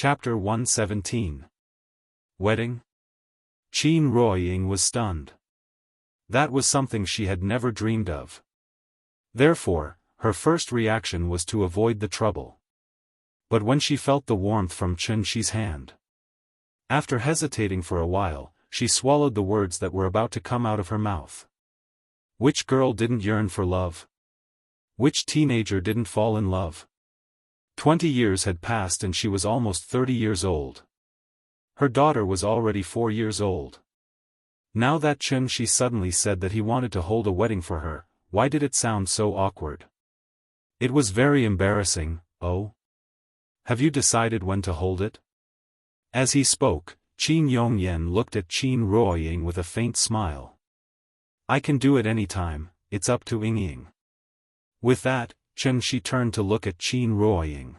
Chapter 117. Wedding? Qin Ruoying was stunned. That was something she had never dreamed of. Therefore, her first reaction was to avoid the trouble. But when she felt the warmth from Chen Shi's hand, after hesitating for a while, she swallowed the words that were about to come out of her mouth. Which girl didn't yearn for love? Which teenager didn't fall in love? 20 years had passed and she was almost 30 years old. Her daughter was already 4 years old. Now that Chen Shi suddenly said that he wanted to hold a wedding for her, why did it sound so awkward? It was very embarrassing. Oh? Have you decided when to hold it? As he spoke, Qin Yongyan looked at Qin Ruoying with a faint smile. I can do it any time, it's up to Ying. With that, Chen Shi turned to look at Qin Ruoying.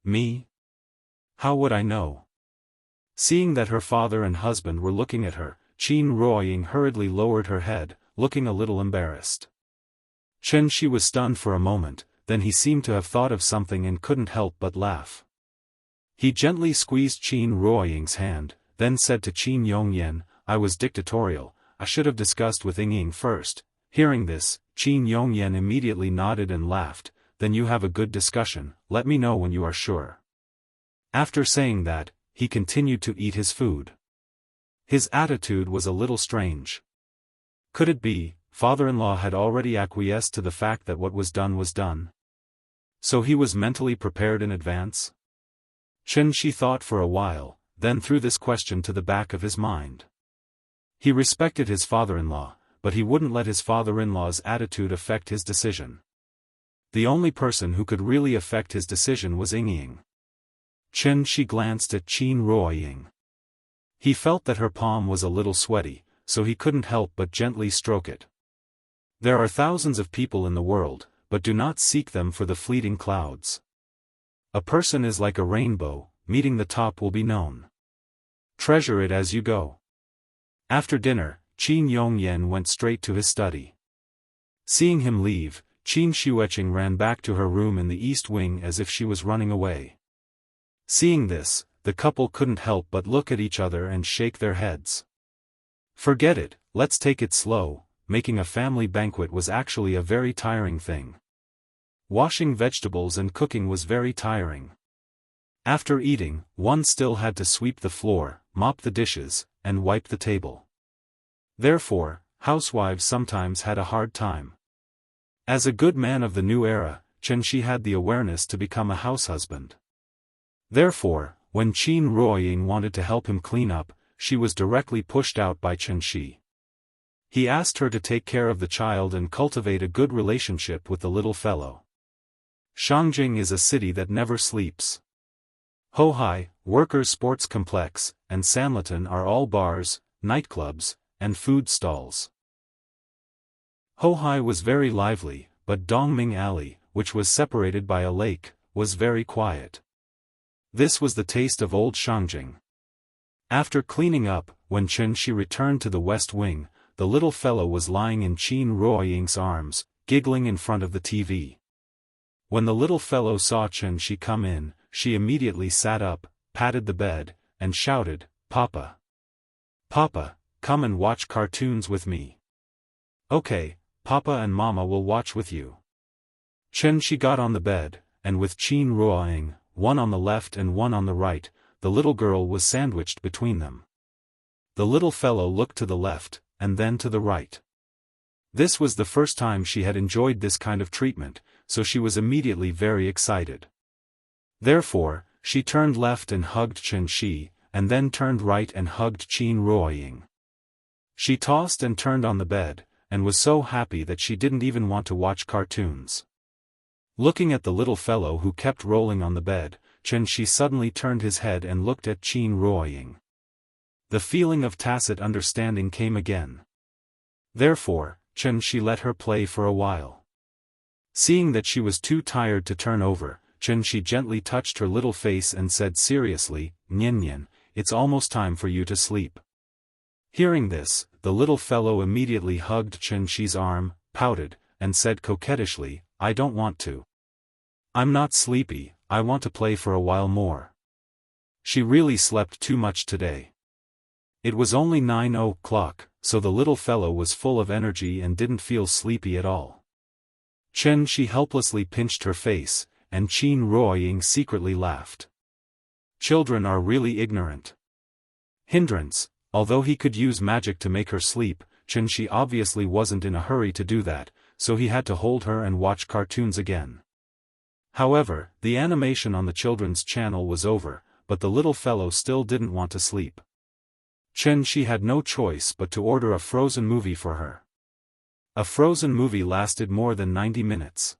Me? How would I know? Seeing that her father and husband were looking at her, Qin Ruoying hurriedly lowered her head, looking a little embarrassed. Chen Shi was stunned for a moment, then he seemed to have thought of something and couldn't help but laugh. He gently squeezed Qin Ruoying's hand, then said to Qin Yongyan, I was dictatorial, I should have discussed with Ying first. Hearing this, Qin Yongyan immediately nodded and laughed, then you have a good discussion, let me know when you are sure. After saying that, he continued to eat his food. His attitude was a little strange. Could it be, father-in-law had already acquiesced to the fact that what was done? So he was mentally prepared in advance? Chen Shi thought for a while, then threw this question to the back of his mind. He respected his father-in-law, but he wouldn't let his father-in-law's attitude affect his decision. The only person who could really affect his decision was Ying. Chen Shi glanced at Qin Ruoying. He felt that her palm was a little sweaty, so he couldn't help but gently stroke it. There are thousands of people in the world, but do not seek them for the fleeting clouds. A person is like a rainbow, meeting the top will be known. Treasure it as you go. After dinner, Qin Yongyan went straight to his study. Seeing him leave, Qin Xueqing ran back to her room in the east wing as if she was running away. Seeing this, the couple couldn't help but look at each other and shake their heads. Forget it, let's take it slow, making a family banquet was actually a very tiring thing. Washing vegetables and cooking was very tiring. After eating, one still had to sweep the floor, mop the dishes, and wipe the table. Therefore, housewives sometimes had a hard time. As a good man of the new era, Chen Shi had the awareness to become a house husband. Therefore, when Qin Ruoying wanted to help him clean up, she was directly pushed out by Chen Shi. He asked her to take care of the child and cultivate a good relationship with the little fellow. Shangjing is a city that never sleeps. Hohai, Workers' Sports Complex, and Sanlitun are all bars, nightclubs, and food stalls. Hohai was very lively, but Dongming Alley, which was separated by a lake, was very quiet. This was the taste of old Shangjing. After cleaning up, when Chen Shi returned to the west wing, the little fellow was lying in Qin Ruoying's arms, giggling in front of the TV. When the little fellow saw Chen Shi come in, she immediately sat up, patted the bed, and shouted, Papa! Papa, come and watch cartoons with me. Okay, Papa and Mama will watch with you. Chen Shi got on the bed, and with Qin Ruoying, one on the left and one on the right, the little girl was sandwiched between them. The little fellow looked to the left, and then to the right. This was the first time she had enjoyed this kind of treatment, so she was immediately very excited. Therefore, she turned left and hugged Chen Shi, and then turned right and hugged Qin Ruoying. She tossed and turned on the bed, and was so happy that she didn't even want to watch cartoons. Looking at the little fellow who kept rolling on the bed, Chen Shi suddenly turned his head and looked at Qin Ruoying. The feeling of tacit understanding came again. Therefore, Chen Shi let her play for a while. Seeing that she was too tired to turn over, Chen Shi gently touched her little face and said seriously, Nian Nian, it's almost time for you to sleep. Hearing this, the little fellow immediately hugged Chen Shi's arm, pouted, and said coquettishly, I don't want to. I'm not sleepy, I want to play for a while more. She really slept too much today. It was only 9 o'clock, so the little fellow was full of energy and didn't feel sleepy at all. Chen-shi helplessly pinched her face, and Qin Ruoying secretly laughed. Children are really ignorant. Hindrance, although he could use magic to make her sleep, Chen-shi obviously wasn't in a hurry to do that, so he had to hold her and watch cartoons again. However, the animation on the children's channel was over, but the little fellow still didn't want to sleep. Chen-shi had no choice but to order a Frozen movie for her. A Frozen movie lasted more than 90 minutes.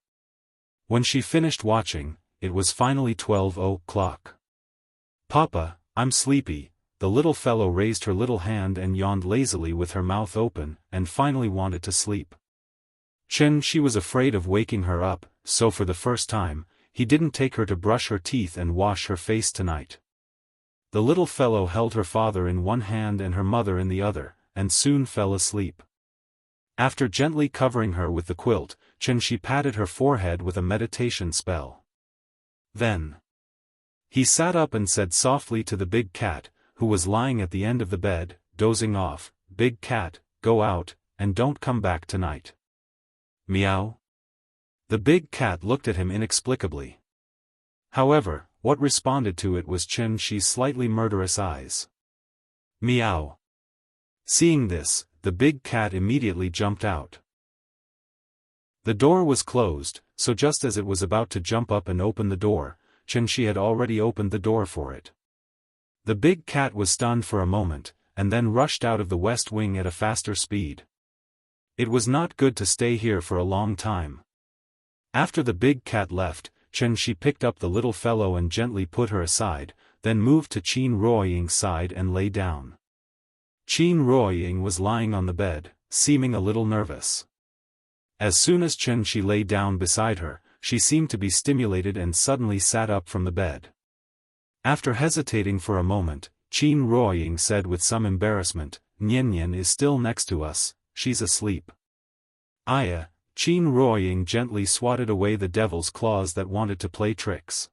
When she finished watching, it was finally 12 o'clock. "Papa, I'm sleepy." The little fellow raised her little hand and yawned lazily with her mouth open, and finally wanted to sleep. Chen-shi was afraid of waking her up, so for the first time, he didn't take her to brush her teeth and wash her face tonight. The little fellow held her father in one hand and her mother in the other, and soon fell asleep. After gently covering her with the quilt, Chen-shi patted her forehead with a meditation spell. Then he sat up and said softly to the big cat, who was lying at the end of the bed, dozing off, "Big cat, go out, and don't come back tonight." Meow. The big cat looked at him inexplicably. However, what responded to it was Chen-shi's slightly murderous eyes. Meow. Seeing this, the big cat immediately jumped out. The door was closed, so just as it was about to jump up and open the door, Chen-shi had already opened the door for it. The big cat was stunned for a moment, and then rushed out of the west wing at a faster speed. It was not good to stay here for a long time. After the big cat left, Chen-shi picked up the little fellow and gently put her aside, then moved to Qin Ruoying's side and lay down. Qin Ruoying was lying on the bed, seeming a little nervous. As soon as Chen-shi lay down beside her, she seemed to be stimulated and suddenly sat up from the bed. After hesitating for a moment, Qin Ruoying said with some embarrassment, "Nian is still next to us, she's asleep." Aya, Qin Ruoying gently swatted away the devil's claws that wanted to play tricks.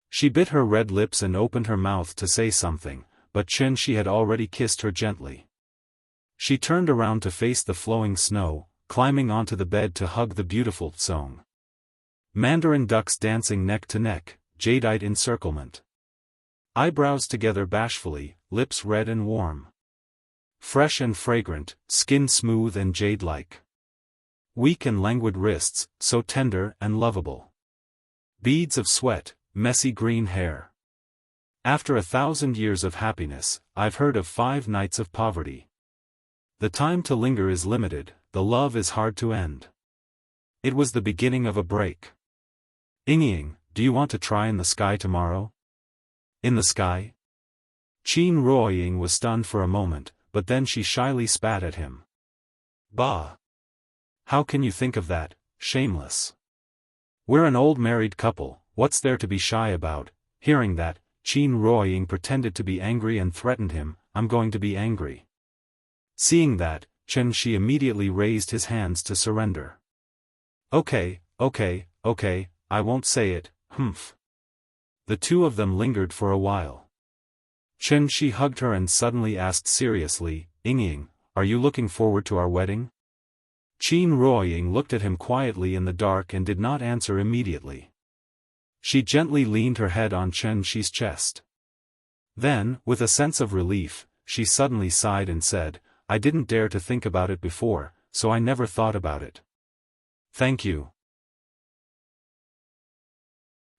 She bit her red lips and opened her mouth to say something, but Chen-shi had already kissed her gently. She turned around to face the flowing snow, climbing onto the bed to hug the beautiful Tsong. Mandarin ducks dancing neck to neck, jadeite encirclement. Eyebrows together bashfully, lips red and warm. Fresh and fragrant, skin smooth and jade-like. Weak and languid wrists, so tender and lovable. Beads of sweat, messy green hair. After 1,000 years of happiness, I've heard of 5 nights of poverty. The time to linger is limited, the love is hard to end. It was the beginning of a break. Ying, do you want to try in the sky tomorrow? In the sky? Qin Ruoying was stunned for a moment, but then she shyly spat at him. Bah! How can you think of that, shameless? We're an old married couple, what's there to be shy about? Hearing that, Qin Ruoying pretended to be angry and threatened him, "I'm going to be angry." Seeing that, Chen-shi immediately raised his hands to surrender. Okay, I won't say it, humph. The two of them lingered for a while. Chen-shi hugged her and suddenly asked seriously, "Ying, are you looking forward to our wedding?" Qin Ruoying looked at him quietly in the dark and did not answer immediately. She gently leaned her head on Chen-shi's chest. Then, with a sense of relief, she suddenly sighed and said, "I didn't dare to think about it before, so I never thought about it. Thank you."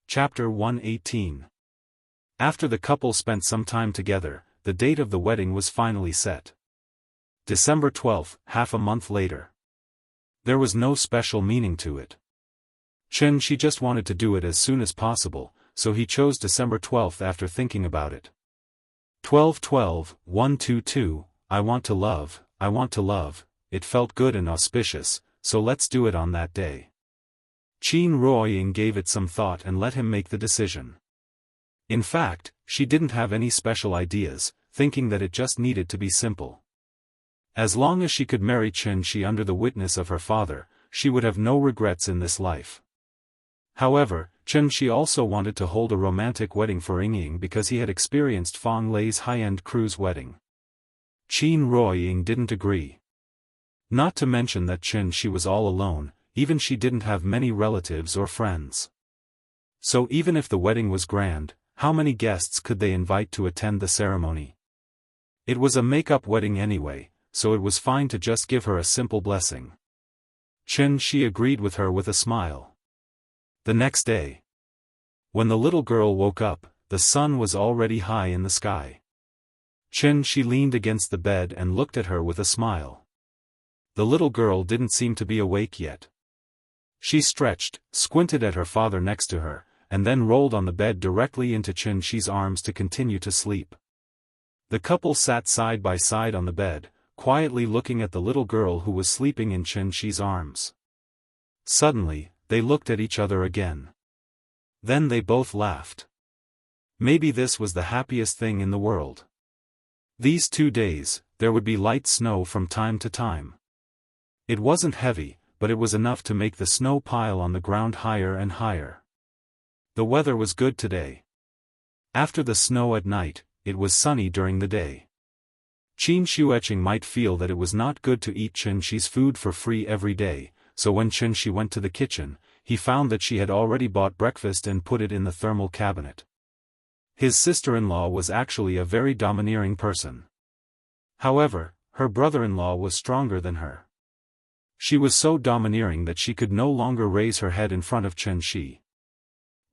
Chapter 118. After the couple spent some time together, the date of the wedding was finally set. December 12, half a month later. There was no special meaning to it. Chen-shi just wanted to do it as soon as possible, so he chose December 12 after thinking about it. 12-12, 122, I want to love, it felt good and auspicious, so let's do it on that day. Qin Ruoying gave it some thought and let him make the decision. In fact, she didn't have any special ideas, thinking that it just needed to be simple. As long as she could marry Chen-shi under the witness of her father, she would have no regrets in this life. However, Qianxi also wanted to hold a romantic wedding for Yingying because he had experienced Fang Lei's high-end cruise wedding. Qin Ruoying didn't agree. Not to mention that Qianxi was all alone, even she didn't have many relatives or friends. So even if the wedding was grand, how many guests could they invite to attend the ceremony? It was a make-up wedding anyway, so it was fine to just give her a simple blessing. Qianxi agreed with her with a smile. The next day, when the little girl woke up, the sun was already high in the sky. Qianxi leaned against the bed and looked at her with a smile. The little girl didn't seem to be awake yet. She stretched, squinted at her father next to her, and then rolled on the bed directly into Qianxi's arms to continue to sleep. The couple sat side by side on the bed, quietly looking at the little girl who was sleeping in Qianxi's arms. Suddenly, they looked at each other again. Then they both laughed. Maybe this was the happiest thing in the world. These 2 days, there would be light snow from time to time. It wasn't heavy, but it was enough to make the snow pile on the ground higher and higher. The weather was good today. After the snow at night, it was sunny during the day. Qin Shueqing might feel that it was not good to eat Qianxi's food for free every day, so when Qianxi went to the kitchen, he found that she had already bought breakfast and put it in the thermal cabinet. His sister-in-law was actually a very domineering person. However, her brother-in-law was stronger than her. She was so domineering that she could no longer raise her head in front of Qianxi.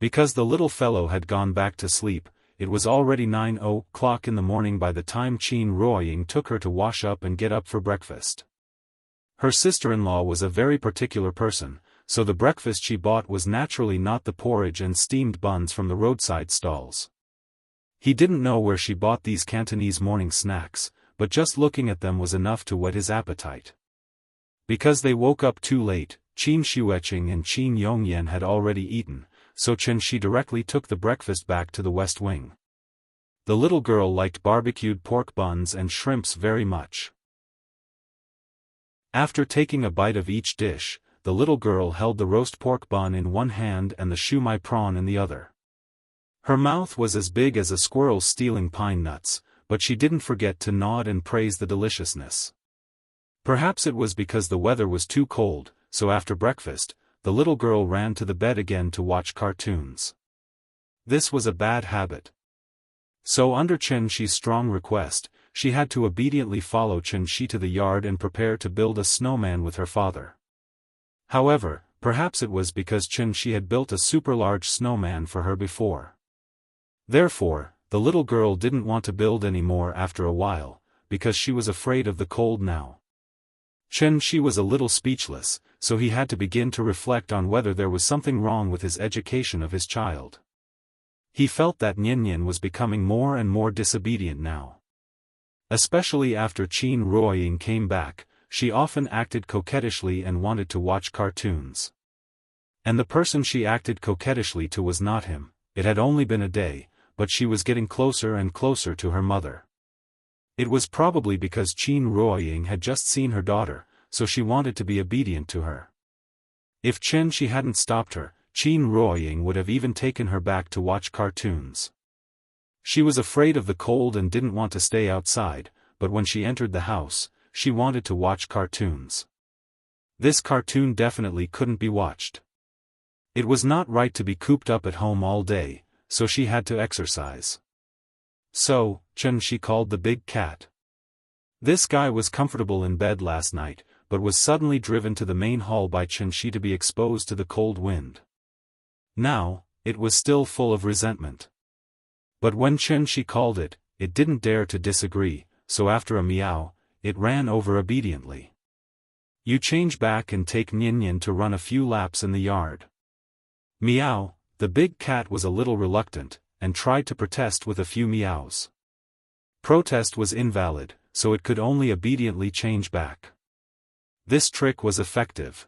Because the little fellow had gone back to sleep, it was already 9:00 in the morning by the time Qin Ruoying took her to wash up and get up for breakfast. Her sister-in-law was a very particular person, so the breakfast she bought was naturally not the porridge and steamed buns from the roadside stalls. He didn't know where she bought these Cantonese morning snacks, but just looking at them was enough to whet his appetite. Because they woke up too late, Qin Shueqing and Qin Yongyan had already eaten, so Qianxi directly took the breakfast back to the West Wing. The little girl liked barbecued pork buns and shrimps very much. After taking a bite of each dish, the little girl held the roast pork bun in one hand and the shumai prawn in the other. Her mouth was as big as a squirrel stealing pine nuts, but she didn't forget to nod and praise the deliciousness. Perhaps it was because the weather was too cold, so after breakfast, the little girl ran to the bed again to watch cartoons. This was a bad habit. So under Qianxi's strong request, she had to obediently follow Qianxi to the yard and prepare to build a snowman with her father. However, perhaps it was because Qianxi had built a super large snowman for her before. Therefore, the little girl didn't want to build any more after a while, because she was afraid of the cold now. Qianxi was a little speechless, so he had to begin to reflect on whether there was something wrong with his education of his child. He felt that Niannian was becoming more and more disobedient now. Especially after Qin Ruoying came back, she often acted coquettishly and wanted to watch cartoons. And the person she acted coquettishly to was not him. It had only been a day, but she was getting closer and closer to her mother. It was probably because Qin Ruoying had just seen her daughter, so she wanted to be obedient to her. If Qianxi hadn't stopped her, Qin Ruoying would have even taken her back to watch cartoons. She was afraid of the cold and didn't want to stay outside, but when she entered the house, she wanted to watch cartoons. This cartoon definitely couldn't be watched. It was not right to be cooped up at home all day, so she had to exercise. So, Qianxi called the big cat. This guy was comfortable in bed last night, but was suddenly driven to the main hall by Qianxi to be exposed to the cold wind. Now, it was still full of resentment. But when Qianxi called it, it didn't dare to disagree, so after a meow, it ran over obediently. You change back and take Niannian to run a few laps in the yard. Meow, the big cat was a little reluctant, and tried to protest with a few meows. Protest was invalid, so it could only obediently change back. This trick was effective.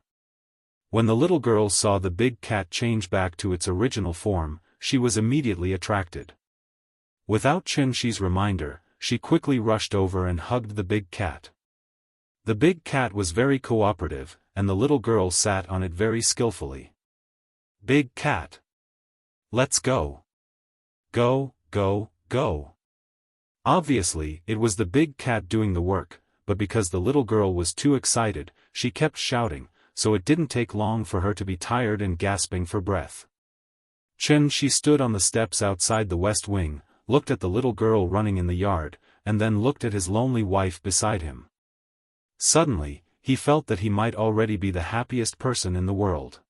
When the little girl saw the big cat change back to its original form, she was immediately attracted. Without Qianxi's reminder, she quickly rushed over and hugged the big cat. The big cat was very cooperative, and the little girl sat on it very skillfully. Big cat. Let's go. Go, go, go. Obviously, it was the big cat doing the work, but because the little girl was too excited, she kept shouting, so it didn't take long for her to be tired and gasping for breath. She stood on the steps outside the west wing, looked at the little girl running in the yard, and then looked at his lonely wife beside him. Suddenly, he felt that he might already be the happiest person in the world.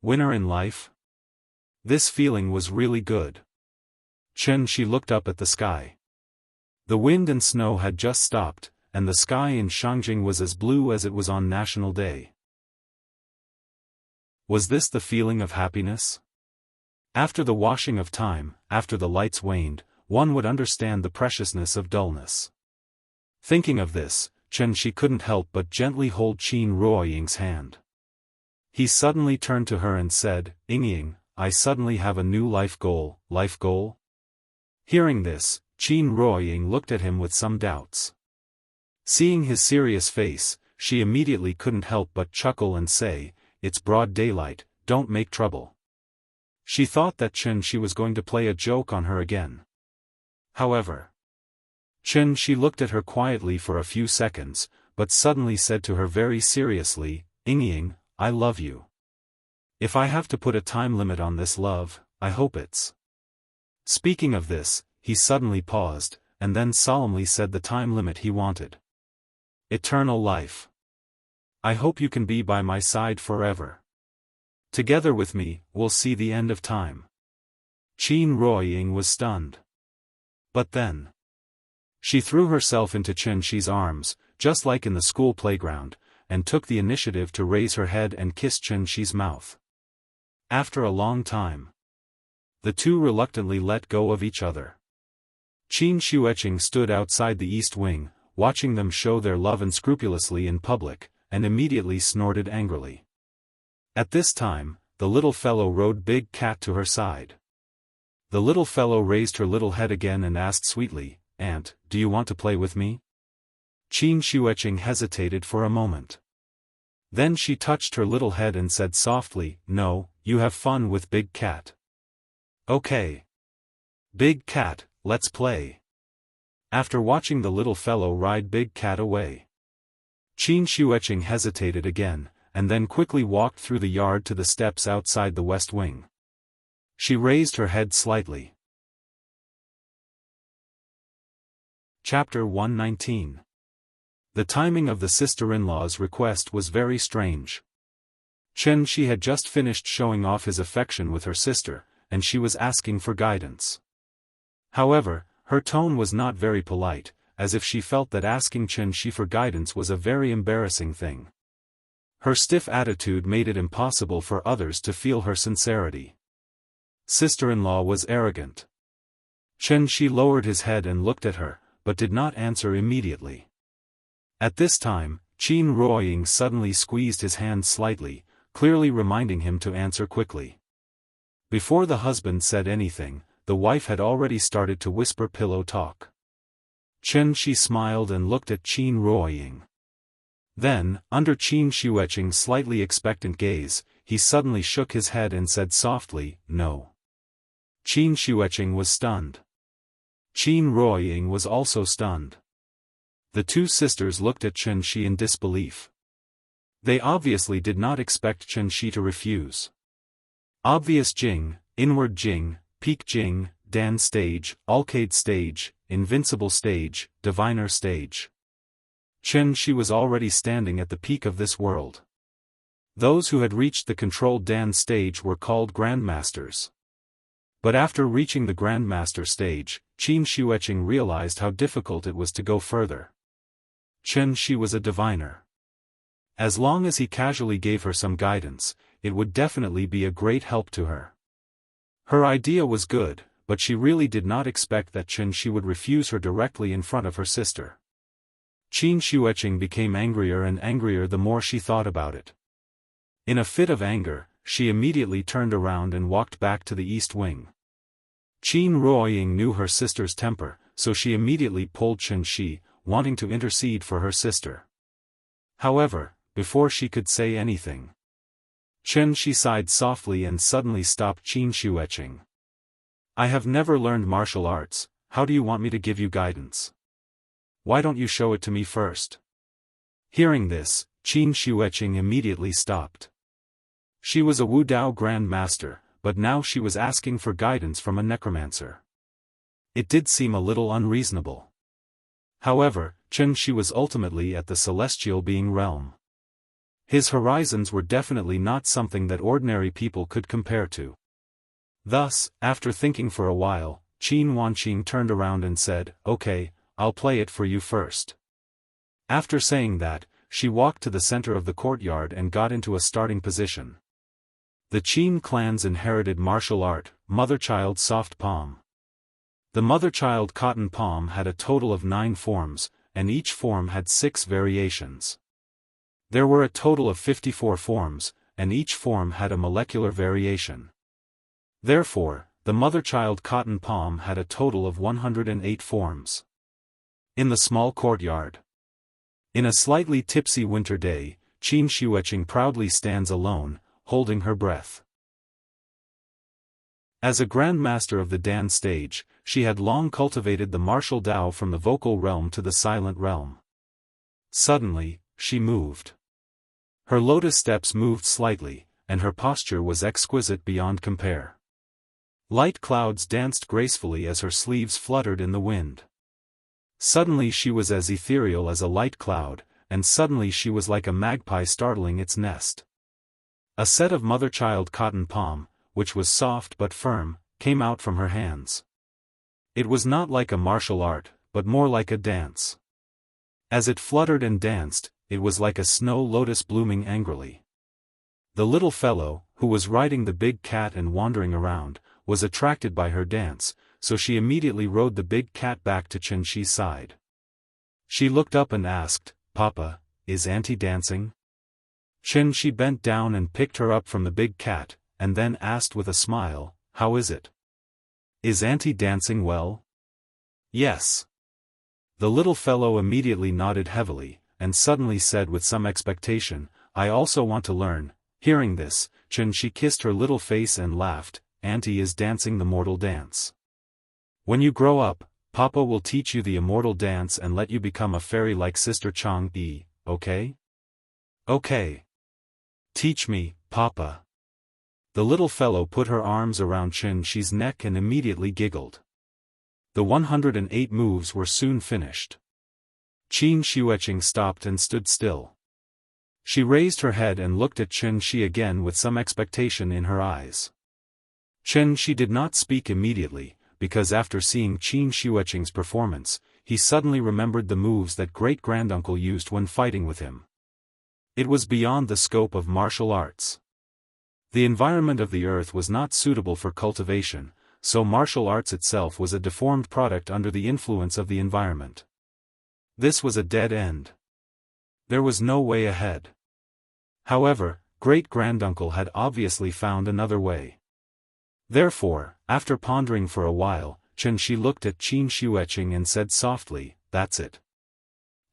Winner in life? This feeling was really good. She looked up at the sky. The wind and snow had just stopped, and the sky in Shangjing was as blue as it was on National Day. Was this the feeling of happiness? After the washing of time, after the lights waned, one would understand the preciousness of dullness. Thinking of this, she couldn't help but gently hold Qin Ruoying's hand. He suddenly turned to her and said, "Yingying, I suddenly have a new life goal, life goal?" Hearing this, Qin Ruoying looked at him with some doubts. Seeing his serious face, she immediately couldn't help but chuckle and say, "It's broad daylight, don't make trouble." She thought that she was going to play a joke on her again. However, she looked at her quietly for a few seconds, but suddenly said to her very seriously, "Yingying, I love you. If I have to put a time limit on this love, I hope it's..." Speaking of this, he suddenly paused, and then solemnly said the time limit he wanted. Eternal life. I hope you can be by my side forever. Together with me, we'll see the end of time. Qin Ruoying was stunned. But then, she threw herself into Qi's arms, just like in the school playground, and took the initiative to raise her head and kiss Qi's mouth. After a long time, the two reluctantly let go of each other. Qin Xueqing stood outside the east wing, watching them show their love unscrupulously in public, and immediately snorted angrily. At this time, the little fellow rode Big Cat to her side. The little fellow raised her little head again and asked sweetly, "Aunt, do you want to play with me?" Qin Xueqing hesitated for a moment. Then she touched her little head and said softly, "No, you have fun with Big Cat." "Okay. Big Cat, let's play." After watching the little fellow ride Big Cat away, Qin Xueqing hesitated again, and then quickly walked through the yard to the steps outside the west wing. She raised her head slightly. Chapter 119. The timing of the sister-in-law's request was very strange. She had just finished showing off his affection with her sister, and she was asking for guidance. However, her tone was not very polite, as if she felt that asking Shi for guidance was a very embarrassing thing. Her stiff attitude made it impossible for others to feel her sincerity. Sister-in-law was arrogant. Shi lowered his head and looked at her, but did not answer immediately. At this time, Qin Ruoying suddenly squeezed his hand slightly, clearly reminding him to answer quickly. Before the husband said anything, the wife had already started to whisper pillow talk. She smiled and looked at Qin Ruoying. Then, under Qin Xueqing's slightly expectant gaze, he suddenly shook his head and said softly, "No." Qin Xueqing was stunned. Qin Ruoying was also stunned. The two sisters looked at Shi in disbelief. They obviously did not expect Shi to refuse. Obvious Jing, inward Jing, peak Jing, Dan stage, Alcade stage, invincible stage, diviner stage. Shi was already standing at the peak of this world. Those who had reached the controlled Dan stage were called grandmasters. But after reaching the grandmaster stage, Qin Xueqing realized how difficult it was to go further. Shi was a diviner. As long as he casually gave her some guidance, it would definitely be a great help to her. Her idea was good, but she really did not expect that Shi would refuse her directly in front of her sister. Qin Xueqing became angrier and angrier the more she thought about it. In a fit of anger, she immediately turned around and walked back to the east wing. Qin Ruoying knew her sister's temper, so she immediately pulled Shi, wanting to intercede for her sister. However, before she could say anything, Shi sighed softly and suddenly stopped Qin Shueqing. I have never learned martial arts, how do you want me to give you guidance? Why don't you show it to me first? Hearing this, Qin Shueqing immediately stopped. She was a Wu Dao Grand Master, but now she was asking for guidance from a necromancer. It did seem a little unreasonable. However, Shi was ultimately at the celestial being realm. His horizons were definitely not something that ordinary people could compare to. Thus, after thinking for a while, Qin Wanqing turned around and said, "Okay, I'll play it for you first." After saying that, she walked to the center of the courtyard and got into a starting position. The Qin clan's inherited martial art, Mother-Child Soft Palm. The Mother-Child Cotton Palm had a total of 9 forms, and each form had 6 variations. There were a total of 54 forms, and each form had a molecular variation. Therefore, the Mother-Child Cotton Palm had a total of 108 forms. In the small courtyard. In a slightly tipsy winter day, Qin Shueqing proudly stands alone, holding her breath. As a Grand Master of the Dan stage, she had long cultivated the martial Dao from the vocal realm to the silent realm. Suddenly, she moved. Her lotus steps moved slightly, and her posture was exquisite beyond compare. Light clouds danced gracefully as her sleeves fluttered in the wind. Suddenly she was as ethereal as a light cloud, and suddenly she was like a magpie startling its nest. A set of Mother-Child Cotton Palm, which was soft but firm, came out from her hands. It was not like a martial art, but more like a dance. As it fluttered and danced, it was like a snow lotus blooming angrily. The little fellow, who was riding the big cat and wandering around, was attracted by her dance, so she immediately rode the big cat back to Qi's side. She looked up and asked, "Papa, is Auntie dancing?" Shi bent down and picked her up from the big cat, and then asked with a smile, "How is it? Is Auntie dancing well?" "Yes." The little fellow immediately nodded heavily, and suddenly said with some expectation, "I also want to learn." Hearing this, Shi kissed her little face and laughed, "Auntie is dancing the mortal dance. When you grow up, Papa will teach you the immortal dance and let you become a fairy like Sister Chang'e, okay?" "Okay. Teach me, Papa." The little fellow put her arms around Shi's neck and immediately giggled. The 108 moves were soon finished. Qin Shueqing stopped and stood still. She raised her head and looked at Shi again with some expectation in her eyes. Shi did not speak immediately, because after seeing Qin Shueqing's performance, he suddenly remembered the moves that great-granduncle used when fighting with him. It was beyond the scope of martial arts. The environment of the earth was not suitable for cultivation, so martial arts itself was a deformed product under the influence of the environment. This was a dead end. There was no way ahead. However, great-granduncle had obviously found another way. Therefore, after pondering for a while, Shi looked at Qin Shueqing and said softly, "That's it.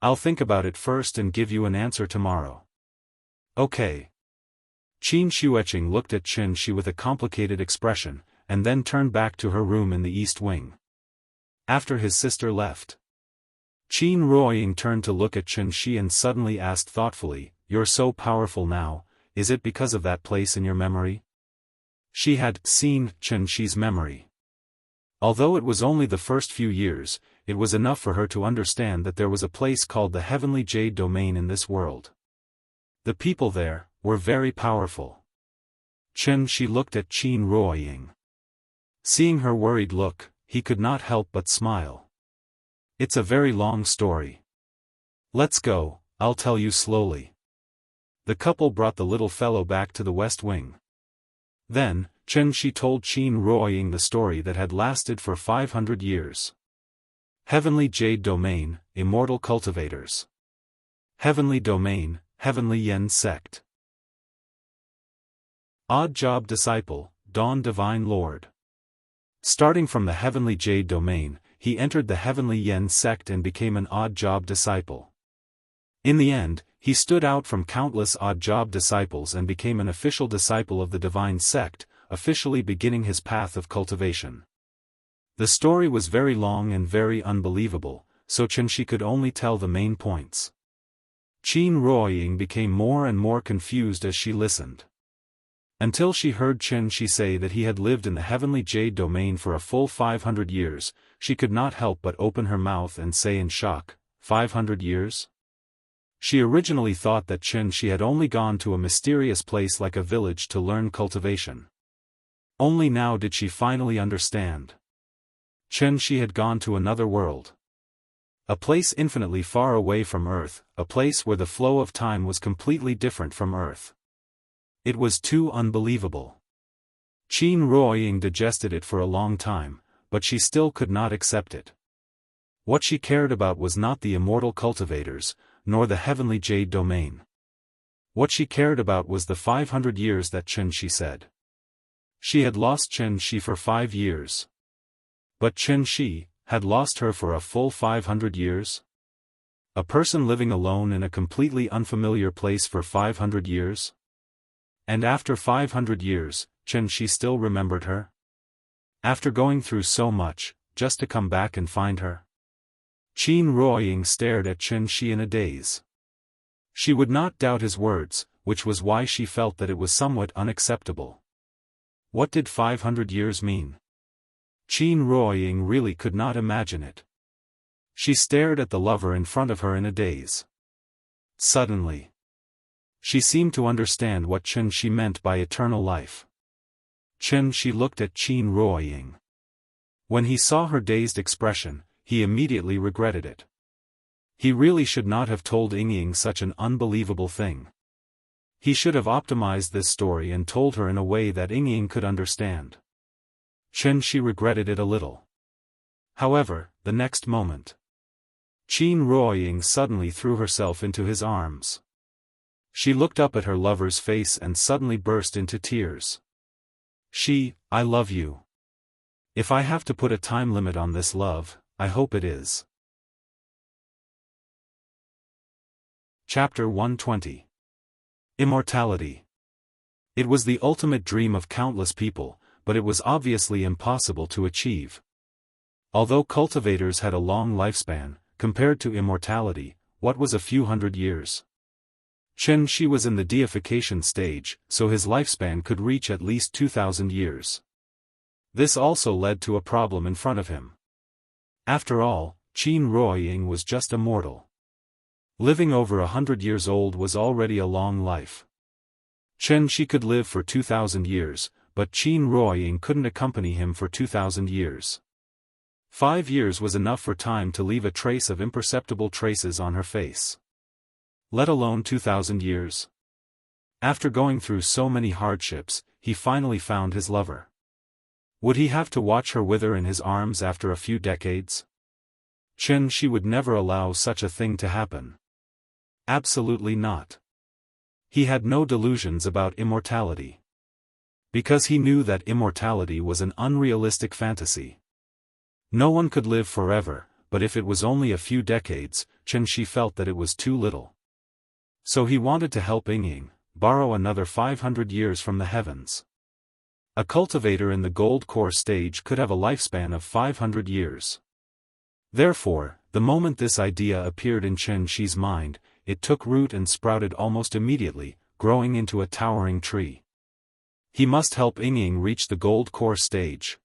I'll think about it first and give you an answer tomorrow." "Okay." Qin Shueqing looked at Shi with a complicated expression, and then turned back to her room in the east wing. After his sister left, Qin Ruoying turned to look at Shi and suddenly asked thoughtfully, "You're so powerful now, is it because of that place in your memory?" She had seen Shi's memory. Although it was only the first few years, it was enough for her to understand that there was a place called the Heavenly Jade Domain in this world. The people there were very powerful. She looked at Qin Ruoying. Seeing her worried look, he could not help but smile. "It's a very long story. Let's go, I'll tell you slowly." The couple brought the little fellow back to the west wing. Then, Shi told Qin Ruoying the story that had lasted for 500 years. Heavenly Jade Domain, Immortal Cultivators. Heavenly Domain, Heavenly Yen Sect. Odd Job Disciple, Dawn Divine Lord. Starting from the Heavenly Jade Domain, he entered the Heavenly Yen Sect and became an odd job disciple. In the end, he stood out from countless odd-job disciples and became an official disciple of the divine sect, officially beginning his path of cultivation. The story was very long and very unbelievable, so Xianxia could only tell the main points. Qin Ruoying became more and more confused as she listened. Until she heard Xianxia say that he had lived in the heavenly jade domain for a full 500 years, she could not help but open her mouth and say in shock, 500 years? She originally thought that Xianxia had only gone to a mysterious place like a village to learn cultivation. Only now did she finally understand. Xianxia had gone to another world. A place infinitely far away from Earth, a place where the flow of time was completely different from Earth. It was too unbelievable. Qin Ruoying digested it for a long time, but she still could not accept it. What she cared about was not the immortal cultivators, nor the heavenly jade domain. What she cared about was the 500 years that Xianxia said. She had lost Xianxia for 5 years. But Xianxia had lost her for a full 500 years? A person living alone in a completely unfamiliar place for 500 years? And after 500 years, Xianxia still remembered her? After going through so much, just to come back and find her? Qin Ruoying stared at Xianxia in a daze. She would not doubt his words, which was why she felt that it was somewhat unacceptable. What did 500 years mean? Qin Ruoying really could not imagine it. She stared at the lover in front of her in a daze. Suddenly, she seemed to understand what Xianxia meant by eternal life. Xianxia looked at Qin Ruoying. When he saw her dazed expression, he immediately regretted it. He really should not have told Ying such an unbelievable thing. He should have optimized this story and told her in a way that Ying could understand. Xianxia regretted it a little. However, the next moment, Qin Ruoying suddenly threw herself into his arms. She looked up at her lover's face and suddenly burst into tears. I love you. If I have to put a time limit on this love, I hope it is. Chapter 120. Immortality. It was the ultimate dream of countless people, but it was obviously impossible to achieve. Although cultivators had a long lifespan, compared to immortality, what was a few hundred years? Xianxia was in the deification stage, so his lifespan could reach at least 2,000 years. This also led to a problem in front of him. After all, Qin Ruoying was just a mortal. Living over 100 years old was already a long life. Xianxia could live for 2,000 years, but Qin Ruoying couldn't accompany him for 2,000 years. 5 years was enough for time to leave a trace of imperceptible traces on her face. Let alone 2,000 years. After going through so many hardships, he finally found his lover. Would he have to watch her wither in his arms after a few decades? Xianxia would never allow such a thing to happen. Absolutely not. He had no delusions about immortality. Because he knew that immortality was an unrealistic fantasy. No one could live forever, but if it was only a few decades, Xianxia felt that it was too little. So he wanted to help Ying borrow another 500 years from the heavens. A cultivator in the gold core stage could have a lifespan of 500 years. Therefore, the moment this idea appeared in Xianxia's mind, it took root and sprouted almost immediately, growing into a towering tree. He must help Ying reach the gold core stage.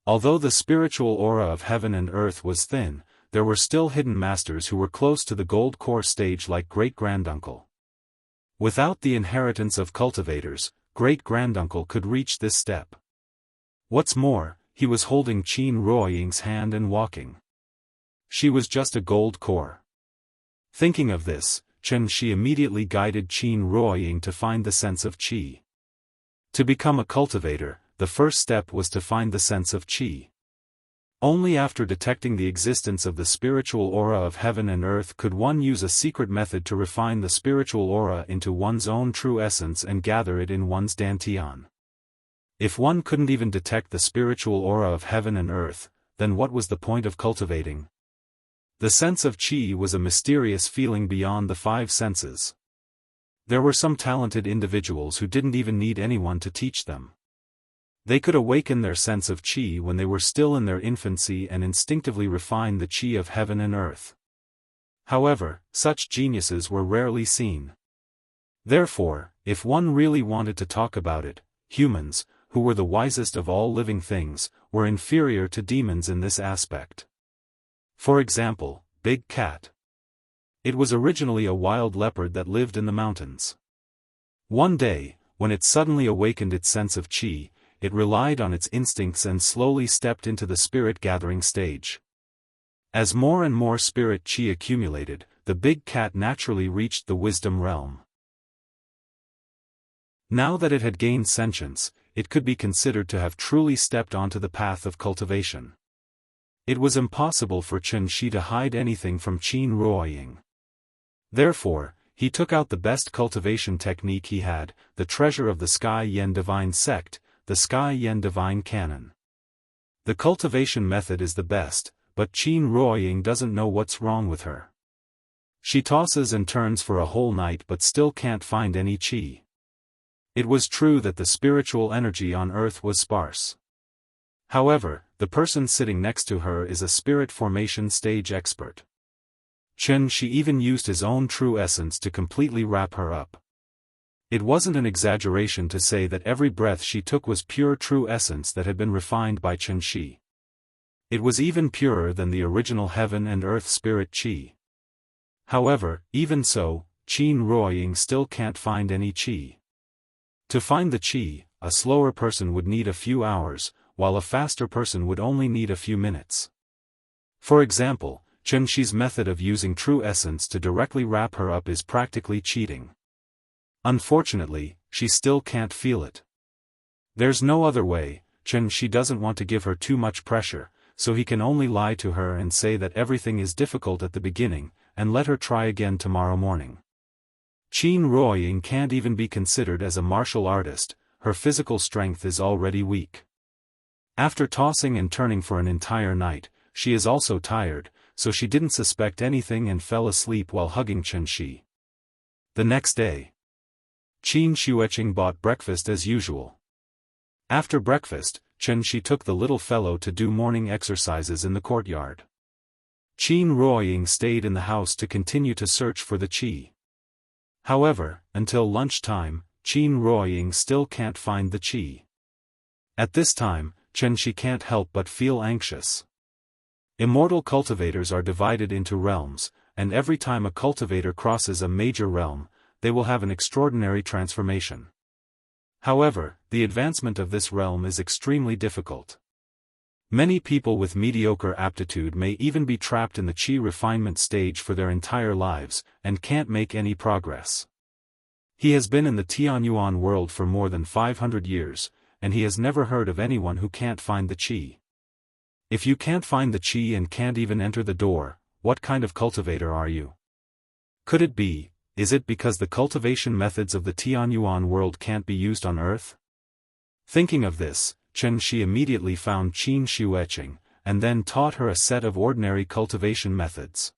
Although the spiritual aura of heaven and earth was thin, there were still hidden masters who were close to the gold core stage like great-granduncle. Without the inheritance of cultivators, great-granduncle could reach this step. What's more, he was holding Qin Ruoying's hand and walking. She was just a gold core. Thinking of this, Xianxia immediately guided Qin Ruoying to find the sense of qi. To become a cultivator, the first step was to find the sense of qi. Only after detecting the existence of the spiritual aura of heaven and earth could one use a secret method to refine the spiritual aura into one's own true essence and gather it in one's dantian. If one couldn't even detect the spiritual aura of heaven and earth, then what was the point of cultivating? The sense of qi was a mysterious feeling beyond the five senses. There were some talented individuals who didn't even need anyone to teach them. They could awaken their sense of qi when they were still in their infancy and instinctively refine the qi of heaven and earth. However, such geniuses were rarely seen. Therefore, if one really wanted to talk about it, humans, who were the wisest of all living things, were inferior to demons in this aspect. For example, Big Cat. It was originally a wild leopard that lived in the mountains. One day, when it suddenly awakened its sense of qi, it relied on its instincts and slowly stepped into the spirit-gathering stage. As more and more spirit qi accumulated, the big cat naturally reached the wisdom realm. Now that it had gained sentience, it could be considered to have truly stepped onto the path of cultivation. It was impossible for Chen Shi to hide anything from Qin Ruoying. Therefore, he took out the best cultivation technique he had, the treasure of the Sky Yen Divine Sect, the Sky Yen Divine Canon. The cultivation method is the best, but Qin Ruoying doesn't know what's wrong with her. She tosses and turns for a whole night but still can't find any qi. It was true that the spiritual energy on earth was sparse. However, the person sitting next to her is a spirit formation stage expert. Chen Shi even used his own true essence to completely wrap her up. It wasn't an exaggeration to say that every breath she took was pure true essence that had been refined by Chen Shi. It was even purer than the original heaven and earth spirit qi. However, even so, Qin Ruoying still can't find any qi. To find the qi, a slower person would need a few hours, while a faster person would only need a few minutes. For example, Chen Shi's method of using true essence to directly wrap her up is practically cheating. Unfortunately, she still can't feel it. There's no other way. Chen Shi doesn't want to give her too much pressure, so he can only lie to her and say that everything is difficult at the beginning, and let her try again tomorrow morning. Qin Ruoying can't even be considered as a martial artist, her physical strength is already weak. After tossing and turning for an entire night, she is also tired, so she didn't suspect anything and fell asleep while hugging Chen Shi. The next day, Qin Xueqing bought breakfast as usual. After breakfast, Chen Shi took the little fellow to do morning exercises in the courtyard. Qin Ruoying stayed in the house to continue to search for the qi. However, until lunchtime, Qin Ruoying still can't find the qi. At this time, Chen Shi can't help but feel anxious. Immortal cultivators are divided into realms, and every time a cultivator crosses a major realm, they will have an extraordinary transformation. However, the advancement of this realm is extremely difficult. Many people with mediocre aptitude may even be trapped in the qi refinement stage for their entire lives, and can't make any progress. He has been in the Tianyuan world for more than 500 years, and he has never heard of anyone who can't find the qi. If you can't find the qi and can't even enter the door, what kind of cultivator are you? Could it be, is it because the cultivation methods of the Tianyuan world can't be used on Earth? Thinking of this, Chen Shi immediately found Qin Xueqing, and then taught her a set of ordinary cultivation methods.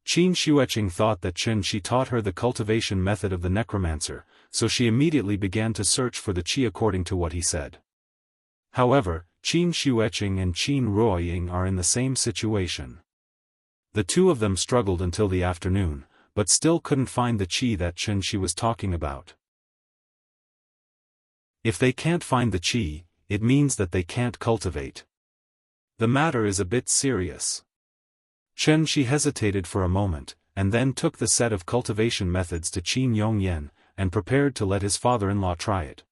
Qin Xueqing thought that Chen Shi taught her the cultivation method of the necromancer, so she immediately began to search for the qi according to what he said. However, Qin Xueqing and Qin Ruoying are in the same situation. The two of them struggled until the afternoon, but still couldn't find the qi that Chen Shi was talking about. If they can't find the qi, it means that they can't cultivate. The matter is a bit serious. Chen Shi hesitated for a moment, and then took the set of cultivation methods to Qin Yongyan, and prepared to let his father-in-law try it.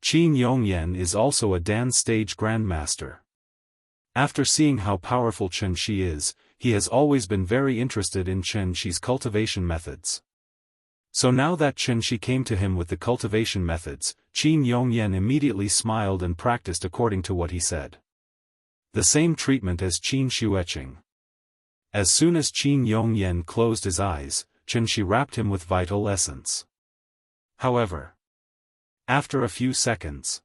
Qin Yongyan is also a Dan stage grandmaster. After seeing how powerful Chen Shi is, he has always been very interested in Chen Shi's cultivation methods. So now that Chen Shi came to him with the cultivation methods, Qin Yongyan immediately smiled and practiced according to what he said. The same treatment as Qin Xueqing. As soon as Qin Yongyan closed his eyes, Chen Shi wrapped him with vital essence. However, after a few seconds,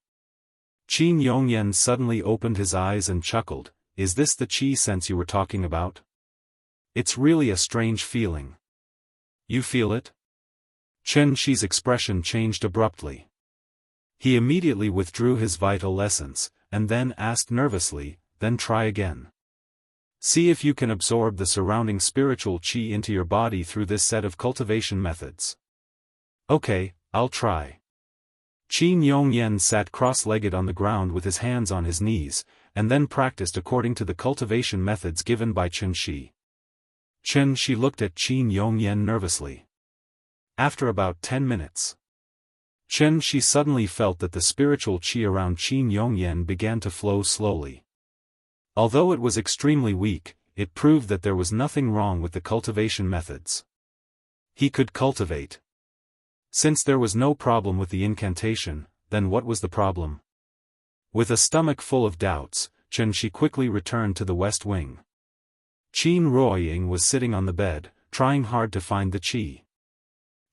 Qin Yongyan suddenly opened his eyes and chuckled, "Is this the qi sense you were talking about?" It's really a strange feeling. You feel it? Chen Shi's expression changed abruptly. He immediately withdrew his vital essence, and then asked nervously, then try again. See if you can absorb the surrounding spiritual qi into your body through this set of cultivation methods. Okay, I'll try. Qin Yongyan sat cross-legged on the ground with his hands on his knees, and then practiced according to the cultivation methods given by Chen Shi. Chen Shi looked at Qin Yongyan nervously. After about 10 minutes, Chen Shi suddenly felt that the spiritual qi around Qin Yongyan began to flow slowly. Although it was extremely weak, it proved that there was nothing wrong with the cultivation methods. He could cultivate. Since there was no problem with the incantation, then what was the problem? With a stomach full of doubts, Chen Shi quickly returned to the west wing. Qin Ruoying was sitting on the bed, trying hard to find the qi.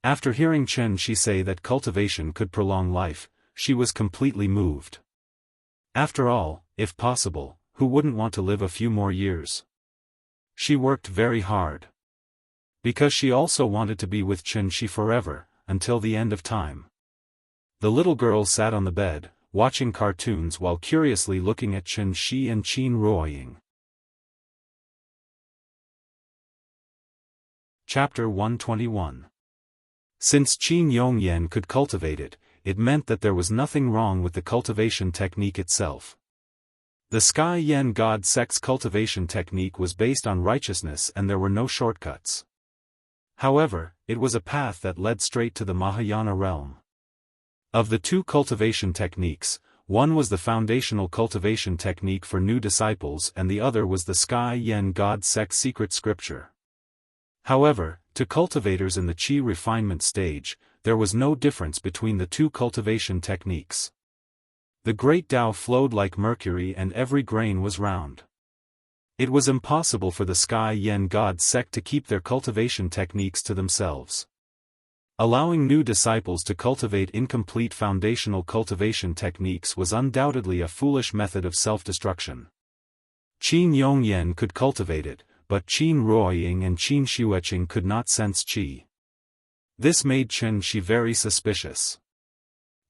After hearing Chen Shi say that cultivation could prolong life, she was completely moved. After all, if possible, who wouldn't want to live a few more years? She worked very hard. Because she also wanted to be with Chen Shi forever, until the end of time. The little girl sat on the bed, watching cartoons while curiously looking at Chen Shi and Qin Ruoying. Chapter 121. Since Qin Yongyan could cultivate it, it meant that there was nothing wrong with the cultivation technique itself. The Sky Yen God sect's cultivation technique was based on righteousness and there were no shortcuts. However, it was a path that led straight to the Mahayana realm. Of the two cultivation techniques, one was the foundational cultivation technique for new disciples and the other was the Sky Yen God sect's secret scripture. However, to cultivators in the qi refinement stage, there was no difference between the two cultivation techniques. The great Tao flowed like mercury and every grain was round. It was impossible for the Sky Yen God sect to keep their cultivation techniques to themselves. Allowing new disciples to cultivate incomplete foundational cultivation techniques was undoubtedly a foolish method of self-destruction. Qin Yongyan could cultivate it, but Qin Ruoying and Qin Xueqing could not sense qi. This made Chen Shi very suspicious.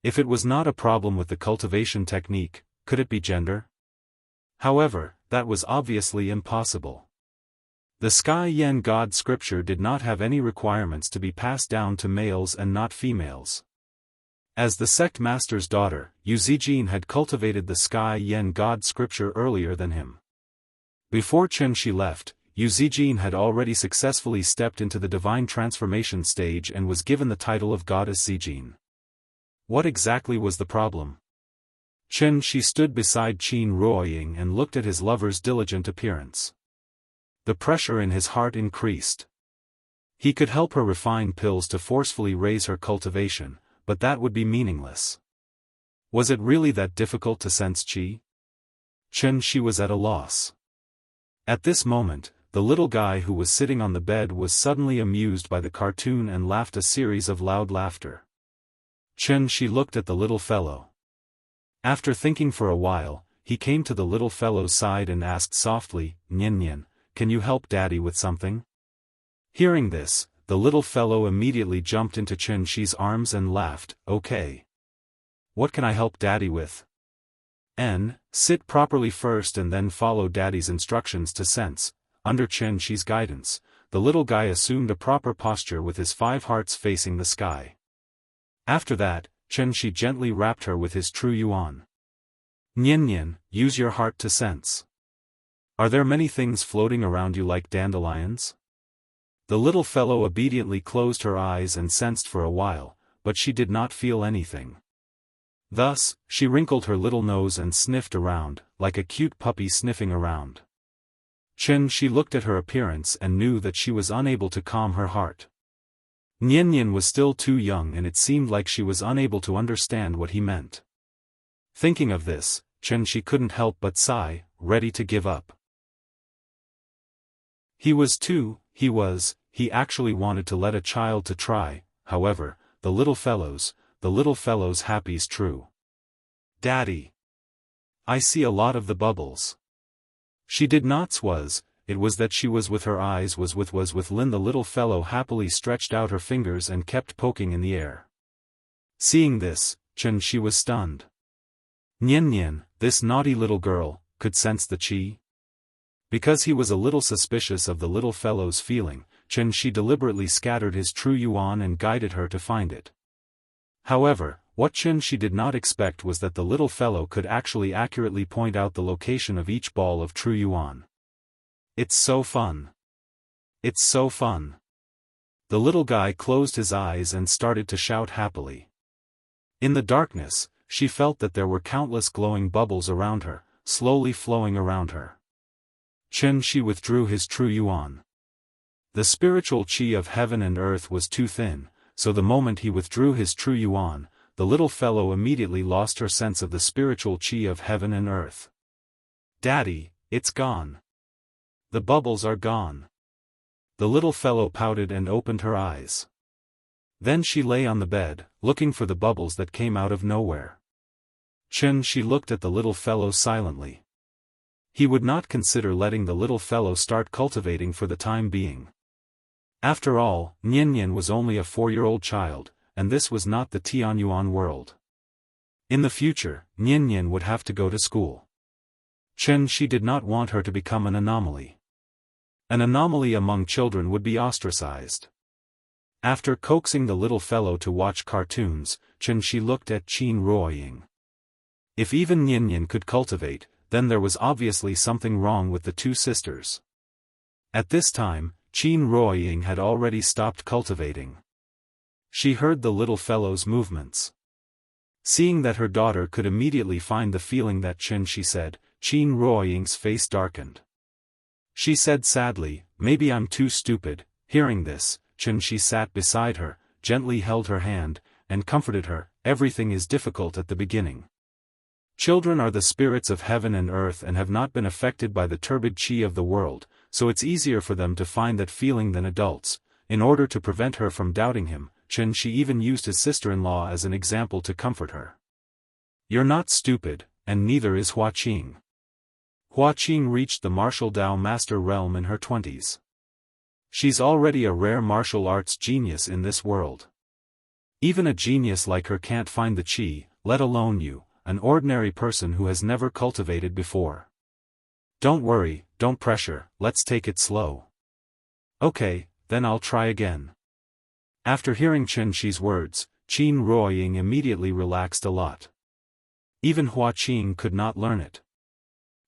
If it was not a problem with the cultivation technique, could it be gender? However, that was obviously impossible. The Sky Yen God scripture did not have any requirements to be passed down to males and not females. As the sect master's daughter, Yu Zijin had cultivated the Sky Yen God scripture earlier than him. Before Chen Shi left, Yu Zijin had already successfully stepped into the divine transformation stage and was given the title of Goddess Zijin. What exactly was the problem? Chen Shi stood beside Qin Ruoying and looked at his lover's diligent appearance. The pressure in his heart increased. He could help her refine pills to forcefully raise her cultivation, but that would be meaningless. Was it really that difficult to sense qi? Chen Shi was at a loss. At this moment, the little guy who was sitting on the bed was suddenly amused by the cartoon and laughed a series of loud laughter. Chen Shi looked at the little fellow. After thinking for a while, he came to the little fellow's side and asked softly, "Nian Nian, can you help Daddy with something?" Hearing this, the little fellow immediately jumped into Chen Shi's arms and laughed, "Okay. What can I help Daddy with?" Sit properly first and then follow Daddy's instructions to sense. Under Chen Shi's guidance, the little guy assumed a proper posture with his 5 hearts facing the sky. After that, Chen Shi gently rapped her with his true yuan. "Nian Nian, use your heart to sense. Are there many things floating around you like dandelions?" The little fellow obediently closed her eyes and sensed for a while, but she did not feel anything. Thus, she wrinkled her little nose and sniffed around, like a cute puppy sniffing around. Chen Shi looked at her appearance and knew that she was unable to calm her heart. Nian Nian was still too young and it seemed like she was unable to understand what he meant. Thinking of this, Chen Shi couldn't help but sigh, ready to give up. He actually wanted to let a child to try, however, the little fellow's happy's true. "Daddy. I see a lot of the bubbles." She did not swaz, it was that she was with Lin. The little fellow happily stretched out her fingers and kept poking in the air. Seeing this, Xianxia was stunned. Nian, this naughty little girl, could sense the qi? Because he was a little suspicious of the little fellow's feeling, Xianxia deliberately scattered his true yuan and guided her to find it. However, what Xianxia did not expect was that the little fellow could actually accurately point out the location of each ball of true yuan. It's so fun. It's so fun. The little guy closed his eyes and started to shout happily. In the darkness, she felt that there were countless glowing bubbles around her, slowly flowing around her. Xianxia withdrew his true yuan. The spiritual qi of heaven and earth was too thin, so the moment he withdrew his true yuan, the little fellow immediately lost her sense of the spiritual qi of heaven and earth. Daddy, it's gone. The bubbles are gone. The little fellow pouted and opened her eyes. Then she lay on the bed, looking for the bubbles that came out of nowhere. Xianxia looked at the little fellow silently. He would not consider letting the little fellow start cultivating for the time being. After all, Nian was only a 4-year-old child, and this was not the Tianyuan world. In the future, Nian would have to go to school. Xianxia did not want her to become an anomaly. An anomaly among children would be ostracized. After coaxing the little fellow to watch cartoons, Xianxia looked at Qin Ruoying. If even Nian could cultivate, then there was obviously something wrong with the two sisters. At this time, Qin Ruoying had already stopped cultivating. She heard the little fellow's movements. Seeing that her daughter could immediately find the feeling that Xianxia said, Qin Ruoying's face darkened. She said sadly, "Maybe I'm too stupid." Hearing this, Xianxia sat beside her, gently held her hand, and comforted her. Everything is difficult at the beginning. Children are the spirits of heaven and earth and have not been affected by the turbid qi of the world, so it's easier for them to find that feeling than adults. In order to prevent her from doubting him, Xianxia even used his sister-in-law as an example to comfort her. You're not stupid, and neither is Hua Qing. Hua Qing reached the martial Dao master realm in her 20s. She's already a rare martial arts genius in this world. Even a genius like her can't find the qi, let alone you, an ordinary person who has never cultivated before. Don't worry, don't pressure, let's take it slow. Okay, then I'll try again. After hearing Xianxia's words, Qin Ruoying immediately relaxed a lot. Even Hua Qing could not learn it.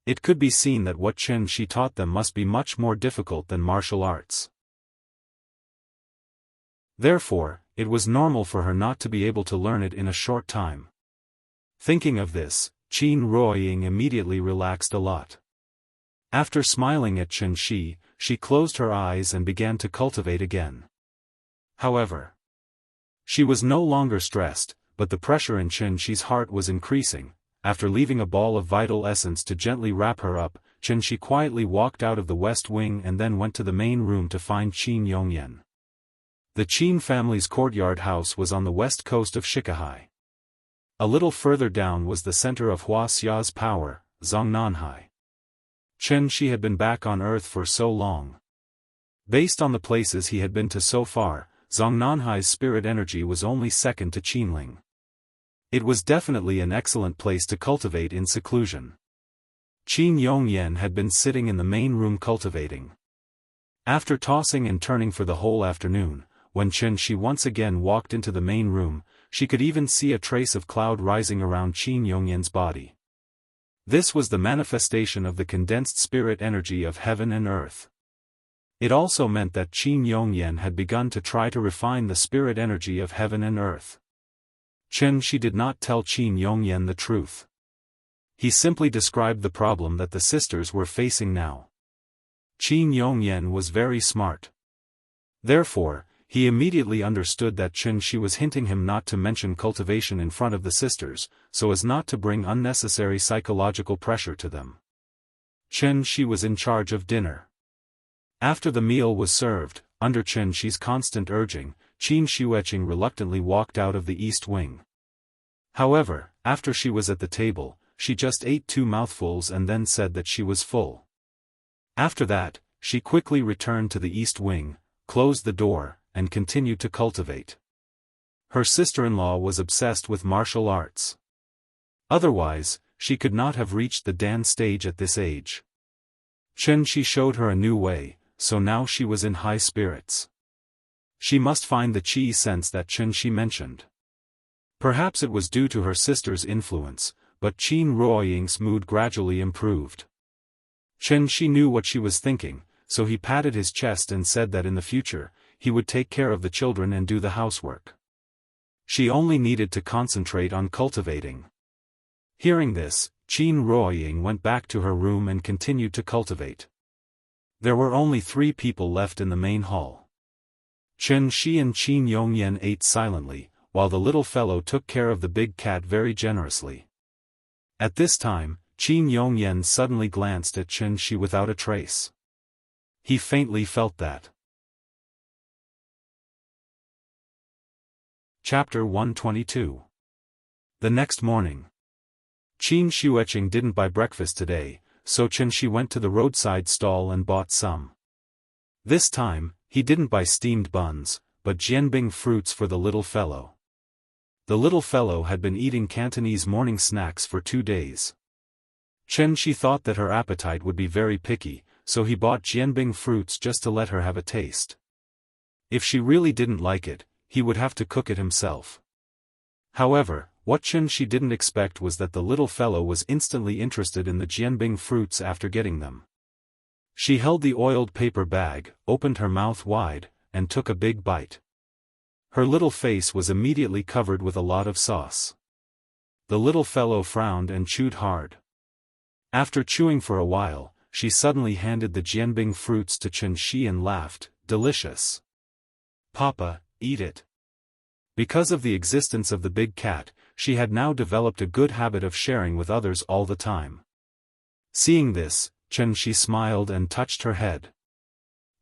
It could be seen that what Xianxia taught them must be much more difficult than martial arts. Therefore, it was normal for her not to be able to learn it in a short time. Thinking of this, Qin Ruoying immediately relaxed a lot. After smiling at Xianxia, she closed her eyes and began to cultivate again. However, she was no longer stressed, but the pressure in Xianxia's heart was increasing. After leaving a ball of vital essence to gently wrap her up, Xianxia quietly walked out of the west wing and then went to the main room to find Qin Yongyan. The Qin family's courtyard house was on the west coast of Shikahai. A little further down was the center of Hua Xia's power, Zongnanhai. Xianxia had been back on Earth for so long. Based on the places he had been to so far, Zongnanhai's spirit energy was only second to Qinling. It was definitely an excellent place to cultivate in seclusion. Qin Yongyan had been sitting in the main room cultivating. After tossing and turning for the whole afternoon, when Xianxia once again walked into the main room, she could even see a trace of cloud rising around Qin Yongyan's body. This was the manifestation of the condensed spirit energy of heaven and earth. It also meant that Qin Yongyan had begun to try to refine the spirit energy of heaven and earth. Xianxia did not tell Qin Yongyan the truth. He simply described the problem that the sisters were facing now. Qin Yongyan was very smart. Therefore, he immediately understood that Xianxia was hinting him not to mention cultivation in front of the sisters, so as not to bring unnecessary psychological pressure to them. Xianxia was in charge of dinner. After the meal was served, under Xianxia's constant urging, Qin Xueqing reluctantly walked out of the east wing. However, after she was at the table, she just ate 2 mouthfuls and then said that she was full. After that, she quickly returned to the east wing, closed the door, and continued to cultivate. Her sister-in-law was obsessed with martial arts. Otherwise, she could not have reached the Dan stage at this age. Qianxi showed her a new way, so now she was in high spirits. She must find the qi sense that Qianxi mentioned. Perhaps it was due to her sister's influence, but Qin Ruoying's mood gradually improved. Qianxi knew what she was thinking, so he patted his chest and said that in the future, he would take care of the children and do the housework. She only needed to concentrate on cultivating. Hearing this, Qin Ruoying went back to her room and continued to cultivate. There were only 3 people left in the main hall. Qianxi and Qin Yongyan ate silently, while the little fellow took care of the big cat very generously. At this time, Qin Yongyan suddenly glanced at Qianxi without a trace. He faintly felt that. Chapter 122. The next morning. Qin Xianxia didn't buy breakfast today, so Qianxi went to the roadside stall and bought some. This time, he didn't buy steamed buns, but jianbing fruits for the little fellow. The little fellow had been eating Cantonese morning snacks for 2 days. Qianxi thought that her appetite would be very picky, so he bought jianbing fruits just to let her have a taste. If she really didn't like it, he would have to cook it himself. However, what Qianxi didn't expect was that the little fellow was instantly interested in the jianbing fruits after getting them. She held the oiled paper bag, opened her mouth wide, and took a big bite. Her little face was immediately covered with a lot of sauce. The little fellow frowned and chewed hard. After chewing for a while, she suddenly handed the jianbing fruits to Qianxi and laughed, "Delicious. Papa, eat it." Because of the existence of the big cat, she had now developed a good habit of sharing with others all the time. Seeing this, Qianxi smiled and touched her head.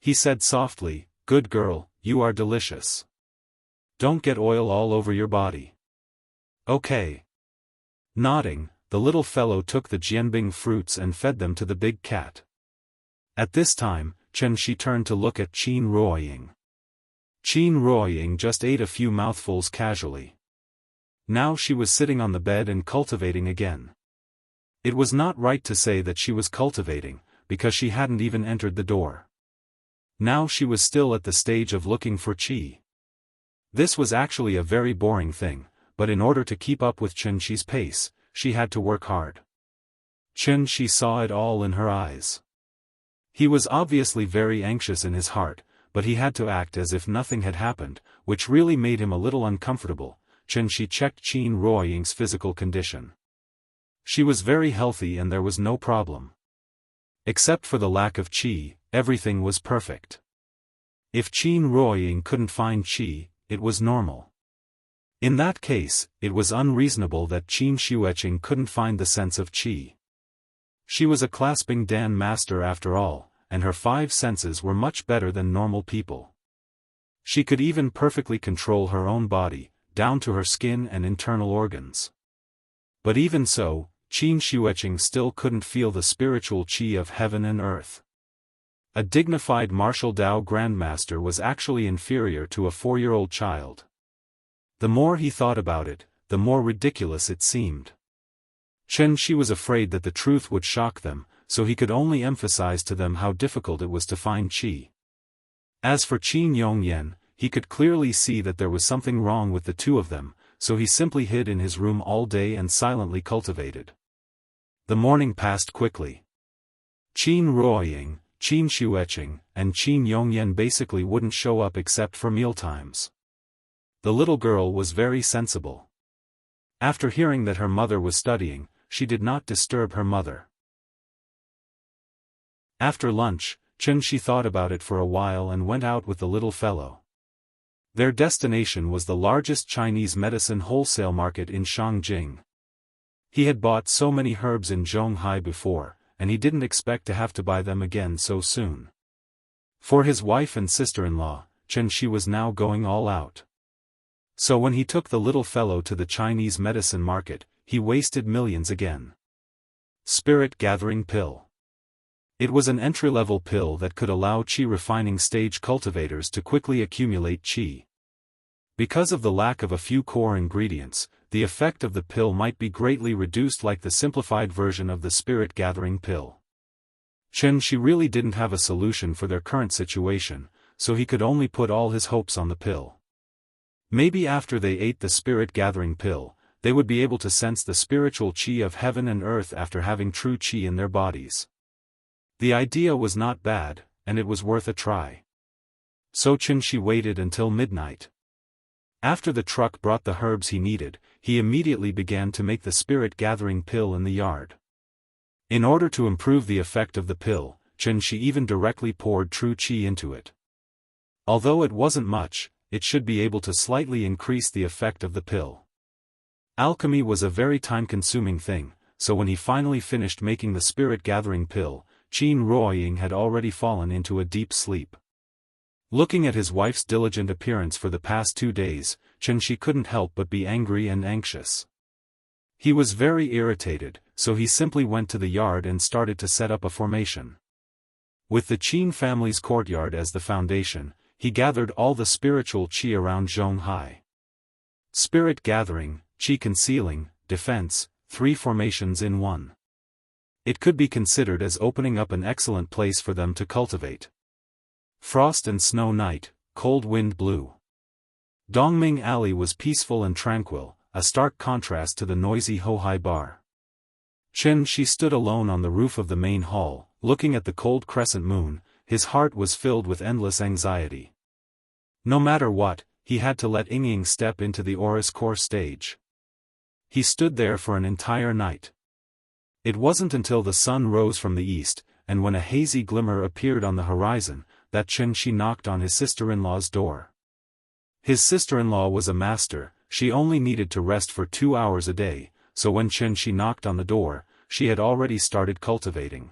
He said softly, "Good girl, you are delicious. Don't get oil all over your body." "Okay." Nodding, the little fellow took the jianbing fruits and fed them to the big cat. At this time, Qianxi turned to look at Qin Ruoying. Qin Ruoying just ate a few mouthfuls casually. Now she was sitting on the bed and cultivating again. It was not right to say that she was cultivating, because she hadn't even entered the door. Now she was still at the stage of looking for qi. This was actually a very boring thing, but in order to keep up with Qianxi's pace, she had to work hard. Qianxi saw it all in her eyes. He was obviously very anxious in his heart, but he had to act as if nothing had happened, which really made him a little uncomfortable. Qianxi checked Qin Ruoying's physical condition. She was very healthy and there was no problem. Except for the lack of qi, everything was perfect. If Qin Ruoying couldn't find qi, it was normal. In that case, it was unreasonable that Qin Xianxia couldn't find the sense of qi. She was a clasping Dan master after all, and her 5 senses were much better than normal people. She could even perfectly control her own body, down to her skin and internal organs. But even so, Qin Xianxia still couldn't feel the spiritual qi of heaven and earth. A dignified martial Dao grandmaster was actually inferior to a 4-year-old child. The more he thought about it, the more ridiculous it seemed. Qianxi was afraid that the truth would shock them, so he could only emphasize to them how difficult it was to find qi. As for Qin Yongyan, he could clearly see that there was something wrong with the two of them, so he simply hid in his room all day and silently cultivated. The morning passed quickly. Qin Ruoying, Qin Xianxia, and Qin Yongyan basically wouldn't show up except for mealtimes. The little girl was very sensible. After hearing that her mother was studying, she did not disturb her mother. After lunch, Qianxi thought about it for a while and went out with the little fellow. Their destination was the largest Chinese medicine wholesale market in Shangjing. He had bought so many herbs in Zhonghai before, and he didn't expect to have to buy them again so soon. For his wife and sister-in-law, Qianxi was now going all out. So when he took the little fellow to the Chinese medicine market, he wasted millions again. Spirit gathering pill. It was an entry-level pill that could allow qi refining stage cultivators to quickly accumulate qi. Because of the lack of a few core ingredients, the effect of the pill might be greatly reduced like the simplified version of the spirit-gathering pill. Xianxia really didn't have a solution for their current situation, so he could only put all his hopes on the pill. Maybe after they ate the spirit-gathering pill, they would be able to sense the spiritual qi of heaven and earth after having true qi in their bodies. The idea was not bad, and it was worth a try. So Xianxia waited until midnight. After the truck brought the herbs he needed, he immediately began to make the spirit-gathering pill in the yard. In order to improve the effect of the pill, Xianxia even directly poured true qi into it. Although it wasn't much, it should be able to slightly increase the effect of the pill. Alchemy was a very time-consuming thing, so when he finally finished making the spirit-gathering pill, Qin Ruoying had already fallen into a deep sleep. Looking at his wife's diligent appearance for the past 2 days, Xianxia couldn't help but be angry and anxious. He was very irritated, so he simply went to the yard and started to set up a formation. With the Qin family's courtyard as the foundation, he gathered all the spiritual qi around Zhonghai. Spirit gathering, qi concealing, defense, 3 formations in one. It could be considered as opening up an excellent place for them to cultivate. Frost and snow night, cold wind blew. Dongming Alley was peaceful and tranquil, a stark contrast to the noisy Hohai bar. Xianxia stood alone on the roof of the main hall, looking at the cold crescent moon. His heart was filled with endless anxiety. No matter what, he had to let Ying step into the Aura's core stage. He stood there for an entire night. It wasn't until the sun rose from the east, and when a hazy glimmer appeared on the horizon, that Xianxia knocked on his sister-in-law's door. His sister-in-law was a master. She only needed to rest for 2 hours a day, so when Xianxia knocked on the door, she had already started cultivating.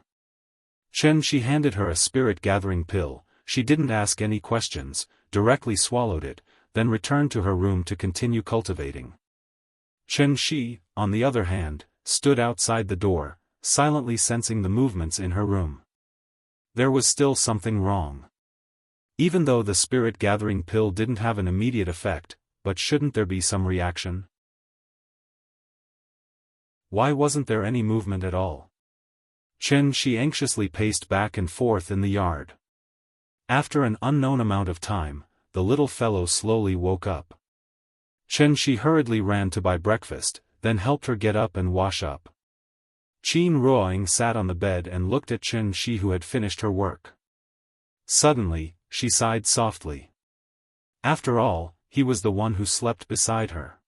Xianxia handed her a spirit-gathering pill. She didn't ask any questions, directly swallowed it, then returned to her room to continue cultivating. Xianxia, on the other hand, stood outside the door, silently sensing the movements in her room. There was still something wrong. Even though the spirit-gathering pill didn't have an immediate effect, but shouldn't there be some reaction? Why wasn't there any movement at all? Xianxia anxiously paced back and forth in the yard. After an unknown amount of time, the little fellow slowly woke up. Xianxia hurriedly ran to buy breakfast, then helped her get up and wash up. Qin Ruoying sat on the bed and looked at Xianxia, who had finished her work. Suddenly, she sighed softly. After all, he was the one who slept beside her.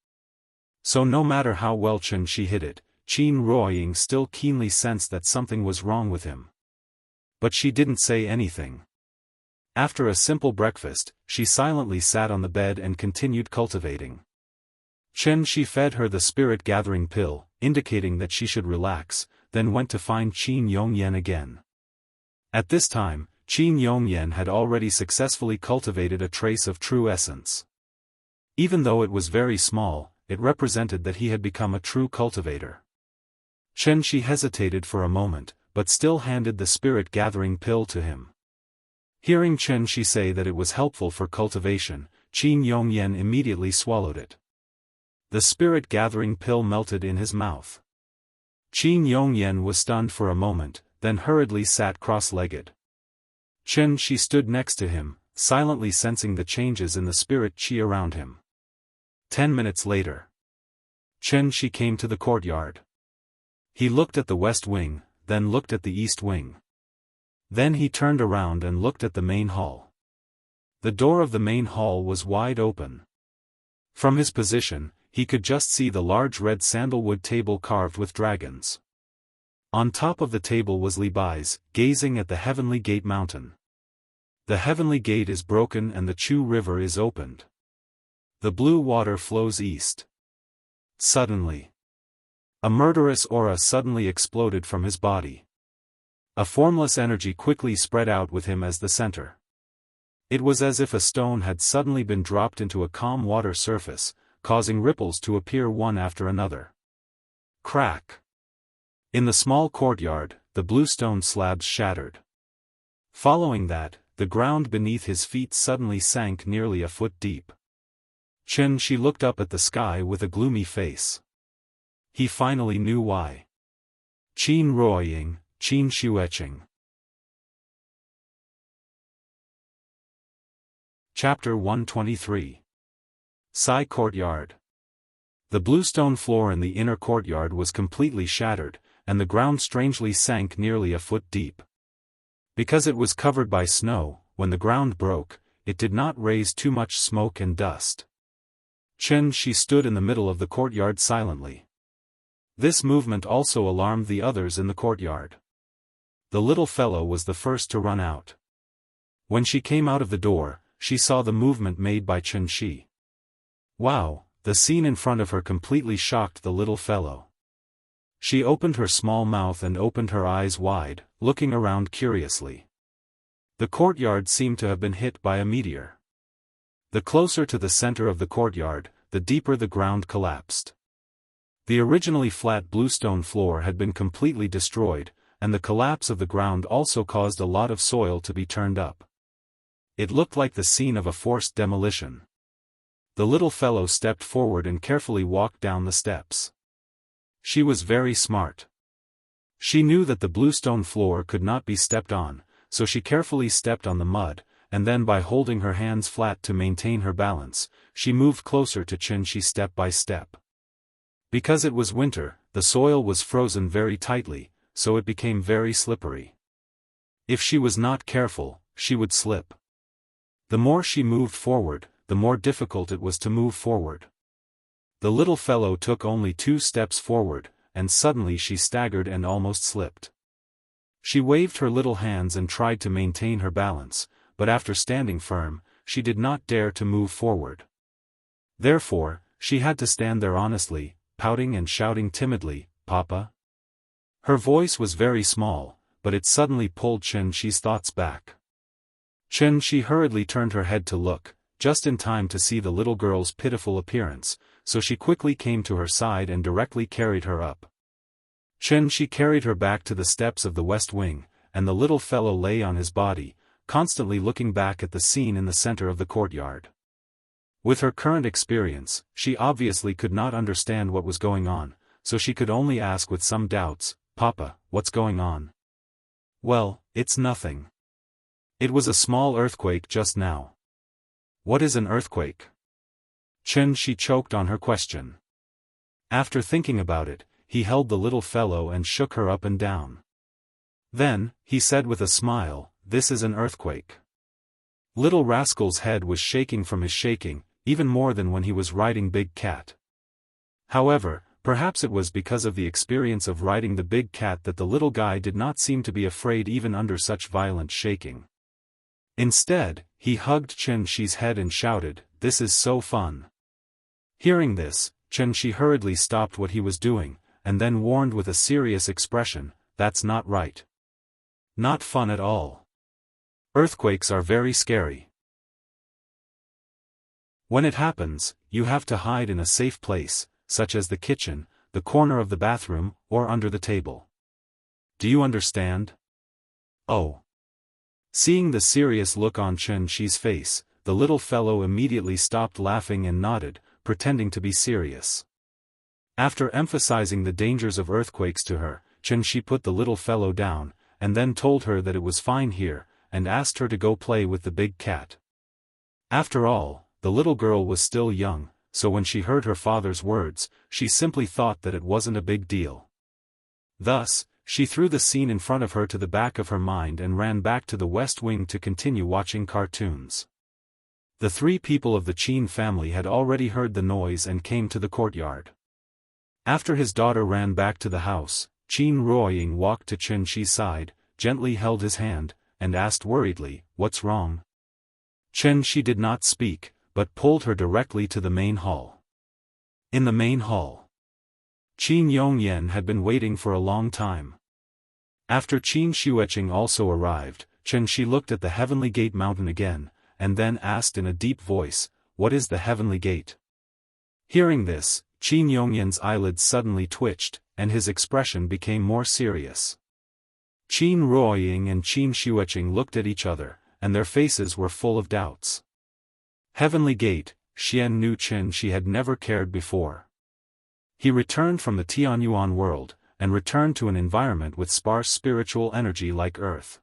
So no matter how well Xianxia hid it, Qin Ruoying still keenly sensed that something was wrong with him. But she didn't say anything. After a simple breakfast, she silently sat on the bed and continued cultivating. Xianxia fed her the spirit-gathering pill, indicating that she should relax, then went to find Qin Yongyan again. At this time, Qin Yongyan had already successfully cultivated a trace of true essence. Even though it was very small, it represented that he had become a true cultivator. Xianxia hesitated for a moment, but still handed the spirit-gathering pill to him. Hearing Xianxia say that it was helpful for cultivation, Qin Yongyan immediately swallowed it. The spirit-gathering pill melted in his mouth. Qin Yongyan was stunned for a moment, then hurriedly sat cross-legged. Xianxia stood next to him, silently sensing the changes in the spirit qi around him. 10 minutes later, Xianxia came to the courtyard. He looked at the west wing, then looked at the east wing. Then he turned around and looked at the main hall. The door of the main hall was wide open. From his position, he could just see the large red sandalwood table carved with dragons. On top of the table was Li Bai's, gazing at the Heavenly Gate mountain. The Heavenly Gate is broken and the Chu River is opened. The blue water flows east. Suddenly, a murderous aura suddenly exploded from his body. A formless energy quickly spread out with him as the center. It was as if a stone had suddenly been dropped into a calm water surface, causing ripples to appear one after another. Crack! In the small courtyard, the bluestone slabs shattered. Following that, the ground beneath his feet suddenly sank nearly a foot deep. Xianxia looked up at the sky with a gloomy face. He finally knew why. Qin Ruoying, Qin Xueching. Chapter 123. Sai Courtyard. The bluestone floor in the inner courtyard was completely shattered, and the ground strangely sank nearly a foot deep. Because it was covered by snow, when the ground broke, it did not raise too much smoke and dust. Xianxia stood in the middle of the courtyard silently. This movement also alarmed the others in the courtyard. The little fellow was the first to run out. When she came out of the door, she saw the movement made by Xianxia. Wow, the scene in front of her completely shocked the little fellow. She opened her small mouth and opened her eyes wide, looking around curiously. The courtyard seemed to have been hit by a meteor. The closer to the center of the courtyard, the deeper the ground collapsed. The originally flat bluestone floor had been completely destroyed, and the collapse of the ground also caused a lot of soil to be turned up. It looked like the scene of a forced demolition. The little fellow stepped forward and carefully walked down the steps. She was very smart. She knew that the bluestone floor could not be stepped on, so she carefully stepped on the mud, and then by holding her hands flat to maintain her balance, she moved closer to Xianxia step by step. Because it was winter, the soil was frozen very tightly, so it became very slippery. If she was not careful, she would slip. The more she moved forward, the more difficult it was to move forward. The little fellow took only 2 steps forward, and suddenly she staggered and almost slipped. She waved her little hands and tried to maintain her balance, but after standing firm, she did not dare to move forward. Therefore, she had to stand there honestly, pouting and shouting timidly, "Papa?" Her voice was very small, but it suddenly pulled Xianxia's thoughts back. Xianxia hurriedly turned her head to look, just in time to see the little girl's pitiful appearance, so she quickly came to her side and directly carried her up. Xianxia carried her back to the steps of the west wing, and the little fellow lay on his body, constantly looking back at the scene in the center of the courtyard. With her current experience, she obviously could not understand what was going on, so she could only ask with some doubts, "Papa, what's going on?" "Well, it's nothing. It was a small earthquake just now." "What is an earthquake?" Xianxia choked on her question. After thinking about it, he held the little fellow and shook her up and down. Then, he said with a smile, "This is an earthquake." Little rascal's head was shaking from his shaking, even more than when he was riding Big Cat. However, perhaps it was because of the experience of riding the big cat that the little guy did not seem to be afraid even under such violent shaking. Instead, he hugged Xianxia's head and shouted, "This is so fun." Hearing this, Xianxia hurriedly stopped what he was doing, and then warned with a serious expression, "That's not right. Not fun at all. Earthquakes are very scary. When it happens, you have to hide in a safe place, such as the kitchen, the corner of the bathroom, or under the table. Do you understand?" "Oh." Seeing the serious look on Xianxia's face, the little fellow immediately stopped laughing and nodded, pretending to be serious. After emphasizing the dangers of earthquakes to her, Xianxia put the little fellow down, and then told her that it was fine here, and asked her to go play with the big cat. After all, the little girl was still young, so when she heard her father's words, she simply thought that it wasn't a big deal. Thus, she threw the scene in front of her to the back of her mind and ran back to the west wing to continue watching cartoons. The 3 people of the Qin family had already heard the noise and came to the courtyard. After his daughter ran back to the house, Qin Ruoying walked to Xianxia's side, gently held his hand, and asked worriedly, "What's wrong?" Xianxia did not speak, but pulled her directly to the main hall. In the main hall, Qin Yongyan had been waiting for a long time. After Qin Xueching also arrived, Xianxia looked at the Heavenly Gate mountain again, and then asked in a deep voice, "What is the Heavenly Gate?" Hearing this, Qin Yongyan's eyelids suddenly twitched, and his expression became more serious. Qin Ruoying and Qin Xueqing looked at each other, and their faces were full of doubts. Heavenly Gate, Xian knew Qin she had never cared before. He returned from the Tianyuan world, and returned to an environment with sparse spiritual energy like Earth.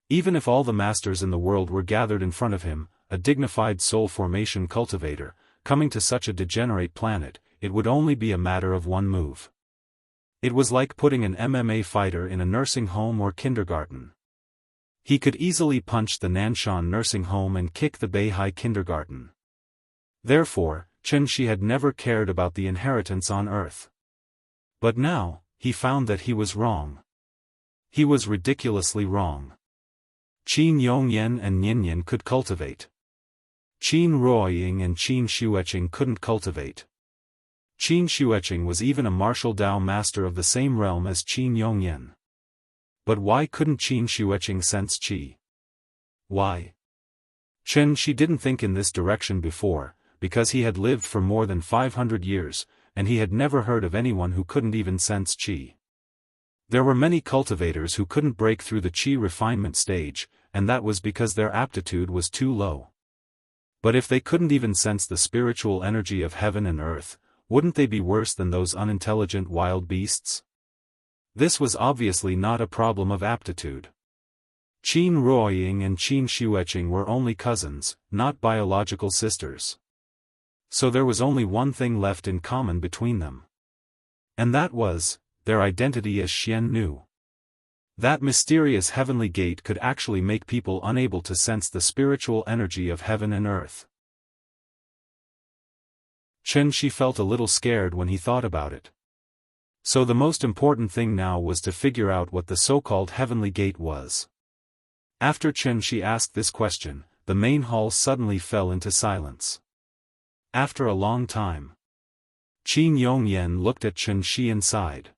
Even if all the masters in the world were gathered in front of him, a dignified soul formation cultivator, coming to such a degenerate planet, it would only be a matter of one move. It was like putting an MMA fighter in a nursing home or kindergarten. He could easily punch the Nanshan nursing home and kick the Beihai kindergarten. Therefore, Qin Shi had never cared about the inheritance on Earth. But now, he found that he was wrong. He was ridiculously wrong. Qin Yongyan and Ningyan could cultivate. Qin Ruoying and Qin Xueqing couldn't cultivate. Qin Xueqing was even a martial Dao master of the same realm as Qin Yongyan. But why couldn't Qin Xueqing sense qi? Why? Qin Shi didn't think in this direction before, because he had lived for more than 500 years, and he had never heard of anyone who couldn't even sense qi. There were many cultivators who couldn't break through the qi refinement stage, and that was because their aptitude was too low. But if they couldn't even sense the spiritual energy of heaven and earth, wouldn't they be worse than those unintelligent wild beasts? This was obviously not a problem of aptitude. Qin Ruoying and Qin Xueqing were only cousins, not biological sisters. So there was only one thing left in common between them. And that was their identity as Xian Nu. That mysterious heavenly gate could actually make people unable to sense the spiritual energy of heaven and earth. Qin Shi felt a little scared when he thought about it. So the most important thing now was to figure out what the so-called heavenly gate was. After Qin Shi asked this question, the main hall suddenly fell into silence. After a long time, Qin Yongyan looked at Qin Shi and sighed.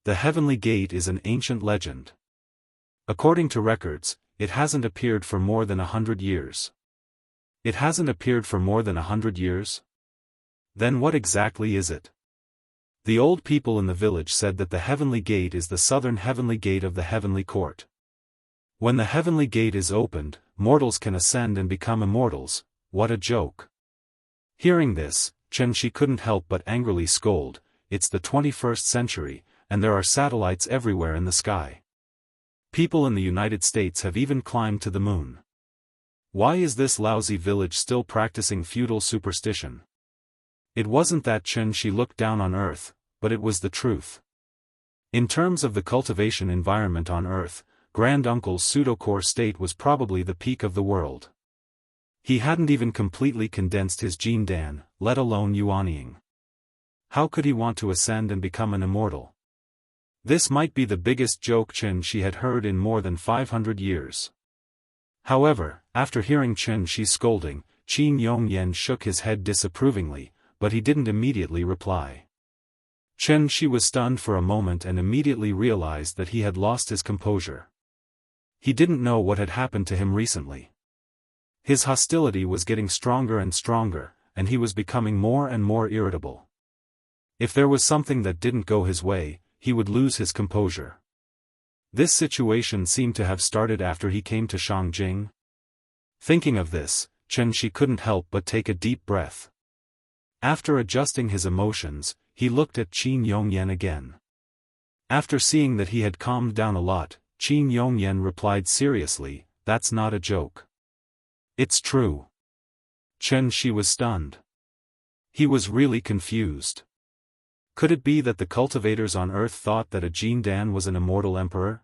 The heavenly gate is an ancient legend. According to records, it hasn't appeared for more than 100 years. It hasn't appeared for more than 100 years? Then what exactly is it? The old people in the village said that the heavenly gate is the southern heavenly gate of the heavenly court. When the heavenly gate is opened, mortals can ascend and become immortals. What a joke. Hearing this, Qin Shi couldn't help but angrily scold. It's the 21st century, and there are satellites everywhere in the sky. People in the United States have even climbed to the moon. Why is this lousy village still practicing feudal superstition? It wasn't that Qin Shi looked down on Earth, but it was the truth. In terms of the cultivation environment on Earth, Grand Uncle's pseudo-core state was probably the peak of the world. He hadn't even completely condensed his Jin Dan, let alone Yuanying. How could he want to ascend and become an immortal? This might be the biggest joke Qin Shi had heard in more than 500 years. However, after hearing Qin Shi's scolding, Qin Yongyan shook his head disapprovingly, but he didn't immediately reply. Qin Shi was stunned for a moment and immediately realized that he had lost his composure. He didn't know what had happened to him recently. His hostility was getting stronger and stronger, and he was becoming more and more irritable. If there was something that didn't go his way, he would lose his composure. This situation seemed to have started after he came to Shangjing. Thinking of this, Qin Shi couldn't help but take a deep breath. After adjusting his emotions, he looked at Qin Yongyan again. After seeing that he had calmed down a lot, Qin Yongyan replied seriously, "That's not a joke. It's true." Qin Shi was stunned. He was really confused. Could it be that the cultivators on Earth thought that a Jin Dan was an immortal emperor?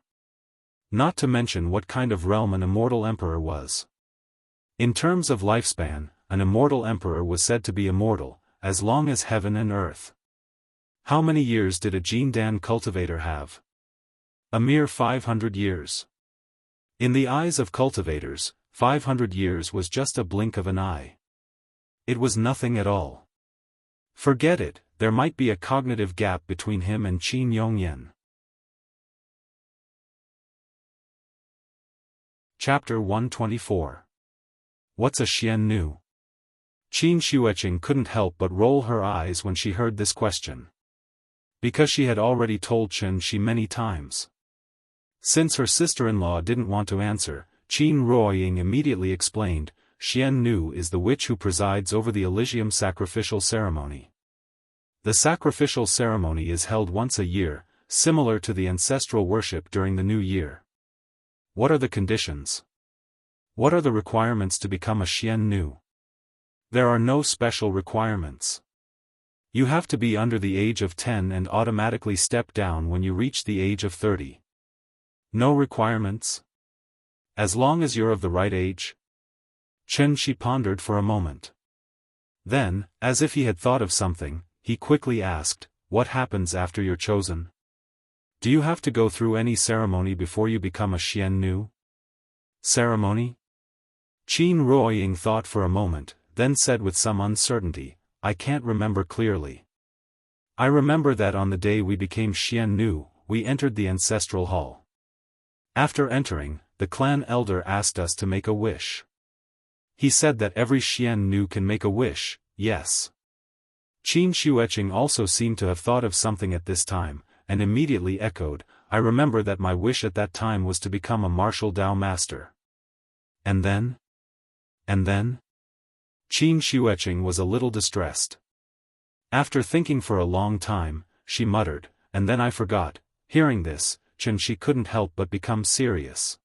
Not to mention what kind of realm an immortal emperor was. In terms of lifespan, an immortal emperor was said to be immortal, as long as heaven and earth. How many years did a Jin Dan cultivator have? A mere 500 years. In the eyes of cultivators, 500 years was just a blink of an eye. It was nothing at all. Forget it, there might be a cognitive gap between him and Qin Yongyan. Chapter 124. What's a Xian Nu? Qin Xueqing couldn't help but roll her eyes when she heard this question. Because she had already told Qin Shi many times. Since her sister-in-law didn't want to answer, Qin Ruoying immediately explained, Xian Nu is the witch who presides over the Elysium sacrificial ceremony. The sacrificial ceremony is held once a year, similar to the ancestral worship during the new year. What are the conditions? What are the requirements to become a Xian Nu? There are no special requirements. You have to be under the age of 10 and automatically step down when you reach the age of 30. No requirements? As long as you're of the right age? Chen Shi pondered for a moment. Then, as if he had thought of something, he quickly asked, what happens after you're chosen? Do you have to go through any ceremony before you become a Xian Nu? Ceremony? Qin Ruoying thought for a moment, then said with some uncertainty, I can't remember clearly. I remember that on the day we became Xian Nu, we entered the ancestral hall. After entering, the clan elder asked us to make a wish. He said that every Xian Nu can make a wish, yes. Qin Shueqing also seemed to have thought of something at this time, and immediately echoed, I remember that my wish at that time was to become a martial Dao master. And then? And then? Qin Shueqing was a little distressed. After thinking for a long time, she muttered, and then I forgot. Hearing this, Chen Shi couldn't help but become serious.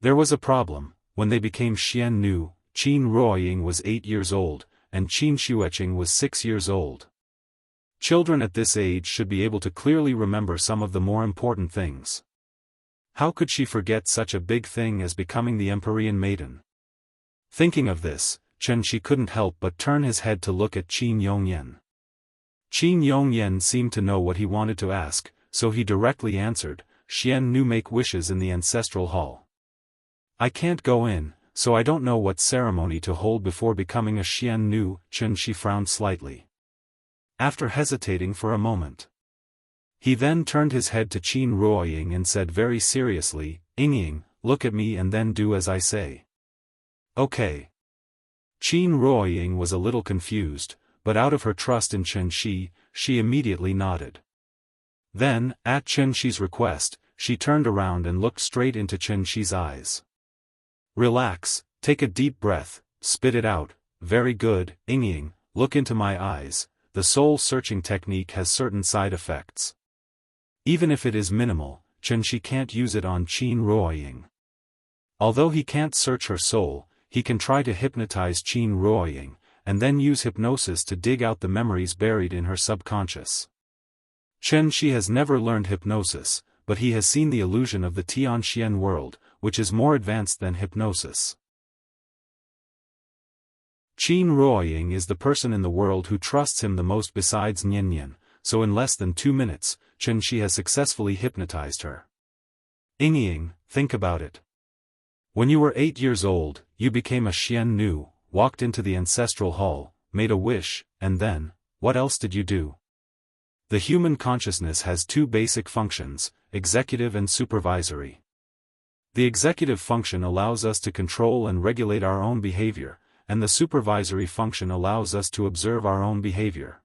There was a problem. When they became Xian Nu, Qin Ruoying was 8 years old, and Qin Shueqing was 6 years old. Children at this age should be able to clearly remember some of the more important things. How could she forget such a big thing as becoming the Empyrean maiden? Thinking of this, Chen Shi couldn't help but turn his head to look at Qin Yongyan. Qin Yongyan seemed to know what he wanted to ask, so he directly answered, Xian Nu make wishes in the ancestral hall. I can't go in, so I don't know what ceremony to hold before becoming a Xian Nu. Chen Shi frowned slightly. After hesitating for a moment, he then turned his head to Qin Ruoying and said very seriously, Yingying, look at me and then do as I say. Okay. Qin Ruoying was a little confused, but out of her trust in Chen Shi, she immediately nodded. Then, at Chen Shi's request, she turned around and looked straight into Chen Shi's eyes. Relax, take a deep breath, spit it out, very good, Yingying, look into my eyes. The soul-searching technique has certain side effects. Even if it is minimal, Chen Shi can't use it on Qin Ruoying. Although he can't search her soul, he can try to hypnotize Qin Ruoying, and then use hypnosis to dig out the memories buried in her subconscious. Chen Shi has never learned hypnosis, but he has seen the illusion of the Tianxian world, which is more advanced than hypnosis. Qin Ruoying is the person in the world who trusts him the most besides Nian, so in less than 2 minutes, Chen Shi has successfully hypnotized her. Yingying, think about it. When you were 8 years old, you became a Xian Nu, walked into the ancestral hall, made a wish, and then, what else did you do? The human consciousness has 2 basic functions, executive and supervisory. The executive function allows us to control and regulate our own behavior, and the supervisory function allows us to observe our own behavior.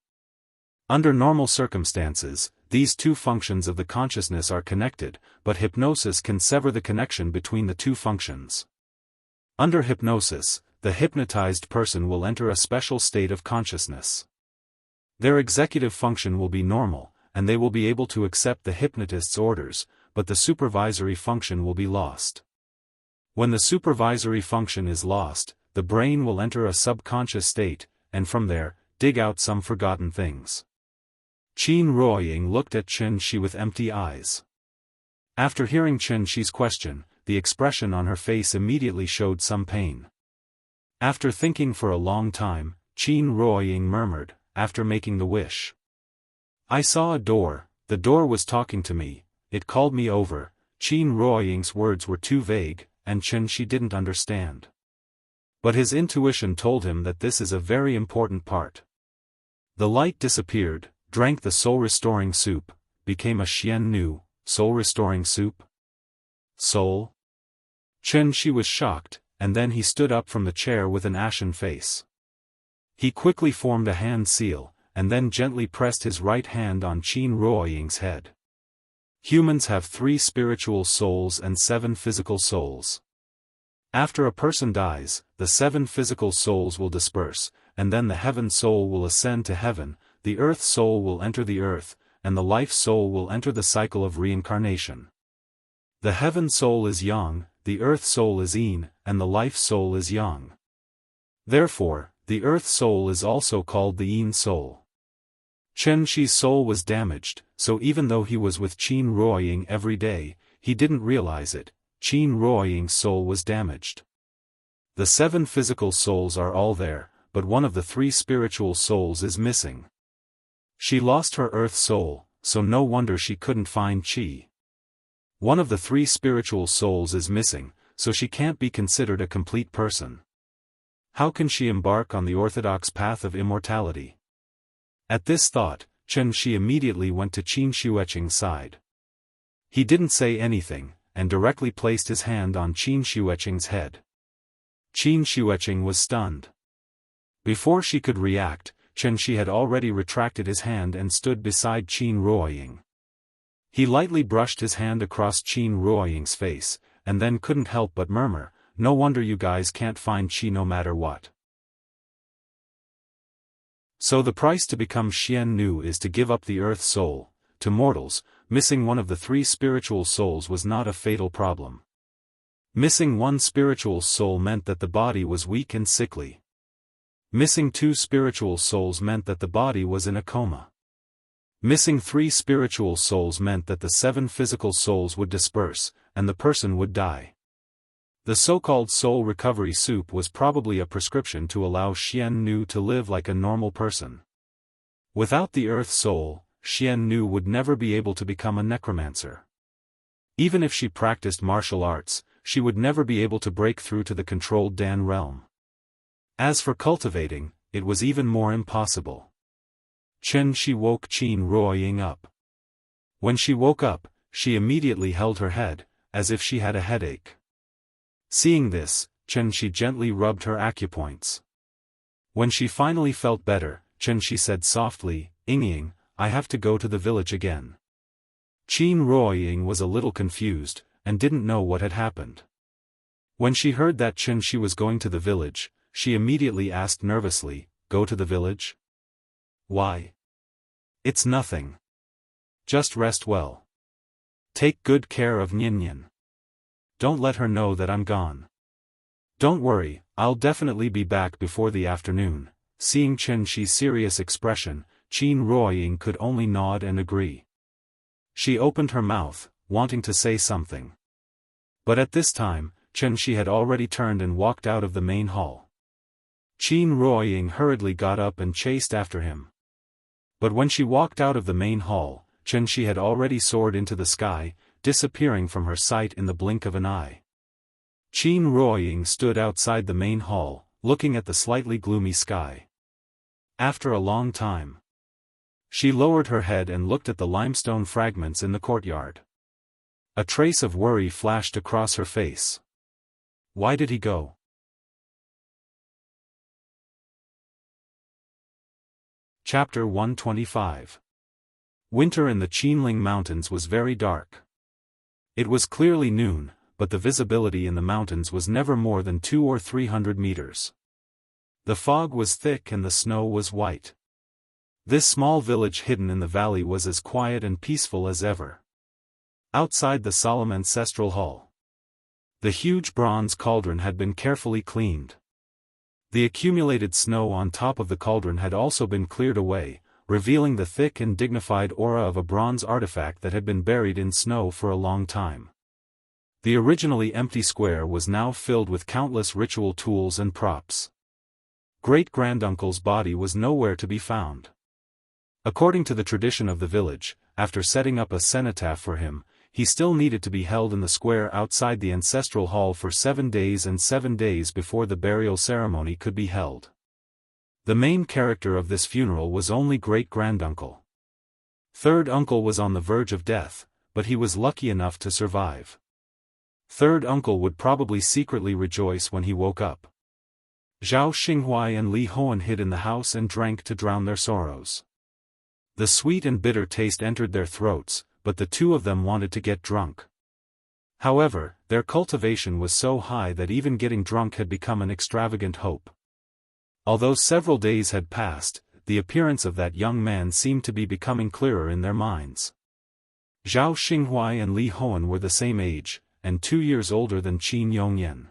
Under normal circumstances, these 2 functions of the consciousness are connected, but hypnosis can sever the connection between the 2 functions. Under hypnosis, the hypnotized person will enter a special state of consciousness. Their executive function will be normal, and they will be able to accept the hypnotist's orders, but the supervisory function will be lost. When the supervisory function is lost, the brain will enter a subconscious state, and from there, dig out some forgotten things. Qin Ruoying looked at Chen Shi with empty eyes. After hearing Chen Shi's question, the expression on her face immediately showed some pain. After thinking for a long time, Qin Ruoying murmured, after making the wish. I saw a door, the door was talking to me, it called me over. Qin Ruoying's words were too vague, and Chen Shi didn't understand. But his intuition told him that this is a very important part. The light disappeared, drank the soul-restoring soup, became a Xian Nu, soul-restoring soup? Soul? Chen Shi was shocked, and then he stood up from the chair with an ashen face. He quickly formed a hand seal, and then gently pressed his right hand on Qin Ruoying's head. Humans have 3 spiritual souls and 7 physical souls. After a person dies, the 7 physical souls will disperse, and then the heaven soul will ascend to heaven, the earth soul will enter the earth, and the life soul will enter the cycle of reincarnation. The heaven soul is yang, the earth soul is yin, and the life soul is yang. Therefore, the earth soul is also called the yin soul. Chen Shi's soul was damaged, so even though he was with Qin Ruoying every day, he didn't realize it. Qin Ruoying's soul was damaged. The 7 physical souls are all there, but one of the 3 spiritual souls is missing. She lost her earth soul, so no wonder she couldn't find Qi. One of the 3 spiritual souls is missing, so she can't be considered a complete person. How can she embark on the orthodox path of immortality? At this thought, Chen Shi immediately went to Qin Shueqing's side. He didn't say anything, and directly placed his hand on Qin Shueqing's head. Qin Shueqing was stunned. Before she could react, Chen Shi had already retracted his hand and stood beside Qin Ruoying. He lightly brushed his hand across Qin Ruoying's face, and then couldn't help but murmur, "No wonder you guys can't find Qi no matter what." So the price to become Xian Nu is to give up the earth soul. To mortals, missing one of the 3 spiritual souls was not a fatal problem. Missing 1 spiritual soul meant that the body was weak and sickly. Missing 2 spiritual souls meant that the body was in a coma. Missing 3 spiritual souls meant that the 7 physical souls would disperse, and the person would die. The so-called soul recovery soup was probably a prescription to allow Xian Nu to live like a normal person. Without the earth soul, Xian Nu would never be able to become a necromancer. Even if she practiced martial arts, she would never be able to break through to the controlled Dan realm. As for cultivating, it was even more impossible. Chen Shi woke Qin Ruoying up. When she woke up, she immediately held her head, as if she had a headache. Seeing this, Chen Shi gently rubbed her acupoints. When she finally felt better, Chen Shi said softly, "Yingying, I have to go to the village again." Qin Ruoying was a little confused, and didn't know what had happened. When she heard that Chen Shi was going to the village, she immediately asked nervously, "Go to the village? Why?" "It's nothing. Just rest well. Take good care of Nyin. Don't let her know that I'm gone. Don't worry, I'll definitely be back before the afternoon." Seeing Chen Shi's serious expression, Qin Ruoying could only nod and agree. She opened her mouth, wanting to say something. But at this time, Chen Shi had already turned and walked out of the main hall. Qin Ruoying hurriedly got up and chased after him. But when she walked out of the main hall, Chen Shi had already soared into the sky, disappearing from her sight in the blink of an eye. Qin Ruoying stood outside the main hall, looking at the slightly gloomy sky. After a long time, she lowered her head and looked at the limestone fragments in the courtyard. A trace of worry flashed across her face. Why did he go? Chapter 125. Winter in the Qinling Mountains was very dark. It was clearly noon, but the visibility in the mountains was never more than 200 or 300 meters. The fog was thick and the snow was white. This small village hidden in the valley was as quiet and peaceful as ever. Outside the solemn ancestral hall, the huge bronze cauldron had been carefully cleaned. The accumulated snow on top of the cauldron had also been cleared away, revealing the thick and dignified aura of a bronze artifact that had been buried in snow for a long time. The originally empty square was now filled with countless ritual tools and props. Great-granduncle's body was nowhere to be found. According to the tradition of the village, after setting up a cenotaph for him, he still needed to be held in the square outside the ancestral hall for 7 days and 7 days before the burial ceremony could be held. The main character of this funeral was only great-granduncle. Third uncle was on the verge of death, but he was lucky enough to survive. Third uncle would probably secretly rejoice when he woke up. Zhao Xinghuai and Li Hoan hid in the house and drank to drown their sorrows. The sweet and bitter taste entered their throats, but the two of them wanted to get drunk. However, their cultivation was so high that even getting drunk had become an extravagant hope. Although several days had passed, the appearance of that young man seemed to be becoming clearer in their minds. Zhao Xinghuai and Li Hoan were the same age, and 2 years older than Qin Yongyan.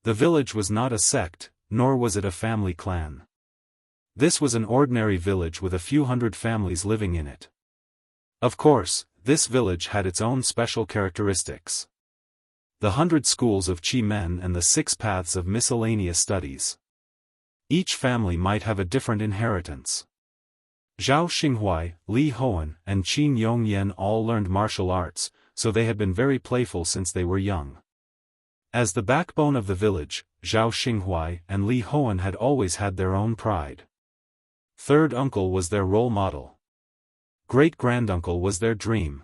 The village was not a sect, nor was it a family clan. This was an ordinary village with a few hundred families living in it. Of course, this village had its own special characteristics. The 100 schools of Qi men and the 6 paths of miscellaneous studies. Each family might have a different inheritance. Zhao Xinghuai, Li Hoan, and Qin Yongyan all learned martial arts, so they had been very playful since they were young. As the backbone of the village, Zhao Xinghuai and Li Hoan had always had their own pride. Third uncle was their role model. Great-granduncle was their dream.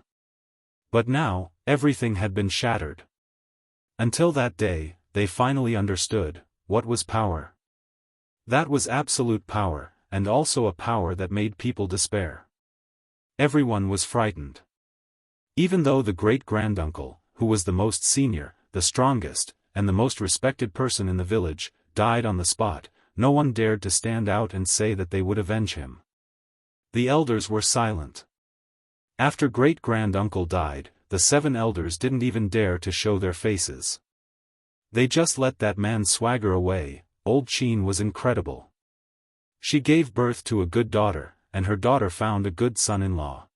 But now, everything had been shattered. Until that day, they finally understood what was power. That was absolute power, and also a power that made people despair. Everyone was frightened. Even though the great-granduncle, who was the most senior, the strongest, and the most respected person in the village, died on the spot, no one dared to stand out and say that they would avenge him. The elders were silent. After great-granduncle died, the 7 elders didn't even dare to show their faces. They just let that man swagger away. Old Qin was incredible. She gave birth to a good daughter, and her daughter found a good son-in-law.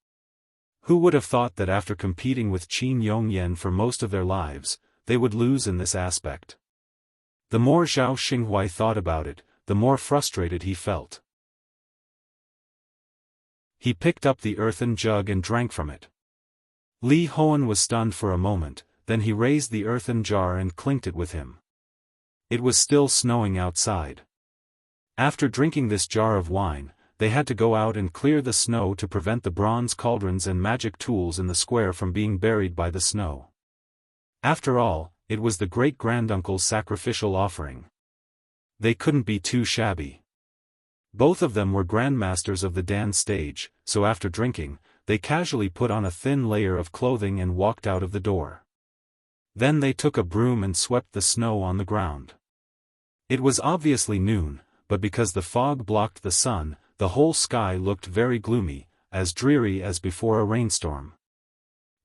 Who would have thought that after competing with Qin Yongyan for most of their lives, they would lose in this aspect? The more Zhao Xinghuai thought about it, the more frustrated he felt. He picked up the earthen jug and drank from it. Li Hoan was stunned for a moment, then he raised the earthen jar and clinked it with him. It was still snowing outside. After drinking this jar of wine, they had to go out and clear the snow to prevent the bronze cauldrons and magic tools in the square from being buried by the snow. After all, it was the great-granduncle's sacrificial offering. They couldn't be too shabby. Both of them were grandmasters of the dance stage, so after drinking, they casually put on a thin layer of clothing and walked out of the door. Then they took a broom and swept the snow on the ground. It was obviously noon, but because the fog blocked the sun, the whole sky looked very gloomy, as dreary as before a rainstorm.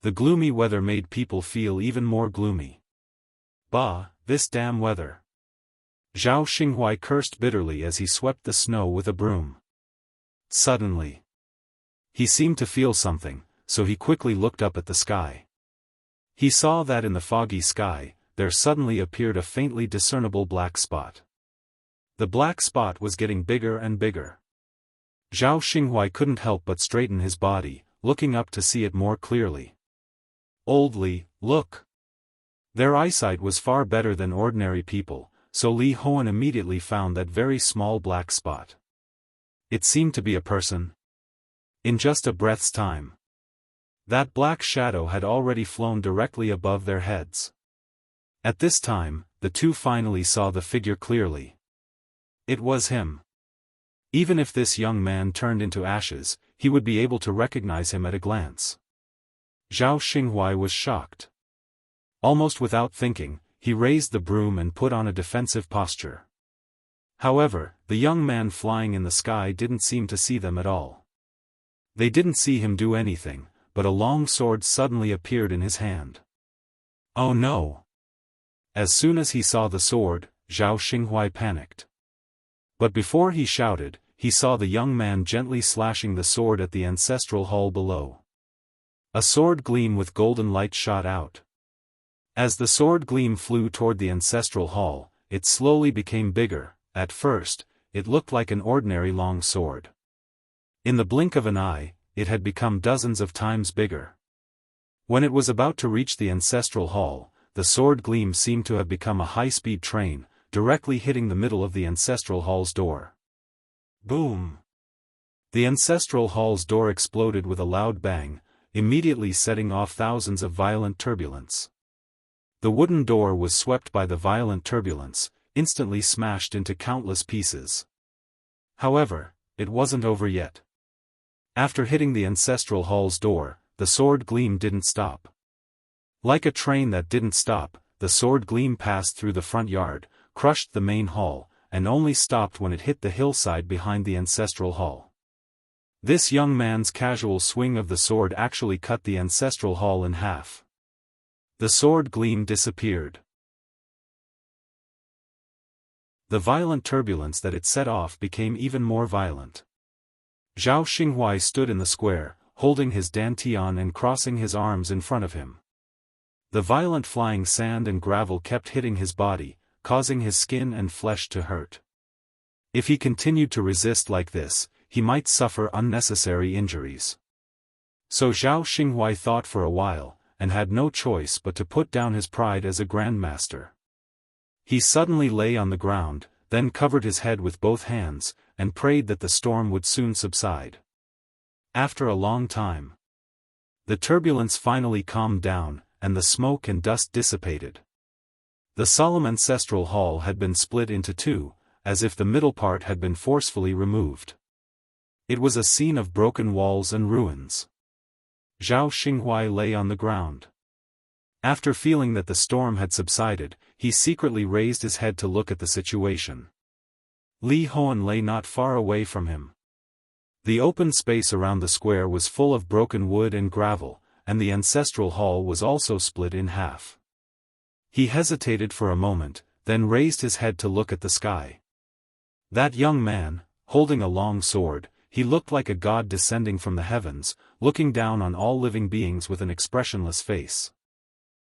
The gloomy weather made people feel even more gloomy. Bah, this damn weather. Zhao Xinghuai cursed bitterly as he swept the snow with a broom. Suddenly, he seemed to feel something, so he quickly looked up at the sky. He saw that in the foggy sky, there suddenly appeared a faintly discernible black spot. The black spot was getting bigger and bigger. Zhao Xinghuai couldn't help but straighten his body, looking up to see it more clearly. Old Li, look! Their eyesight was far better than ordinary people, so Li Hoan immediately found that very small black spot. It seemed to be a person. In just a breath's time, that black shadow had already flown directly above their heads. At this time, the two finally saw the figure clearly. It was him. Even if this young man turned into ashes, he would be able to recognize him at a glance. Zhao Xinghuai was shocked. Almost without thinking, he raised the broom and put on a defensive posture. However, the young man flying in the sky didn't seem to see them at all. They didn't see him do anything, but a long sword suddenly appeared in his hand. Oh no! As soon as he saw the sword, Zhao Xinghuai panicked. But before he shouted, he saw the young man gently slashing the sword at the ancestral hall below. A sword gleam with golden light shot out. As the sword gleam flew toward the ancestral hall, it slowly became bigger. At first, it looked like an ordinary long sword. In the blink of an eye, it had become dozens of times bigger. When it was about to reach the ancestral hall, the sword gleam seemed to have become a high-speed train, directly hitting the middle of the ancestral hall's door. Boom! The ancestral hall's door exploded with a loud bang, immediately setting off thousands of violent turbulence. The wooden door was swept by the violent turbulence, instantly smashed into countless pieces. However, it wasn't over yet. After hitting the ancestral hall's door, the the sword gleam didn't stop. Like a train that didn't stop, the sword gleam passed through the front yard, crushed the main hall, and only stopped when it hit the hillside behind the ancestral hall. This young man's casual swing of the sword actually cut the ancestral hall in half. The sword gleam disappeared. The violent turbulence that it set off became even more violent. Zhao Xinghuai stood in the square, holding his dantian and crossing his arms in front of him. The violent flying sand and gravel kept hitting his body, causing his skin and flesh to hurt. If he continued to resist like this, he might suffer unnecessary injuries. So Zhao Xinghuai thought for a while, and had no choice but to put down his pride as a grandmaster. He suddenly lay on the ground, then covered his head with both hands, and prayed that the storm would soon subside. After a long time, the turbulence finally calmed down, and the smoke and dust dissipated. The solemn ancestral hall had been split into two, as if the middle part had been forcefully removed. It was a scene of broken walls and ruins. Zhao Xinghuai lay on the ground. After feeling that the storm had subsided, he secretly raised his head to look at the situation. Li Hoan lay not far away from him. The open space around the square was full of broken wood and gravel, and the ancestral hall was also split in half. He hesitated for a moment, then raised his head to look at the sky. That young man, holding a long sword, he looked like a god descending from the heavens, looking down on all living beings with an expressionless face.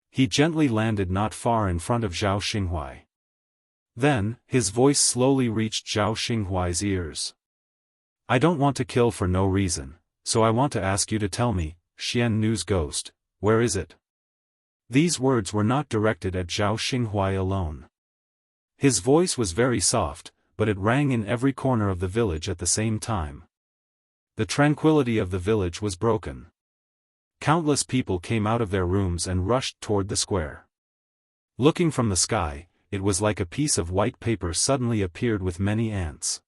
He gently landed not far in front of Zhao Xinghuai. Then, his voice slowly reached Zhao Xinghuai's ears. "I don't want to kill for no reason, so I want to ask you to tell me, Xian Nu's ghost, where is it?" These words were not directed at Zhao Xinghuai alone. His voice was very soft, but it rang in every corner of the village at the same time. The tranquility of the village was broken. Countless people came out of their rooms and rushed toward the square. Looking from the sky, it was like a piece of white paper suddenly appeared with many ants.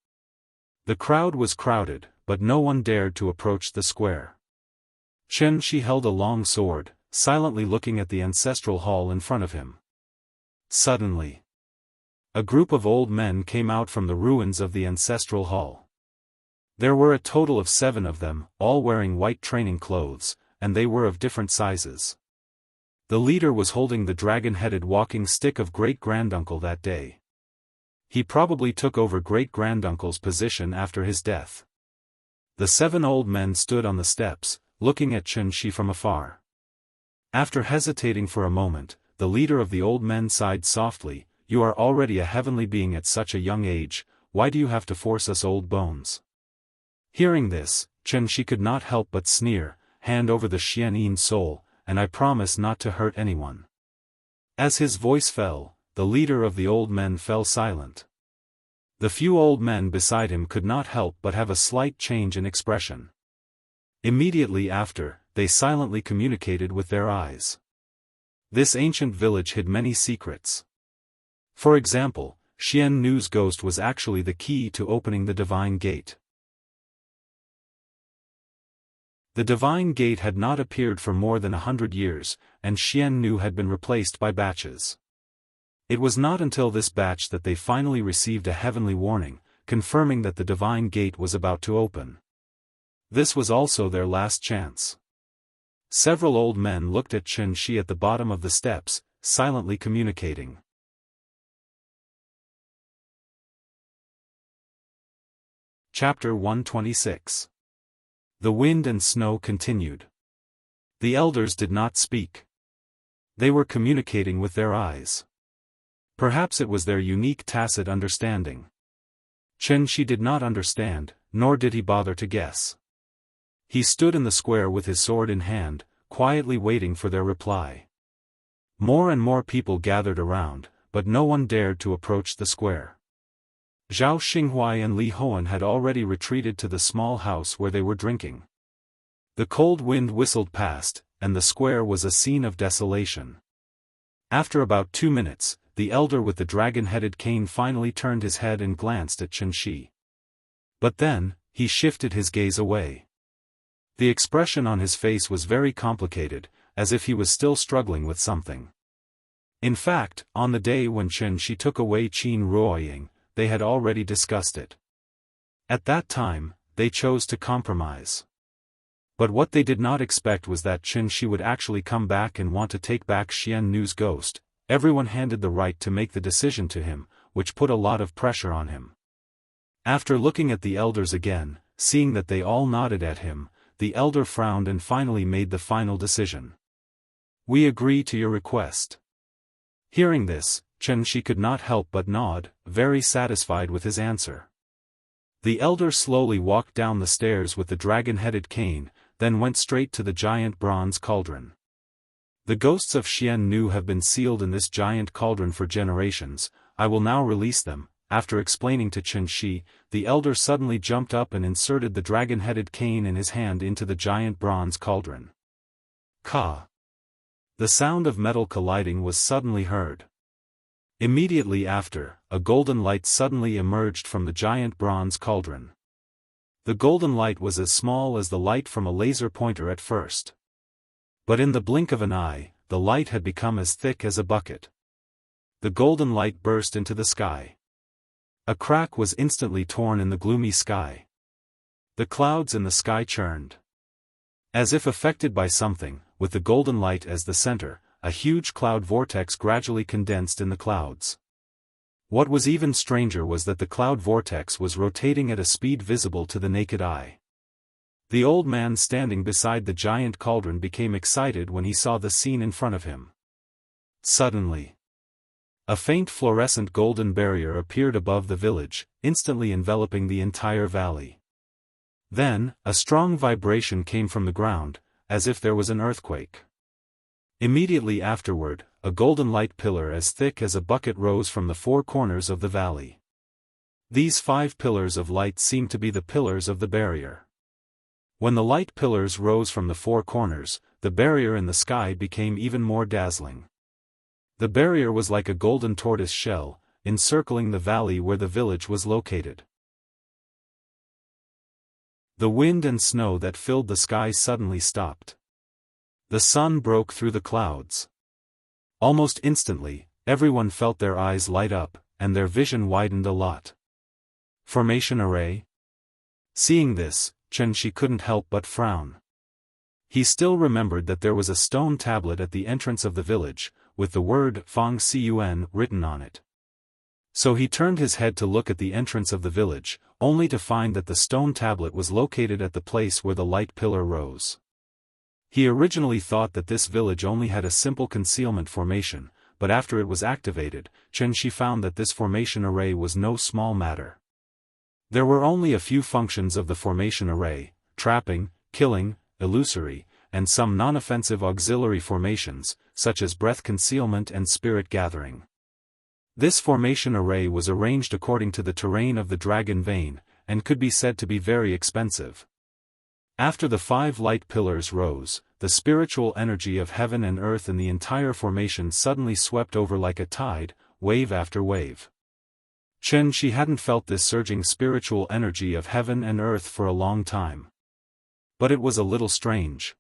The crowd was crowded, but no one dared to approach the square. Chen Shi held a long sword, silently looking at the ancestral hall in front of him. Suddenly, a group of old men came out from the ruins of the ancestral hall. There were a total of 7 of them, all wearing white training clothes, and they were of different sizes. The leader was holding the dragon-headed walking stick of great-granduncle that day. He probably took over great-granduncle's position after his death. The 7 old men stood on the steps, looking at Chen Shi from afar. After hesitating for a moment, the leader of the old men sighed softly, "You are already a heavenly being at such a young age, why do you have to force us old bones?" Hearing this, Chen Shi could not help but sneer, "Hand over the Xian soul, and I promise not to hurt anyone." As his voice fell, the leader of the old men fell silent. The few old men beside him could not help but have a slight change in expression. Immediately after, they silently communicated with their eyes. This ancient village hid many secrets. For example, Xian Nu's ghost was actually the key to opening the divine gate. The divine gate had not appeared for more than 100 years, and Xian Nu had been replaced by batches. It was not until this batch that they finally received a heavenly warning, confirming that the divine gate was about to open. This was also their last chance. Several old men looked at Chen Shi at the bottom of the steps, silently communicating. Chapter 126. The wind and snow continued. The elders did not speak. They were communicating with their eyes. Perhaps it was their unique tacit understanding. Chen Shi did not understand, nor did he bother to guess. He stood in the square with his sword in hand, quietly waiting for their reply. More and more people gathered around, but no one dared to approach the square. Zhao Xinghuai and Li Hoan had already retreated to the small house where they were drinking. The cold wind whistled past, and the square was a scene of desolation. After about 2 minutes, the elder with the dragon-headed cane finally turned his head and glanced at Chen Shi. But then, he shifted his gaze away. The expression on his face was very complicated, as if he was still struggling with something. In fact, on the day when Chen Shi took away Qin Ruoying, they had already discussed it. At that time, they chose to compromise. But what they did not expect was that Chen Shi would actually come back and want to take back Xian Nu's ghost. Everyone handed the right to make the decision to him, which put a lot of pressure on him. After looking at the elders again, seeing that they all nodded at him, the elder frowned and finally made the final decision. "We agree to your request." Hearing this, Chen Shi could not help but nod, very satisfied with his answer. The elder slowly walked down the stairs with the dragon-headed cane, then went straight to the giant bronze cauldron. "The ghosts of Xian Nu have been sealed in this giant cauldron for generations. I will now release them." After explaining to Chen Shi, the elder suddenly jumped up and inserted the dragon-headed cane in his hand into the giant bronze cauldron. Ka! The sound of metal colliding was suddenly heard. Immediately after, a golden light suddenly emerged from the giant bronze cauldron. The golden light was as small as the light from a laser pointer at first. But in the blink of an eye, the light had become as thick as a bucket. The golden light burst into the sky. A crack was instantly torn in the gloomy sky. The clouds in the sky churned. As if affected by something, with the golden light as the center, a huge cloud vortex gradually condensed in the clouds. What was even stranger was that the cloud vortex was rotating at a speed visible to the naked eye. The old man standing beside the giant cauldron became excited when he saw the scene in front of him. Suddenly, a faint fluorescent golden barrier appeared above the village, instantly enveloping the entire valley. Then, a strong vibration came from the ground, as if there was an earthquake. Immediately afterward, a golden light pillar as thick as a bucket rose from the four corners of the valley. These 5 pillars of light seemed to be the pillars of the barrier. When the light pillars rose from the 4 corners, the barrier in the sky became even more dazzling. The barrier was like a golden tortoise shell, encircling the valley where the village was located. The wind and snow that filled the sky suddenly stopped. The sun broke through the clouds. Almost instantly, everyone felt their eyes light up, and their vision widened a lot. Formation array? Seeing this, Chen Shi couldn't help but frown. He still remembered that there was a stone tablet at the entrance of the village, with the word Fang Cun written on it. So he turned his head to look at the entrance of the village, only to find that the stone tablet was located at the place where the light pillar rose. He originally thought that this village only had a simple concealment formation, but after it was activated, Chen Shi found that this formation array was no small matter. There were only a few functions of the formation array: trapping, killing, illusory, and some non-offensive auxiliary formations, such as breath concealment and spirit gathering. This formation array was arranged according to the terrain of the dragon vein, and could be said to be very expensive. After the 5 light pillars rose, the spiritual energy of heaven and earth in the entire formation suddenly swept over like a tide, wave after wave. Chen Shi hadn't felt this surging spiritual energy of heaven and earth for a long time. But it was a little strange.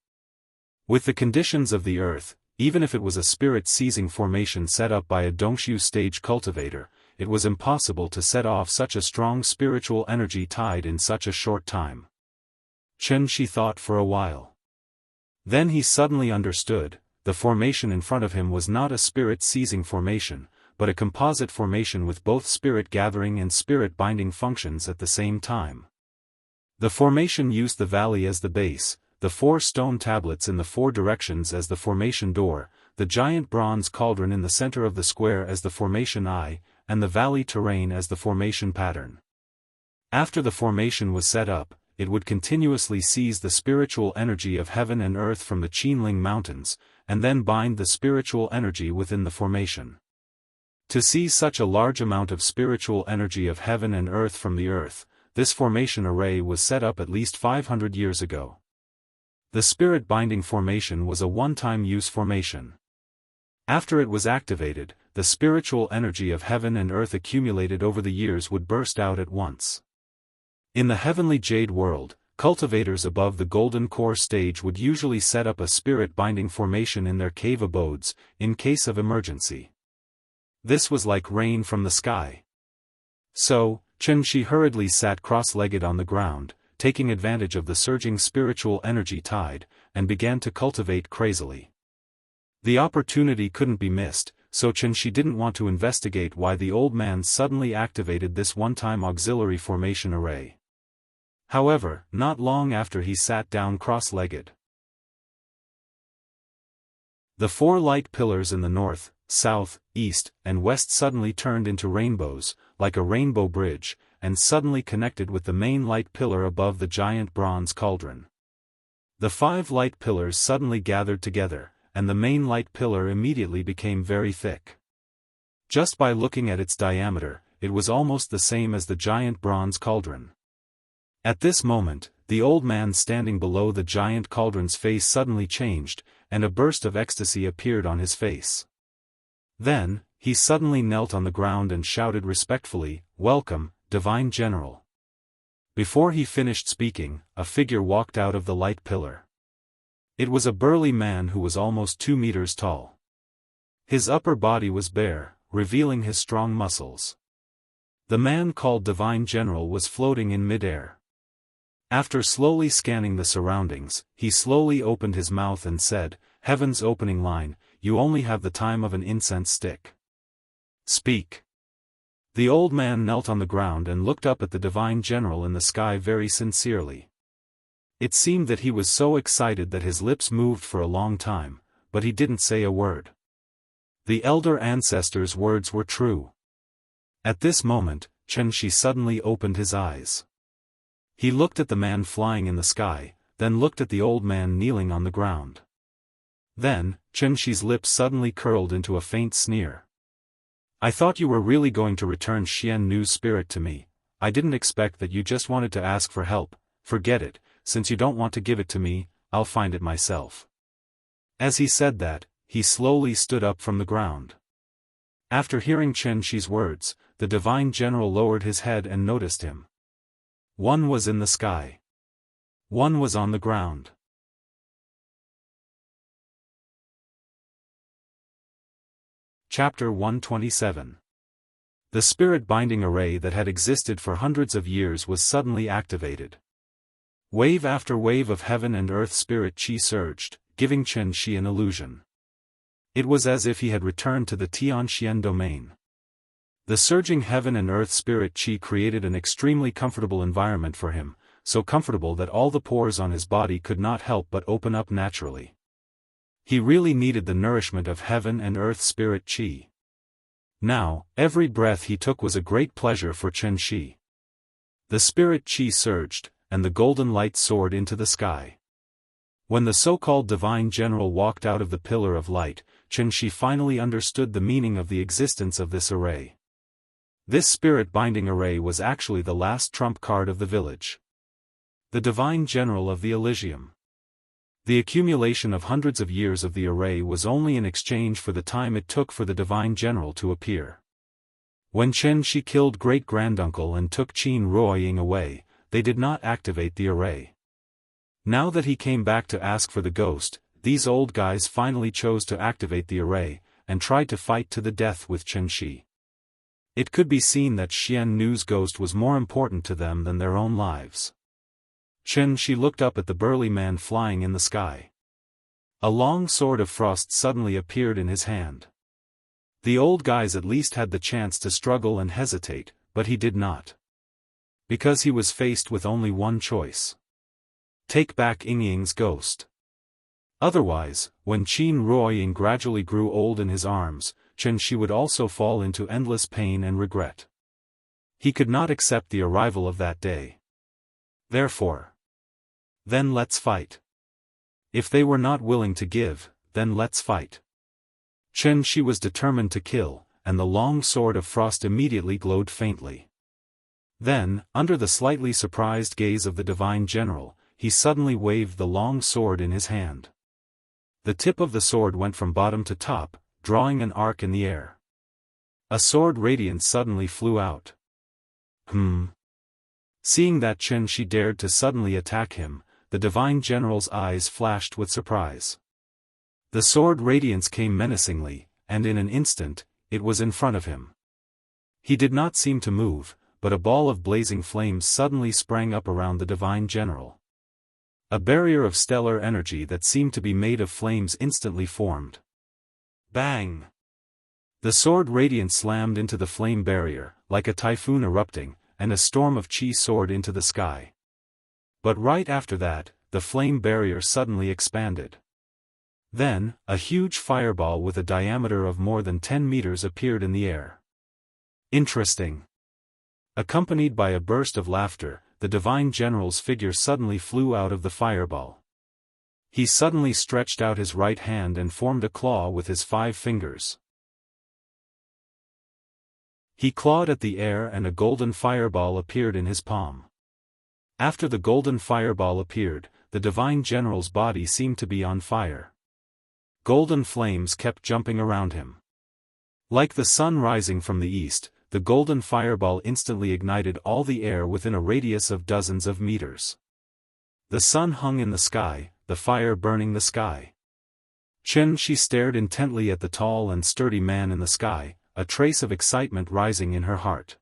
With the conditions of the earth, even if it was a spirit-seizing formation set up by a Dongshu stage cultivator, it was impossible to set off such a strong spiritual energy tide in such a short time. Chen Shi thought for a while. Then he suddenly understood: the formation in front of him was not a spirit-seizing formation, but a composite formation with both spirit-gathering and spirit-binding functions at the same time. The formation used the valley as the base, the 4 stone tablets in the 4 directions as the formation door, the giant bronze cauldron in the center of the square as the formation eye, and the valley terrain as the formation pattern. After the formation was set up, it would continuously seize the spiritual energy of heaven and earth from the Qinling Mountains, and then bind the spiritual energy within the formation. To seize such a large amount of spiritual energy of heaven and earth from the earth, this formation array was set up at least 500 years ago. The spirit-binding formation was a one-time use formation. After it was activated, the spiritual energy of heaven and earth accumulated over the years would burst out at once. In the heavenly jade world, cultivators above the golden core stage would usually set up a spirit-binding formation in their cave abodes, in case of emergency. This was like rain from the sky. So, Qianxi hurriedly sat cross-legged on the ground, taking advantage of the surging spiritual energy tide, and began to cultivate crazily. The opportunity couldn't be missed, so Qianxi didn't want to investigate why the old man suddenly activated this one-time auxiliary formation array. However, not long after he sat down cross-legged, the 4 light pillars in the north, south, east, and west suddenly turned into rainbows, like a rainbow bridge, and suddenly connected with the main light pillar above the giant bronze cauldron. The 5 light pillars suddenly gathered together, and the main light pillar immediately became very thick. Just by looking at its diameter, it was almost the same as the giant bronze cauldron. At this moment, the old man standing below the giant cauldron's face suddenly changed, and a burst of ecstasy appeared on his face. Then, he suddenly knelt on the ground and shouted respectfully, "Welcome, Divine General." Before he finished speaking, a figure walked out of the light pillar. It was a burly man who was almost 2 meters tall. His upper body was bare, revealing his strong muscles. The man called Divine General was floating in mid-air. After slowly scanning the surroundings, he slowly opened his mouth and said, "Heaven's opening line, you only have the time of an incense stick. Speak." The old man knelt on the ground and looked up at the Divine General in the sky very sincerely. It seemed that he was so excited that his lips moved for a long time, but he didn't say a word. The elder ancestor's words were true. At this moment, Qianxi suddenly opened his eyes. He looked at the man flying in the sky, then looked at the old man kneeling on the ground. Then, Qianxi's lips suddenly curled into a faint sneer. "I thought you were really going to return Xian Nu's spirit to me. I didn't expect that you just wanted to ask for help. Forget it, since you don't want to give it to me, I'll find it myself." As he said that, he slowly stood up from the ground. After hearing Qianxi's words, the Divine General lowered his head and noticed him. One was in the sky. One was on the ground. Chapter 127. The spirit-binding array that had existed for hundreds of years was suddenly activated. Wave after wave of heaven and earth spirit chi surged, giving Qianxi an illusion. It was as if he had returned to the Tianxian domain. The surging heaven and earth spirit chi created an extremely comfortable environment for him, so comfortable that all the pores on his body could not help but open up naturally. He really needed the nourishment of heaven and earth spirit chi. Now, every breath he took was a great pleasure for Qianxi. The spirit chi surged, and the golden light soared into the sky. When the so-called Divine General walked out of the pillar of light, Qianxi finally understood the meaning of the existence of this array. This spirit-binding array was actually the last trump card of the village. The Divine General of the Elysium. The accumulation of hundreds of years of the array was only in exchange for the time it took for the Divine General to appear. When Qianxi killed great-granduncle and took Qin Ruoying away, they did not activate the array. Now that he came back to ask for the ghost, these old guys finally chose to activate the array, and tried to fight to the death with Qianxi. It could be seen that Xian Nu's ghost was more important to them than their own lives. Qianxi looked up at the burly man flying in the sky. A long sword of frost suddenly appeared in his hand. The old guys at least had the chance to struggle and hesitate, but he did not. Because he was faced with only one choice. Take back Yingying's ghost. Otherwise, when Qin Ruoying gradually grew old in his arms, Qianxi would also fall into endless pain and regret. He could not accept the arrival of that day. Therefore, then let's fight. If they were not willing to give, then let's fight. Qianxi was determined to kill, and the long sword of frost immediately glowed faintly. Then, under the slightly surprised gaze of the Divine General, he suddenly waved the long sword in his hand. The tip of the sword went from bottom to top, drawing an arc in the air. A sword radiance suddenly flew out. Seeing that Qianxi dared to suddenly attack him, the divine general's eyes flashed with surprise. The sword radiance came menacingly, and in an instant, it was in front of him. He did not seem to move, but a ball of blazing flames suddenly sprang up around the divine general. A barrier of stellar energy that seemed to be made of flames instantly formed. Bang! The sword radiance slammed into the flame barrier, like a typhoon erupting, and a storm of qi soared into the sky. But right after that, the flame barrier suddenly expanded. Then, a huge fireball with a diameter of more than 10 meters appeared in the air. Interesting. Accompanied by a burst of laughter, the divine general's figure suddenly flew out of the fireball. He suddenly stretched out his right hand and formed a claw with his 5 fingers. He clawed at the air and a golden fireball appeared in his palm. After the golden fireball appeared, the divine general's body seemed to be on fire. Golden flames kept jumping around him. Like the sun rising from the east, the golden fireball instantly ignited all the air within a radius of dozens of meters. The sun hung in the sky, the fire burning the sky. Qianxi stared intently at the tall and sturdy man in the sky, a trace of excitement rising in her heart.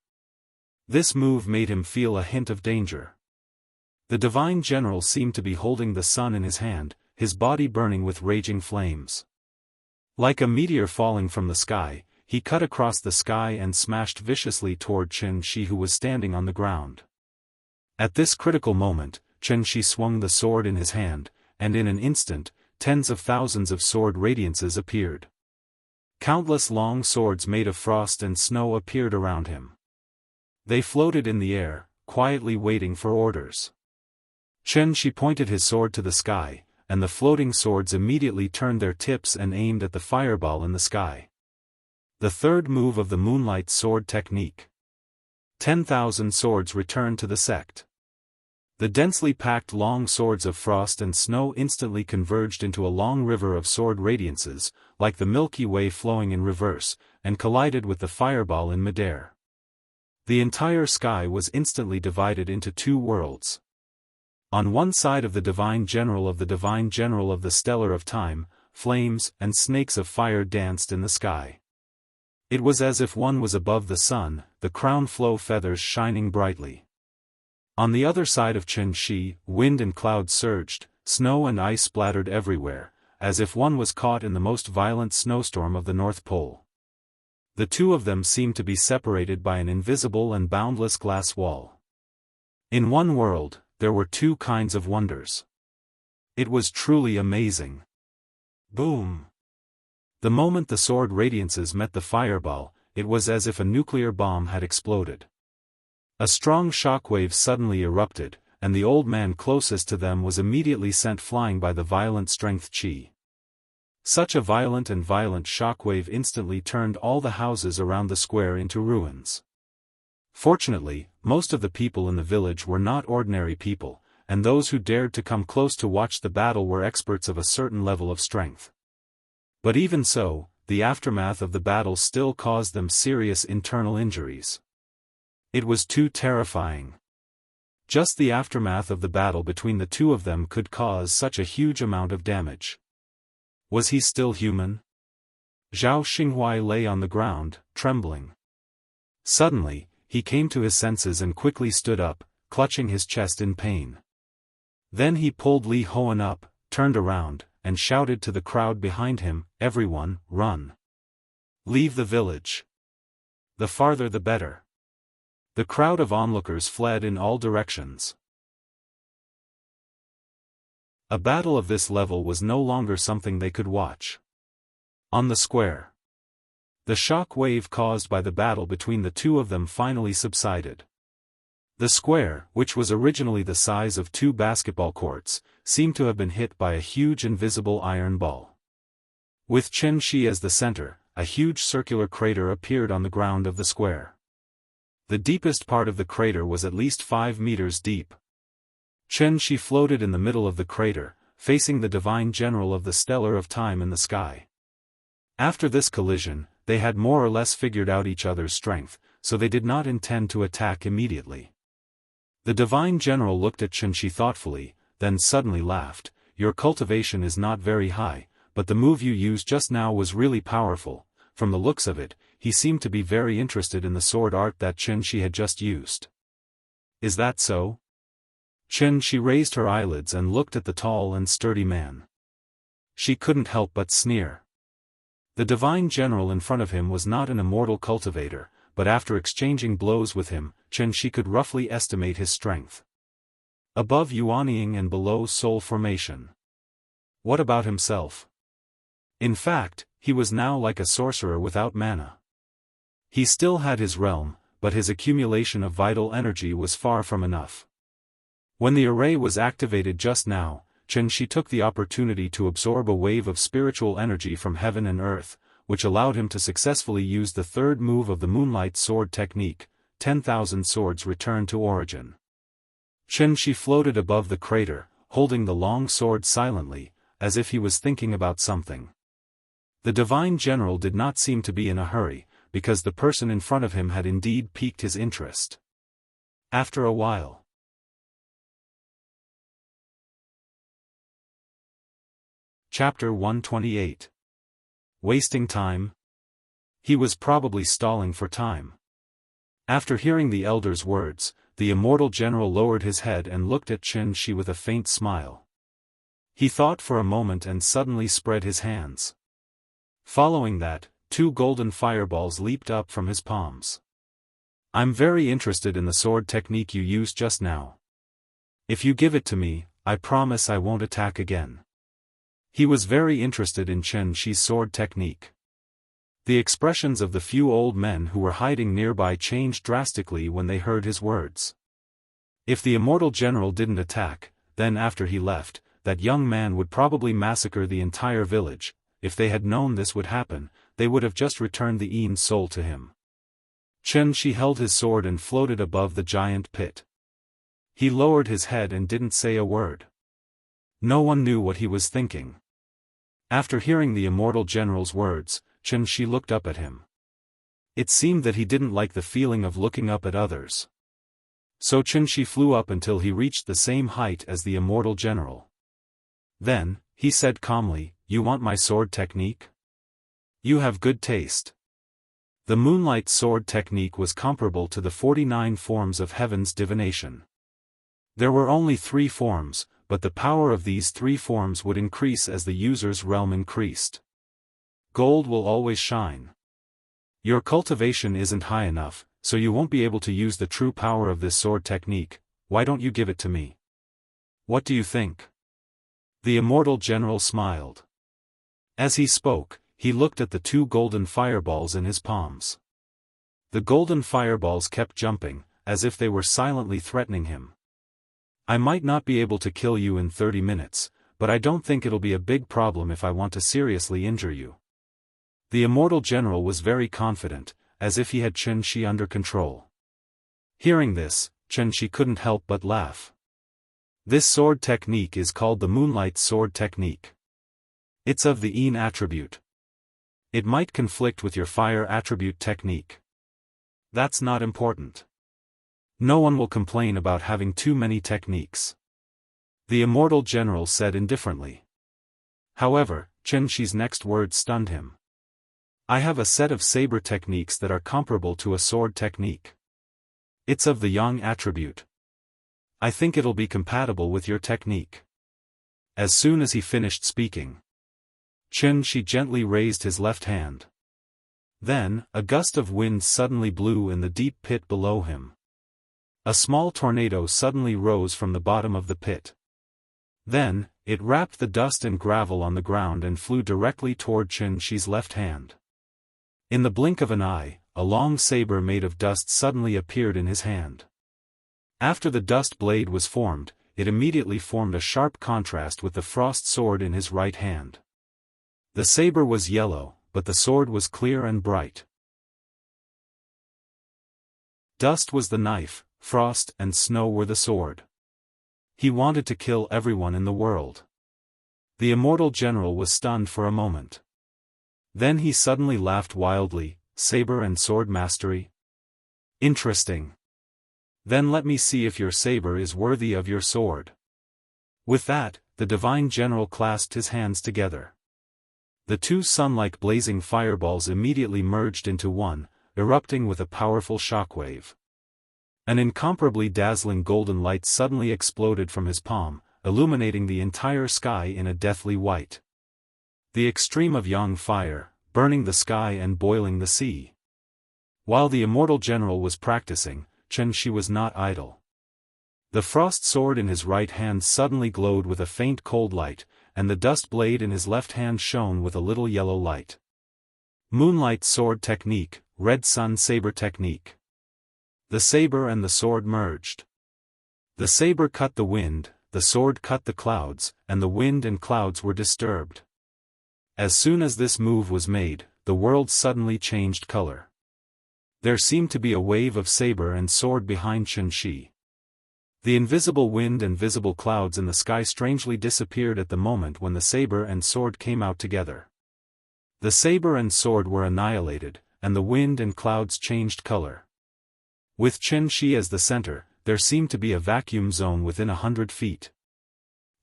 This move made him feel a hint of danger. The divine general seemed to be holding the sun in his hand, his body burning with raging flames. Like a meteor falling from the sky, he cut across the sky and smashed viciously toward Qianxi, who was standing on the ground. At this critical moment, Qianxi swung the sword in his hand, and in an instant, tens of thousands of sword radiances appeared. Countless long swords made of frost and snow appeared around him. They floated in the air, quietly waiting for orders. Qianxi pointed his sword to the sky, and the floating swords immediately turned their tips and aimed at the fireball in the sky. The third move of the moonlight sword technique. 10,000 swords returned to the sect. The densely packed long swords of frost and snow instantly converged into a long river of sword radiances, like the Milky Way flowing in reverse, and collided with the fireball in midair. The entire sky was instantly divided into 2 worlds. On one side of the divine general of the stellar of time, flames and snakes of fire danced in the sky. It was as if one was above the sun, the crown flow feathers shining brightly. On the other side of Qianxi, wind and clouds surged, snow and ice splattered everywhere, as if one was caught in the most violent snowstorm of the North Pole. The two of them seemed to be separated by an invisible and boundless glass wall. In one world, there were 2 kinds of wonders. It was truly amazing. Boom! The moment the sword radiances met the fireball, it was as if a nuclear bomb had exploded. A strong shockwave suddenly erupted, and the old man closest to them was immediately sent flying by the violent strength qi. Such a violent shockwave instantly turned all the houses around the square into ruins. Fortunately, most of the people in the village were not ordinary people, and those who dared to come close to watch the battle were experts of a certain level of strength. But even so, the aftermath of the battle still caused them serious internal injuries. It was too terrifying. Just the aftermath of the battle between the 2 of them could cause such a huge amount of damage. Was he still human? Zhao Xinghuai lay on the ground, trembling. Suddenly, he came to his senses and quickly stood up, clutching his chest in pain. Then he pulled Li Hoan up, turned around, and shouted to the crowd behind him, "Everyone, run! Leave the village! The farther the better!" The crowd of onlookers fled in all directions. A battle of this level was no longer something they could watch. On the square, the shock wave caused by the battle between the 2 of them finally subsided. The square, which was originally the size of 2 basketball courts, seemed to have been hit by a huge invisible iron ball. With Qianxi as the center, a huge circular crater appeared on the ground of the square. The deepest part of the crater was at least 5 meters deep. Qianxi floated in the middle of the crater, facing the divine general of the stellar of time in the sky. After this collision, they had more or less figured out each other's strength, so they did not intend to attack immediately. The divine general looked at Xianxia thoughtfully, then suddenly laughed. Your cultivation is not very high, but the move you used just now was really powerful. From the looks of it, he seemed to be very interested in the sword art that Xianxia had just used. Is that so? Xianxia raised her eyelids and looked at the tall and sturdy man. She couldn't help but sneer. The divine general in front of him was not an immortal cultivator, but after exchanging blows with him, Xianxia could roughly estimate his strength. Above Yuanying and below soul formation. What about himself? In fact, he was now like a sorcerer without mana. He still had his realm, but his accumulation of vital energy was far from enough. When the array was activated just now, Xianxia took the opportunity to absorb a wave of spiritual energy from heaven and earth, which allowed him to successfully use the third move of the Moonlight Sword technique. 10,000 swords returned to origin. Xianxia floated above the crater, holding the long sword silently, as if he was thinking about something. The divine general did not seem to be in a hurry, because the person in front of him had indeed piqued his interest. After a while. Chapter 128. Wasting time? He was probably stalling for time. After hearing the elder's words, the immortal general lowered his head and looked at Xianxia with a faint smile. He thought for a moment and suddenly spread his hands. Following that, 2 golden fireballs leaped up from his palms. I'm very interested in the sword technique you used just now. If you give it to me, I promise I won't attack again. He was very interested in Xianxia's sword technique. The expressions of the few old men who were hiding nearby changed drastically when they heard his words. If the immortal general didn't attack, then after he left, that young man would probably massacre the entire village. If they had known this would happen, they would have just returned the Ean's soul to him. Xianxia held his sword and floated above the giant pit. He lowered his head and didn't say a word. No one knew what he was thinking. After hearing the immortal general's words, Xianxia looked up at him. It seemed that he didn't like the feeling of looking up at others. So Xianxia flew up until he reached the same height as the immortal general. Then, he said calmly, "You want my sword technique? You have good taste." The Moonlight Sword technique was comparable to the 49 forms of heaven's divination. There were only 3 forms, but the power of these 3 forms would increase as the user's realm increased. Gold will always shine. Your cultivation isn't high enough, so you won't be able to use the true power of this sword technique. Why don't you give it to me? What do you think? The immortal general smiled. As he spoke, he looked at the 2 golden fireballs in his palms. The golden fireballs kept jumping, as if they were silently threatening him. I might not be able to kill you in 30 minutes, but I don't think it'll be a big problem if I want to seriously injure you. The immortal general was very confident, as if he had Xianxia under control. Hearing this, Xianxia couldn't help but laugh. This sword technique is called the Moonlight Sword technique. It's of the Yin attribute. It might conflict with your fire attribute technique. That's not important. No one will complain about having too many techniques. The immortal general said indifferently. However, Xianxia's next words stunned him. I have a set of saber techniques that are comparable to a sword technique. It's of the Yang attribute. I think it'll be compatible with your technique. As soon as he finished speaking, Xianxia gently raised his left hand. Then, a gust of wind suddenly blew in the deep pit below him. A small tornado suddenly rose from the bottom of the pit. Then, it wrapped the dust and gravel on the ground and flew directly toward Xianxia's left hand. In the blink of an eye, a long saber made of dust suddenly appeared in his hand. After the dust blade was formed, it immediately formed a sharp contrast with the frost sword in his right hand. The saber was yellow, but the sword was clear and bright. Dust was the knife, frost and snow were the sword. He wanted to kill everyone in the world. The immortal general was stunned for a moment. Then he suddenly laughed wildly. Saber and sword mastery? Interesting. Then let me see if your saber is worthy of your sword." With that, the divine general clasped his hands together. The two sun-like blazing fireballs immediately merged into one, erupting with a powerful shockwave. An incomparably dazzling golden light suddenly exploded from his palm, illuminating the entire sky in a deathly white. The extreme of yang fire, burning the sky and boiling the sea. While the immortal general was practicing, Xianxia was not idle. The frost sword in his right hand suddenly glowed with a faint cold light, and the dust blade in his left hand shone with a little yellow light. Moonlight sword technique, red sun saber technique. The saber and the sword merged. The saber cut the wind, the sword cut the clouds, and the wind and clouds were disturbed. As soon as this move was made, the world suddenly changed color. There seemed to be a wave of saber and sword behind Xianxia. The invisible wind and visible clouds in the sky strangely disappeared at the moment when the saber and sword came out together. The saber and sword were annihilated, and the wind and clouds changed color. With Xianxia as the center, there seemed to be a vacuum zone within 100 feet.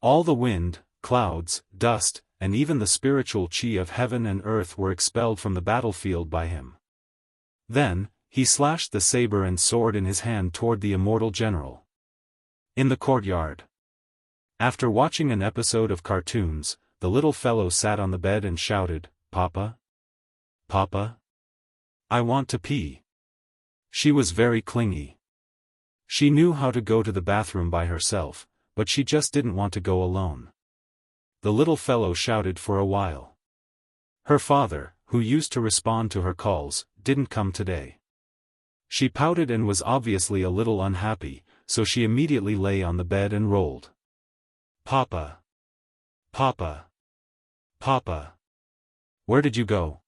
All the wind, clouds, dust, and even the spiritual chi of heaven and earth were expelled from the battlefield by him. Then, he slashed the saber and sword in his hand toward the immortal general. In the courtyard. After watching an episode of cartoons, the little fellow sat on the bed and shouted, "Papa? Papa? I want to pee." She was very clingy. She knew how to go to the bathroom by herself, but she just didn't want to go alone. The little fellow shouted for a while. Her father, who used to respond to her calls, didn't come today. She pouted and was obviously a little unhappy, so she immediately lay on the bed and rolled. "Papa. Papa. Papa. Where did you go?"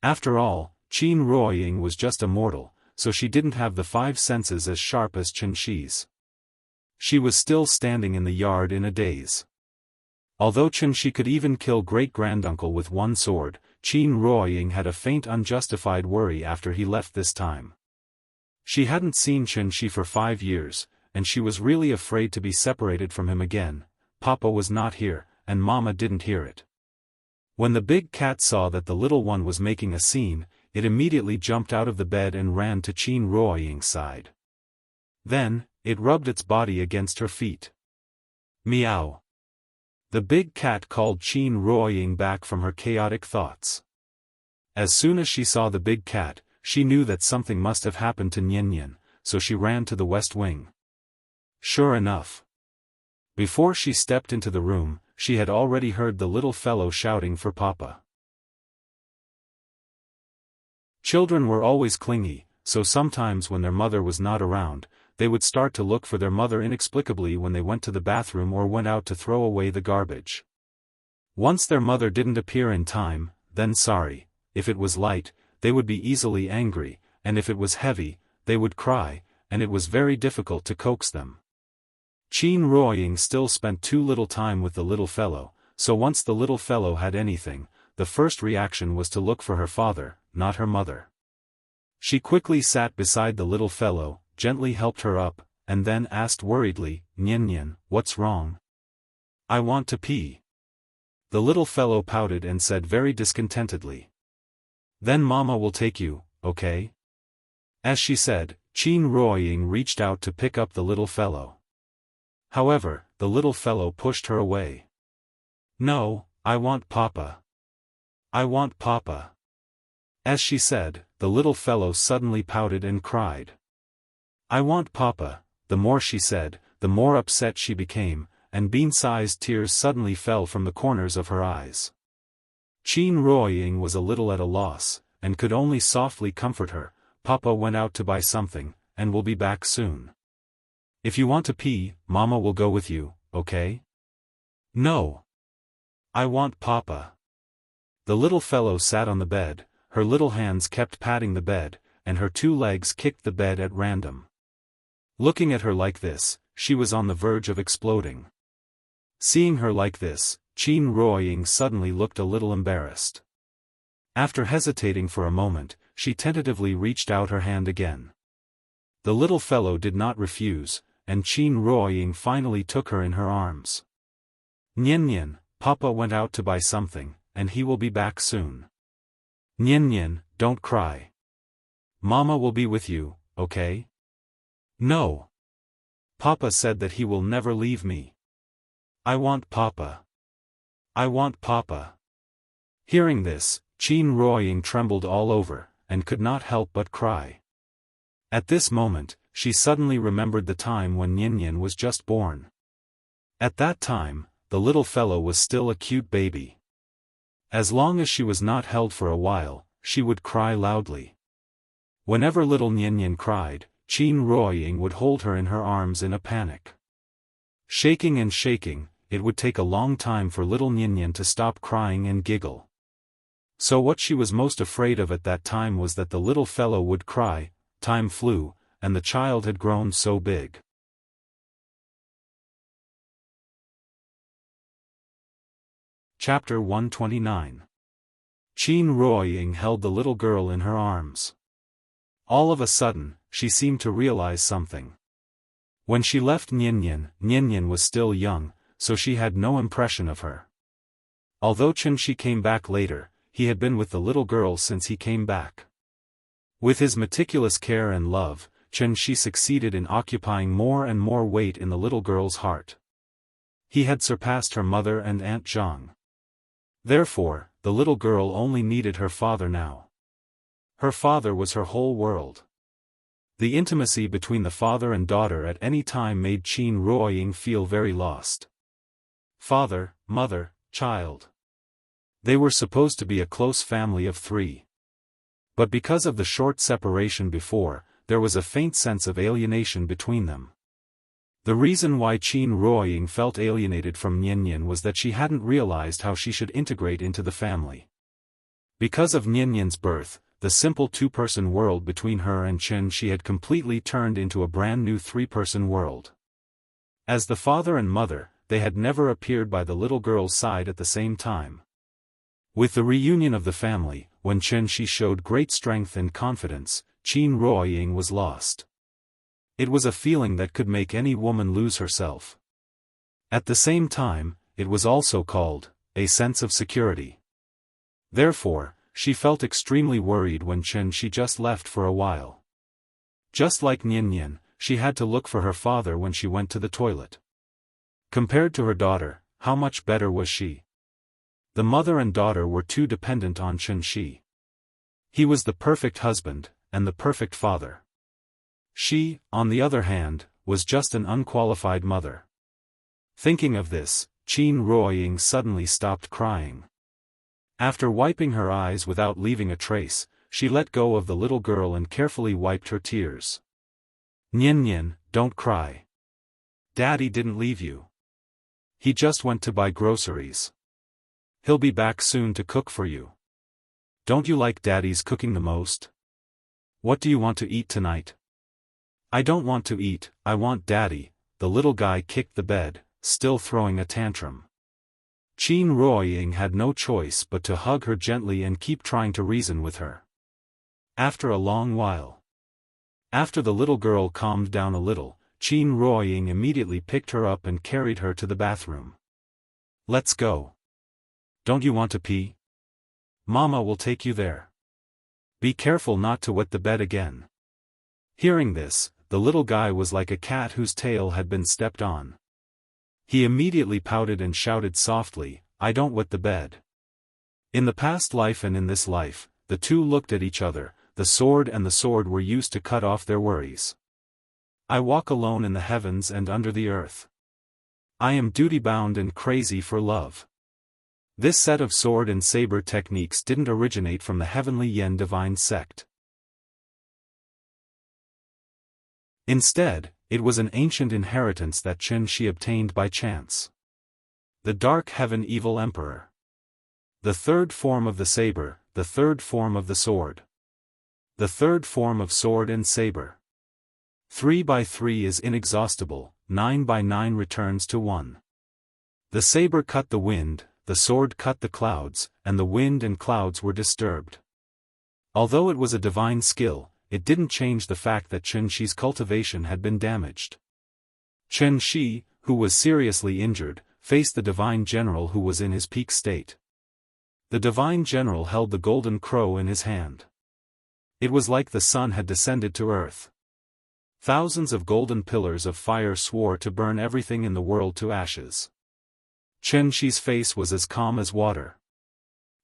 After all, Qin Ruoying was just a mortal, so she didn't have the five senses as sharp as Xianxia's. She was still standing in the yard in a daze. Although Xianxia could even kill great-granduncle with one sword, Qin Ruoying had a faint unjustified worry after he left this time. She hadn't seen Xianxia for 5 years, and she was really afraid to be separated from him again. Papa was not here, and Mama didn't hear it. When the big cat saw that the little one was making a scene, it immediately jumped out of the bed and ran to Qin Ruoying's side. Then, it rubbed its body against her feet. "Meow." The big cat called Qin Ruoying back from her chaotic thoughts. As soon as she saw the big cat, she knew that something must have happened to Nian, so she ran to the west wing. Sure enough. Before she stepped into the room, she had already heard the little fellow shouting for Papa. Children were always clingy, so sometimes when their mother was not around, they would start to look for their mother inexplicably when they went to the bathroom or went out to throw away the garbage. Once their mother didn't appear in time, then sorry, if it was light, they would be easily angry, and if it was heavy, they would cry, and it was very difficult to coax them. Qin Ruoying still spent too little time with the little fellow, so once the little fellow had anything, the first reaction was to look for her father, not her mother. She quickly sat beside the little fellow, gently helped her up, and then asked worriedly, "Nian, what's wrong?" "I want to pee." The little fellow pouted and said very discontentedly. "Then Mama will take you, okay?" As she said, Qin Ruoying reached out to pick up the little fellow. However, the little fellow pushed her away. "No, I want Papa. I want Papa." As she said, the little fellow suddenly pouted and cried. "I want Papa." The more she said, the more upset she became, and bean-sized tears suddenly fell from the corners of her eyes. Qin Ruoying was a little at a loss, and could only softly comfort her. "Papa went out to buy something, and will be back soon. If you want to pee, Mama will go with you, okay?" "No. I want Papa." The little fellow sat on the bed, her little hands kept patting the bed, and her 2 legs kicked the bed at random. Looking at her like this, she was on the verge of exploding. Seeing her like this, Qin Ruoying suddenly looked a little embarrassed. After hesitating for a moment, she tentatively reached out her hand again. The little fellow did not refuse, and Qin Ruoying finally took her in her arms. Nian, Papa went out to buy something, and he will be back soon. Nian, don't cry. Mama will be with you, okay? No. Papa said that he will never leave me. I want Papa. I want Papa. Hearing this, Qin Ruoying trembled all over, and could not help but cry. At this moment, she suddenly remembered the time when Nian was just born. At that time, the little fellow was still a cute baby. As long as she was not held for a while, she would cry loudly. Whenever little Nian cried, Qin Ruoying would hold her in her arms in a panic. Shaking and shaking, it would take a long time for little Nian to stop crying and giggle. So what she was most afraid of at that time was that the little fellow would cry. Time flew, and the child had grown so big. Chapter 129. Qin Ruoying held the little girl in her arms. All of a sudden, she seemed to realize something. When she left Nian was still young, so she had no impression of her. Although Qianxi came back later, he had been with the little girl since he came back. With his meticulous care and love, Qianxi succeeded in occupying more and more weight in the little girl's heart. He had surpassed her mother and Aunt Zhang. Therefore, the little girl only needed her father now. Her father was her whole world. The intimacy between the father and daughter at any time made Qin Ruoying feel very lost. Father, mother, child. They were supposed to be a close family of three. But because of the short separation before, there was a faint sense of alienation between them. The reason why Qin Ruoying felt alienated from Nian was that she hadn't realized how she should integrate into the family. Because of Nian's birth, the simple two-person world between her and Qianxi had completely turned into a brand new three-person world. As the father and mother, they had never appeared by the little girl's side at the same time. With the reunion of the family, when Qianxi showed great strength and confidence, Qin Ruoying was lost. It was a feeling that could make any woman lose herself. At the same time, it was also called a sense of security. Therefore, she felt extremely worried when Qianxi just left for a while. Just like Nian, she had to look for her father when she went to the toilet. Compared to her daughter, how much better was she? The mother and daughter were too dependent on Qianxi. He was the perfect husband, and the perfect father. She, on the other hand, was just an unqualified mother. Thinking of this, Qin Ruoying suddenly stopped crying. After wiping her eyes without leaving a trace, she let go of the little girl and carefully wiped her tears. Nian, don't cry. Daddy didn't leave you. He just went to buy groceries. He'll be back soon to cook for you. Don't you like Daddy's cooking the most? What do you want to eat tonight? I don't want to eat, I want Daddy. The little guy kicked the bed, still throwing a tantrum. Qin Ruoying had no choice but to hug her gently and keep trying to reason with her. After a long while. After the little girl calmed down a little, Qin Ruoying immediately picked her up and carried her to the bathroom. Let's go. Don't you want to pee? Mama will take you there. Be careful not to wet the bed again. Hearing this, the little guy was like a cat whose tail had been stepped on. He immediately pouted and shouted softly, I don't wet the bed. In the past life and in this life, the two looked at each other, the sword and the sword were used to cut off their worries. I walk alone in the heavens and under the earth. I am duty-bound and crazy for love. This set of sword and saber techniques didn't originate from the Heavenly Yen Divine Sect. Instead, it was an ancient inheritance that Qianxi obtained by chance. The Dark Heaven Evil Emperor. The third form of the saber, the third form of the sword. The third form of sword and saber. 3 by 3 is inexhaustible, 9 by 9 returns to 1. The saber cut the wind, the sword cut the clouds, and the wind and clouds were disturbed. Although it was a divine skill, it didn't change the fact that Chen Shi's cultivation had been damaged. Chen Shi, who was seriously injured, faced the divine general who was in his peak state. The divine general held the golden crow in his hand. It was like the sun had descended to earth. Thousands of golden pillars of fire swore to burn everything in the world to ashes. Chen Shi's face was as calm as water.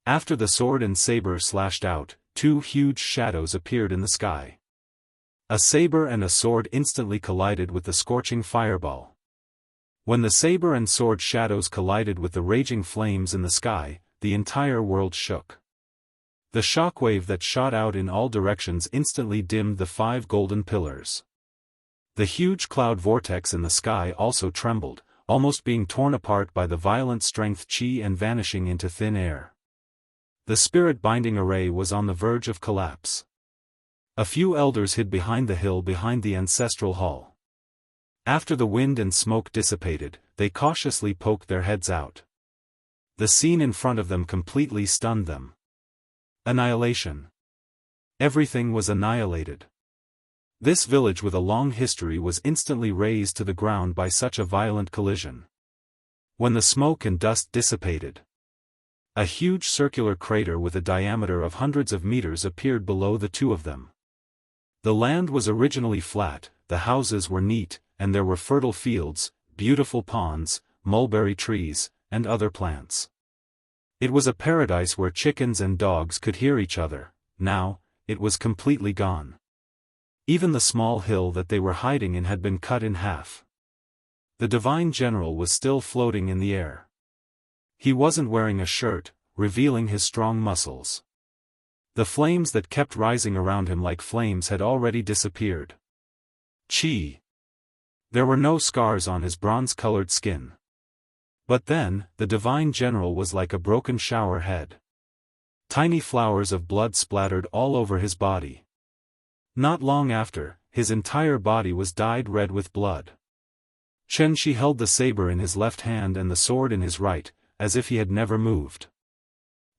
After the sword and saber slashed out, two huge shadows appeared in the sky. A saber and a sword instantly collided with the scorching fireball. When the saber and sword shadows collided with the raging flames in the sky, the entire world shook. The shockwave that shot out in all directions instantly dimmed the 5 golden pillars. The huge cloud vortex in the sky also trembled, almost being torn apart by the violent strength qi and vanishing into thin air. The spirit-binding array was on the verge of collapse. A few elders hid behind the hill behind the ancestral hall. After the wind and smoke dissipated, they cautiously poked their heads out. The scene in front of them completely stunned them. Annihilation. Everything was annihilated. This village with a long history was instantly razed to the ground by such a violent collision. When the smoke and dust dissipated, a huge circular crater with a diameter of hundreds of meters appeared below the two of them. The land was originally flat, the houses were neat, and there were fertile fields, beautiful ponds, mulberry trees, and other plants. It was a paradise where chickens and dogs could hear each other. Now, it was completely gone. Even the small hill that they were hiding in had been cut in half. The divine general was still floating in the air. He wasn't wearing a shirt, revealing his strong muscles. The flames that kept rising around him like flames had already disappeared. Qi. There were no scars on his bronze-colored skin. But then, the divine general was like a broken shower head. Tiny flowers of blood splattered all over his body. Not long after, his entire body was dyed red with blood. Chen Shi held the saber in his left hand and the sword in his right, as if he had never moved.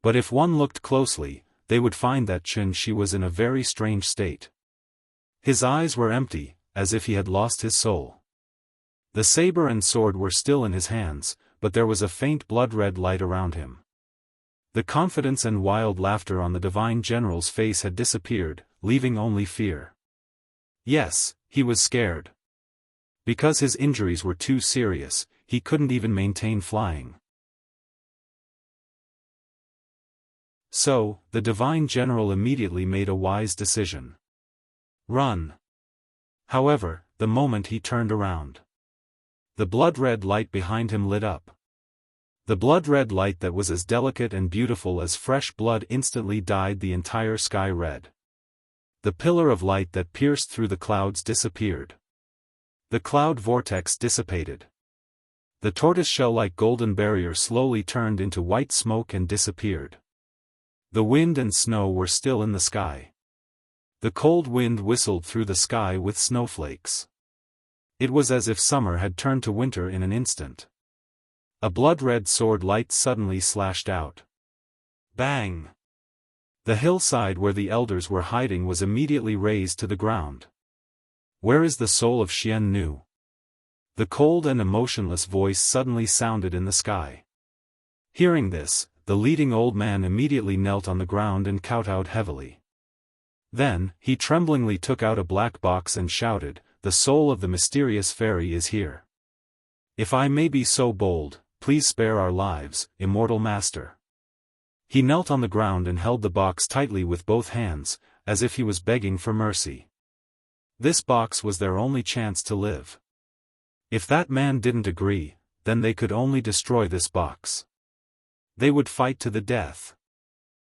But if one looked closely, they would find that Chen Shi was in a very strange state. His eyes were empty, as if he had lost his soul. The saber and sword were still in his hands, but there was a faint blood-red light around him. The confidence and wild laughter on the divine general's face had disappeared, leaving only fear. Yes, he was scared. Because his injuries were too serious, he couldn't even maintain flying. So, the divine general immediately made a wise decision. Run. However, the moment he turned around, the blood-red light behind him lit up. The blood-red light that was as delicate and beautiful as fresh blood instantly dyed the entire sky red. The pillar of light that pierced through the clouds disappeared. The cloud vortex dissipated. The tortoiseshell-like golden barrier slowly turned into white smoke and disappeared. The wind and snow were still in the sky. The cold wind whistled through the sky with snowflakes. It was as if summer had turned to winter in an instant. A blood-red sword light suddenly slashed out. Bang! The hillside where the elders were hiding was immediately razed to the ground. Where is the soul of Xian Nu? The cold and emotionless voice suddenly sounded in the sky. Hearing this, the leading old man immediately knelt on the ground and kowtowed heavily. Then, he tremblingly took out a black box and shouted, "The soul of the mysterious fairy is here. If I may be so bold, please spare our lives, immortal master." He knelt on the ground and held the box tightly with both hands, as if he was begging for mercy. This box was their only chance to live. If that man didn't agree, then they could only destroy this box. They would fight to the death.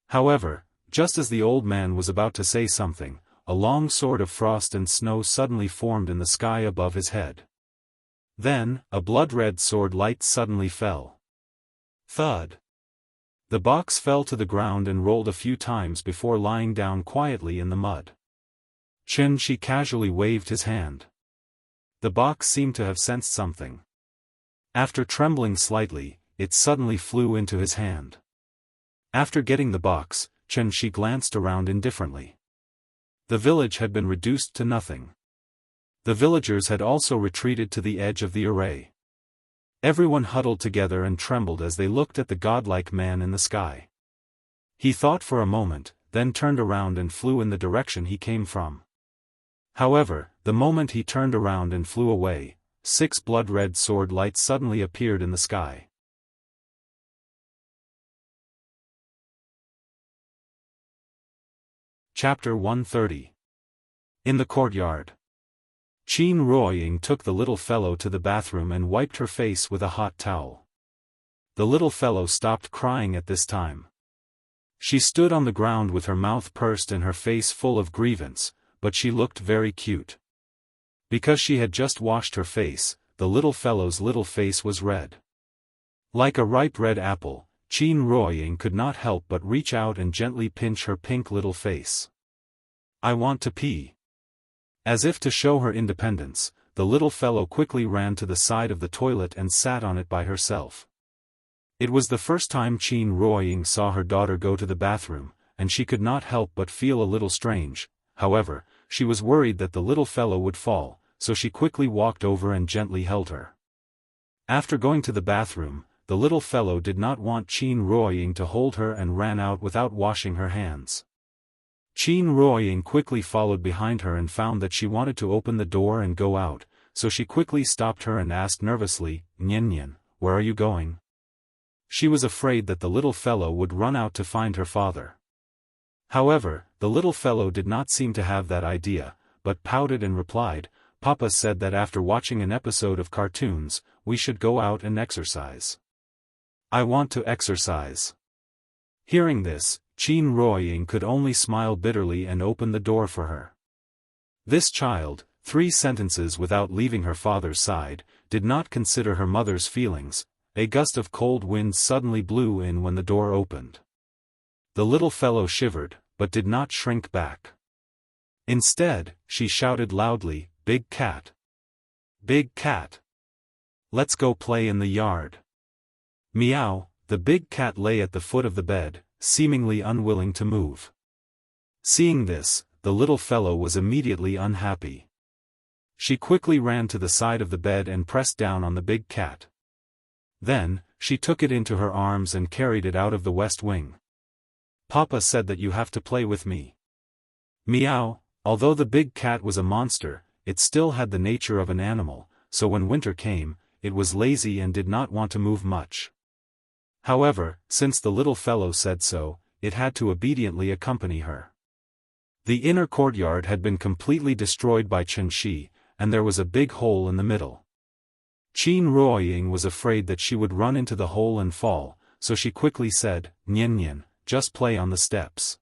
However, just as the old man was about to say something, a long sword of frost and snow suddenly formed in the sky above his head. Then, a blood-red sword light suddenly fell. Thud! The box fell to the ground and rolled a few times before lying down quietly in the mud. Chen Shi casually waved his hand. The box seemed to have sensed something. After trembling slightly, it suddenly flew into his hand. After getting the box, Chen Shi glanced around indifferently. The village had been reduced to nothing. The villagers had also retreated to the edge of the array. Everyone huddled together and trembled as they looked at the godlike man in the sky. He thought for a moment, then turned around and flew in the direction he came from. However, the moment he turned around and flew away, 6 blood-red sword lights suddenly appeared in the sky. Chapter 130. In the courtyard. Qin Ruoying took the little fellow to the bathroom and wiped her face with a hot towel. The little fellow stopped crying at this time. She stood on the ground with her mouth pursed and her face full of grievance, but she looked very cute. Because she had just washed her face, the little fellow's little face was red. Like a ripe red apple, Qin Ruoying could not help but reach out and gently pinch her pink little face. "I want to pee." As if to show her independence, the little fellow quickly ran to the side of the toilet and sat on it by herself. It was the first time Qin Ruoying saw her daughter go to the bathroom, and she could not help but feel a little strange. However, she was worried that the little fellow would fall, so she quickly walked over and gently held her. After going to the bathroom, the little fellow did not want Qin Ruoying to hold her and ran out without washing her hands. Qin Ruoying quickly followed behind her and found that she wanted to open the door and go out, so she quickly stopped her and asked nervously, "Nian, where are you going?" She was afraid that the little fellow would run out to find her father. However, the little fellow did not seem to have that idea, but pouted and replied, "Papa said that after watching an episode of cartoons, we should go out and exercise. I want to exercise." Hearing this, Qin Ruoying could only smile bitterly and open the door for her. This child, 3 sentences without leaving her father's side, did not consider her mother's feelings. A gust of cold wind suddenly blew in when the door opened. The little fellow shivered, but did not shrink back. Instead, she shouted loudly, "Big cat! Big cat! Let's go play in the yard." Meow, the big cat lay at the foot of the bed, seemingly unwilling to move. Seeing this, the little fellow was immediately unhappy. She quickly ran to the side of the bed and pressed down on the big cat. Then, she took it into her arms and carried it out of the west wing. "Papa said that you have to play with me." Meow, although the big cat was a monster, it still had the nature of an animal, so when winter came, it was lazy and did not want to move much. However, since the little fellow said so, it had to obediently accompany her. The inner courtyard had been completely destroyed by Qianxi, and there was a big hole in the middle. Qin Ruoying was afraid that she would run into the hole and fall, so she quickly said, "Nian, just play on the steps."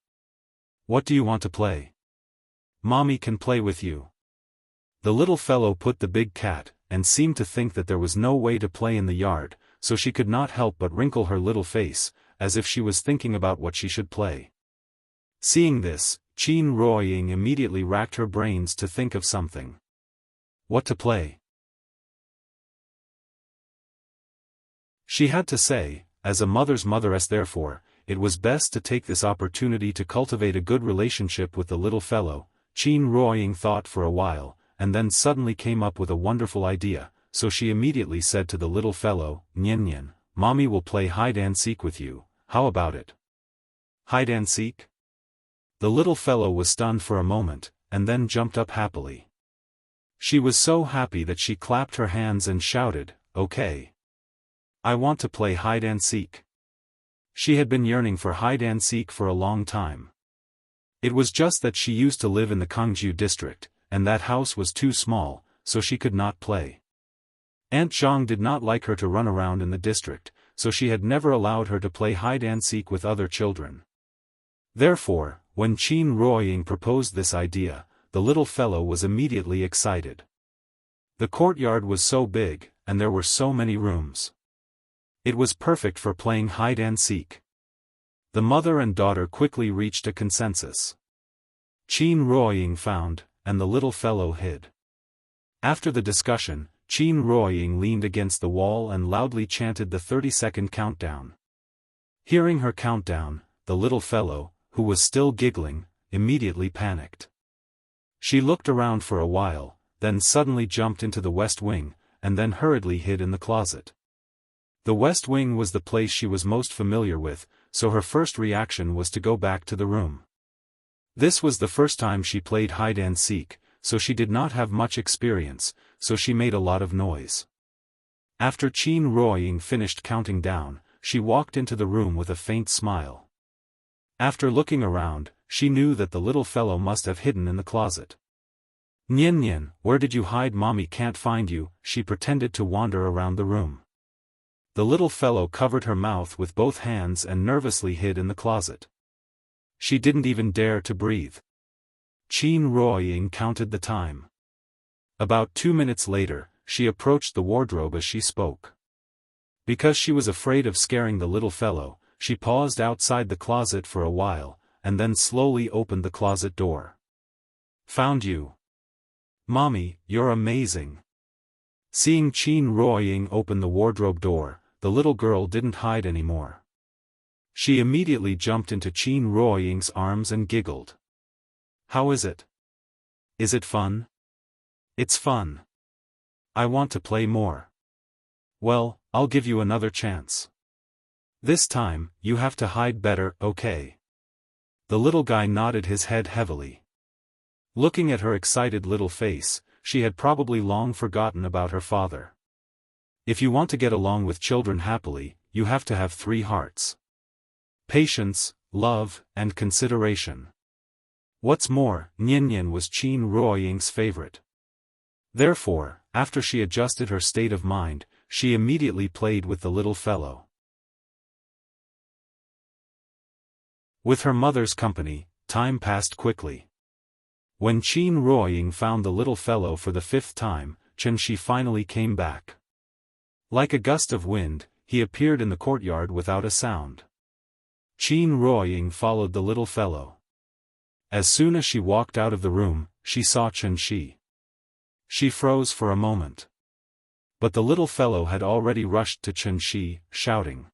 "What do you want to play?" "Mommy can play with you." The little fellow put the big cat, and seemed to think that there was no way to play in the yard, so she could not help but wrinkle her little face, as if she was thinking about what she should play. Seeing this, Qin Ruoying immediately racked her brains to think of something. What to play? She had to say, as a mother's motheress therefore, it was best to take this opportunity to cultivate a good relationship with the little fellow. Qin Ruoying thought for a while, and then suddenly came up with a wonderful idea, so she immediately said to the little fellow, "Nian, Mommy will play hide-and-seek with you, how about it?" "Hide-and-seek?" The little fellow was stunned for a moment, and then jumped up happily. She was so happy that she clapped her hands and shouted, "Okay. I want to play hide-and-seek." She had been yearning for hide-and-seek for a long time. It was just that she used to live in the Kangju district, and that house was too small, so she could not play. Aunt Zhang did not like her to run around in the district, so she had never allowed her to play hide-and-seek with other children. Therefore, when Qin Ruoying proposed this idea, the little fellow was immediately excited. The courtyard was so big, and there were so many rooms. It was perfect for playing hide-and-seek. The mother and daughter quickly reached a consensus. Qin Ruoying found, and the little fellow hid. After the discussion, Qin Ruoying leaned against the wall and loudly chanted the 30-second countdown. Hearing her countdown, the little fellow, who was still giggling, immediately panicked. She looked around for a while, then suddenly jumped into the west wing, and then hurriedly hid in the closet. The west wing was the place she was most familiar with, so her first reaction was to go back to the room. This was the first time she played hide-and-seek, so she did not have much experience, so she made a lot of noise. After Qin Ruoying finished counting down, she walked into the room with a faint smile. After looking around, she knew that the little fellow must have hidden in the closet. "Nian Nian, where did you hide? Mommy can't find you," she pretended to wander around the room. The little fellow covered her mouth with both hands and nervously hid in the closet. She didn't even dare to breathe. Qin Ruoying counted the time. About 2 minutes later, she approached the wardrobe as she spoke. Because she was afraid of scaring the little fellow, she paused outside the closet for a while, and then slowly opened the closet door. "Found you. Mommy, you're amazing." Seeing Qin Ruoying open the wardrobe door, the little girl didn't hide anymore. She immediately jumped into Qin Ruoying's arms and giggled. "How is it? Is it fun?" "It's fun. I want to play more." "Well, I'll give you another chance. This time, you have to hide better, okay?" The little guy nodded his head heavily. Looking at her excited little face, she had probably long forgotten about her father. If you want to get along with children happily, you have to have 3 hearts: patience, love, and consideration. What's more, Nian Nian was Qin Ruoying's favorite. Therefore, after she adjusted her state of mind, she immediately played with the little fellow. With her mother's company, time passed quickly. When Qin Ruoying found the little fellow for the 5th time, Qianxi finally came back. Like a gust of wind, he appeared in the courtyard without a sound. Qin Ruoying followed the little fellow. As soon as she walked out of the room, she saw Qianxi. She froze for a moment. But the little fellow had already rushed to Qianxi, shouting,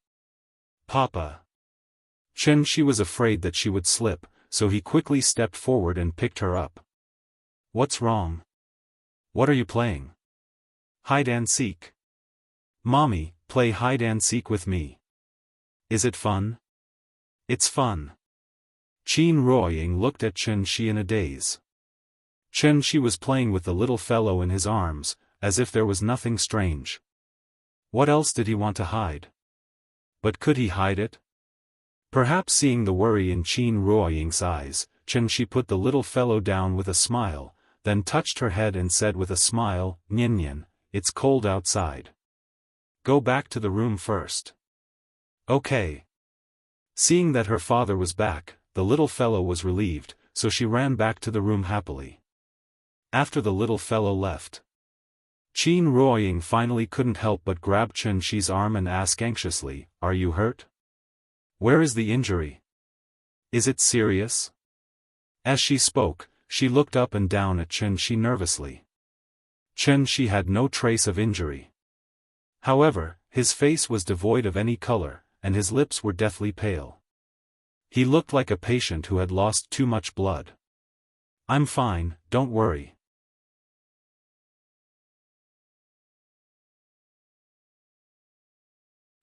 "Papa!" Qianxi was afraid that she would slip, so he quickly stepped forward and picked her up. "What's wrong? What are you playing?" "Hide and seek." "Mommy, play hide and seek with me." "Is it fun?" "It's fun." Qin Ruoying looked at Qianxi in a daze. Qianxi was playing with the little fellow in his arms, as if there was nothing strange. What else did he want to hide? But could he hide it? Perhaps seeing the worry in Qin Ruoying's eyes, Qianxi put the little fellow down with a smile, then touched her head and said with a smile, "Nian Nian, it's cold outside. Go back to the room first." "Okay." Seeing that her father was back, the little fellow was relieved, so she ran back to the room happily. After the little fellow left, Qin Ruoying finally couldn't help but grab Qianxi's arm and ask anxiously, "Are you hurt? Where is the injury? Is it serious?" As she spoke, she looked up and down at Qianxi nervously. Qianxi had no trace of injury. However, his face was devoid of any color, and his lips were deathly pale. He looked like a patient who had lost too much blood. "I'm fine, don't worry."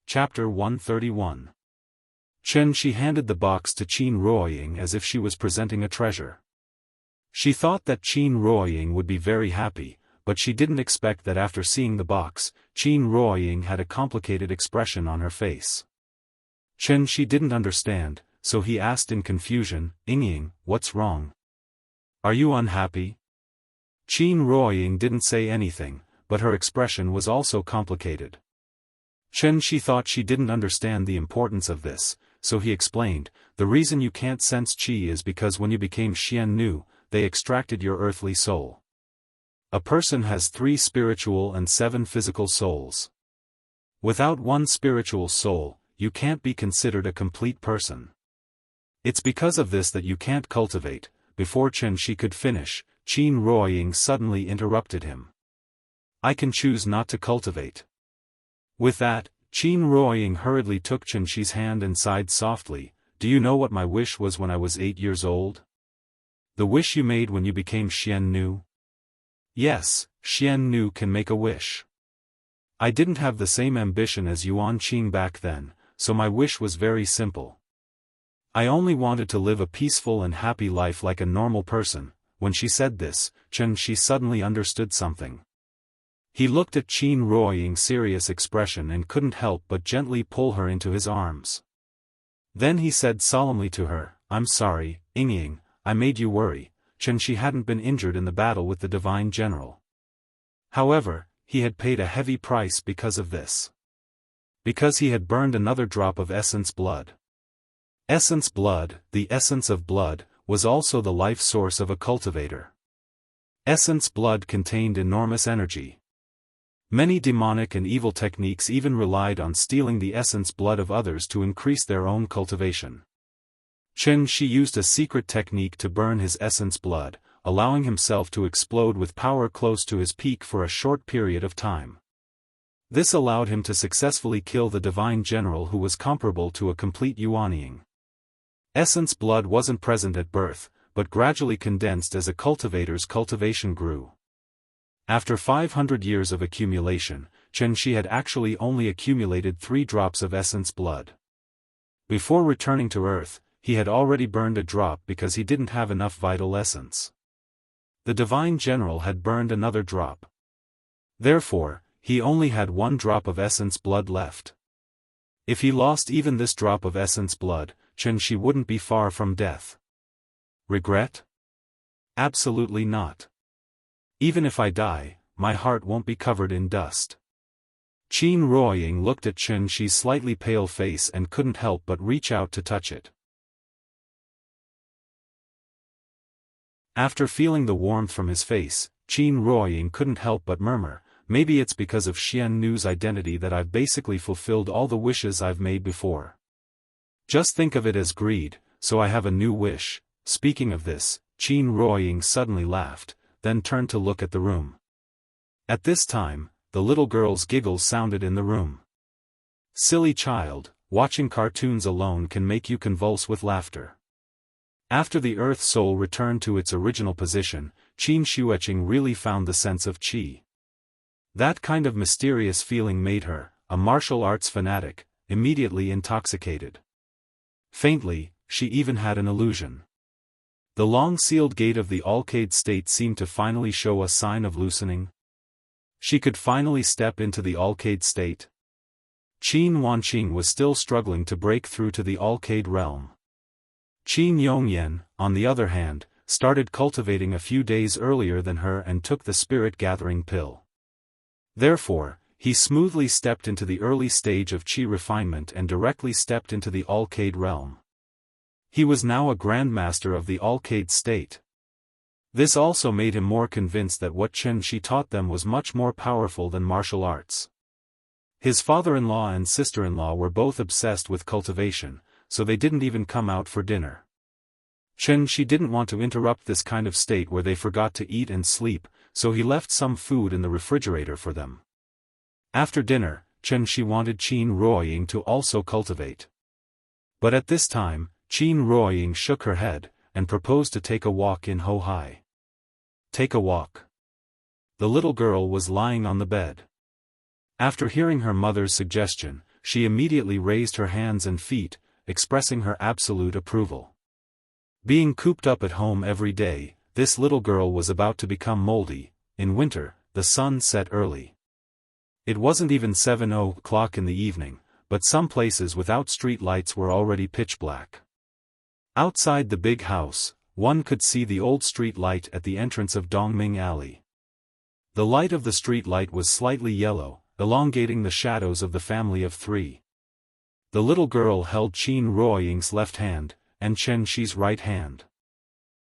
Chapter 131. Qianxi handed the box to Qin Ruoying as if she was presenting a treasure. She thought that Qin Ruoying would be very happy, but she didn't expect that after seeing the box, Qin Ruoying had a complicated expression on her face. Qianxi didn't understand, so he asked in confusion, "Ying, what's wrong? Are you unhappy?" Qin Ruoying didn't say anything, but her expression was also complicated. Qianxi thought she didn't understand the importance of this, so he explained, "The reason you can't sense qi is because when you became Xiannu, they extracted your earthly soul. A person has 3 spiritual and 7 physical souls. Without 1 spiritual soul, you can't be considered a complete person. It's because of this that you can't cultivate." Before Qianxi could finish, Qin Ruoying suddenly interrupted him. "I can choose not to cultivate." With that, Qin Ruoying hurriedly took Qianxi's hand and sighed softly, "Do you know what my wish was when I was 8 years old?" The wish you made when you became Xiannu? Yes, Xiannu can make a wish. I didn't have the same ambition as Yuan Qing back then, so my wish was very simple. I only wanted to live a peaceful and happy life like a normal person. When she said this, Chen Shi suddenly understood something. He looked at Qin Ruoying's serious expression and couldn't help but gently pull her into his arms. Then he said solemnly to her, "I'm sorry, Yingying, I made you worry." Chen Shi hadn't been injured in the battle with the divine general. However, he had paid a heavy price because of this. Because he had burned another drop of essence blood. Essence blood, the essence of blood, was also the life source of a cultivator. Essence blood contained enormous energy. Many demonic and evil techniques even relied on stealing the essence blood of others to increase their own cultivation. Chen Shi used a secret technique to burn his essence blood, allowing himself to explode with power close to his peak for a short period of time. This allowed him to successfully kill the divine general who was comparable to a complete Yuanying. Essence blood wasn't present at birth, but gradually condensed as a cultivator's cultivation grew. After 500 years of accumulation, Chen Shi had actually only accumulated 3 drops of essence blood. Before returning to Earth, he had already burned a drop because he didn't have enough vital essence. The divine general had burned another drop. Therefore, he only had 1 drop of essence blood left. If he lost even this drop of essence blood, Chen Shi wouldn't be far from death. Regret? Absolutely not. Even if I die, my heart won't be covered in dust. Qin Ruoying looked at Chen Shi's slightly pale face and couldn't help but reach out to touch it. After feeling the warmth from his face, Qin Ruoying couldn't help but murmur, "Maybe it's because of Xiannu's identity that I've basically fulfilled all the wishes I've made before. Just think of it as greed, so I have a new wish." Speaking of this, Qin Ruoying suddenly laughed, then turned to look at the room. At this time, the little girl's giggles sounded in the room. Silly child, watching cartoons alone can make you convulse with laughter. After the Earth Soul returned to its original position, Qin Xueqing really found the sense of qi. That kind of mysterious feeling made her, a martial arts fanatic, immediately intoxicated. Faintly, she even had an illusion. The long-sealed gate of the Alcade state seemed to finally show a sign of loosening. She could finally step into the Alcade state. Qin Wanqing was still struggling to break through to the Alcade realm. Qin Yongyan, on the other hand, started cultivating a few days earlier than her and took the spirit-gathering pill. Therefore, he smoothly stepped into the early stage of qi refinement and directly stepped into the Alcade realm. He was now a grandmaster of the Alcade state. This also made him more convinced that what Chen Shi taught them was much more powerful than martial arts. His father-in-law and sister-in-law were both obsessed with cultivation, so they didn't even come out for dinner. Chen Shi didn't want to interrupt this kind of state where they forgot to eat and sleep, so he left some food in the refrigerator for them. After dinner, Chen Shi wanted Qin Ruoying to also cultivate. But at this time, Qin Ruoying shook her head, and proposed to take a walk in Hohai. Take a walk. The little girl was lying on the bed. After hearing her mother's suggestion, she immediately raised her hands and feet, expressing her absolute approval. Being cooped up at home every day, this little girl was about to become moldy. In winter, the sun set early. It wasn't even 7 o'clock in the evening, but some places without street lights were already pitch black. Outside the big house, one could see the old street light at the entrance of Dongming Alley. The light of the street light was slightly yellow, elongating the shadows of the family of 3. The little girl held Qin Ruoying's left hand, and Chen Shi's right hand.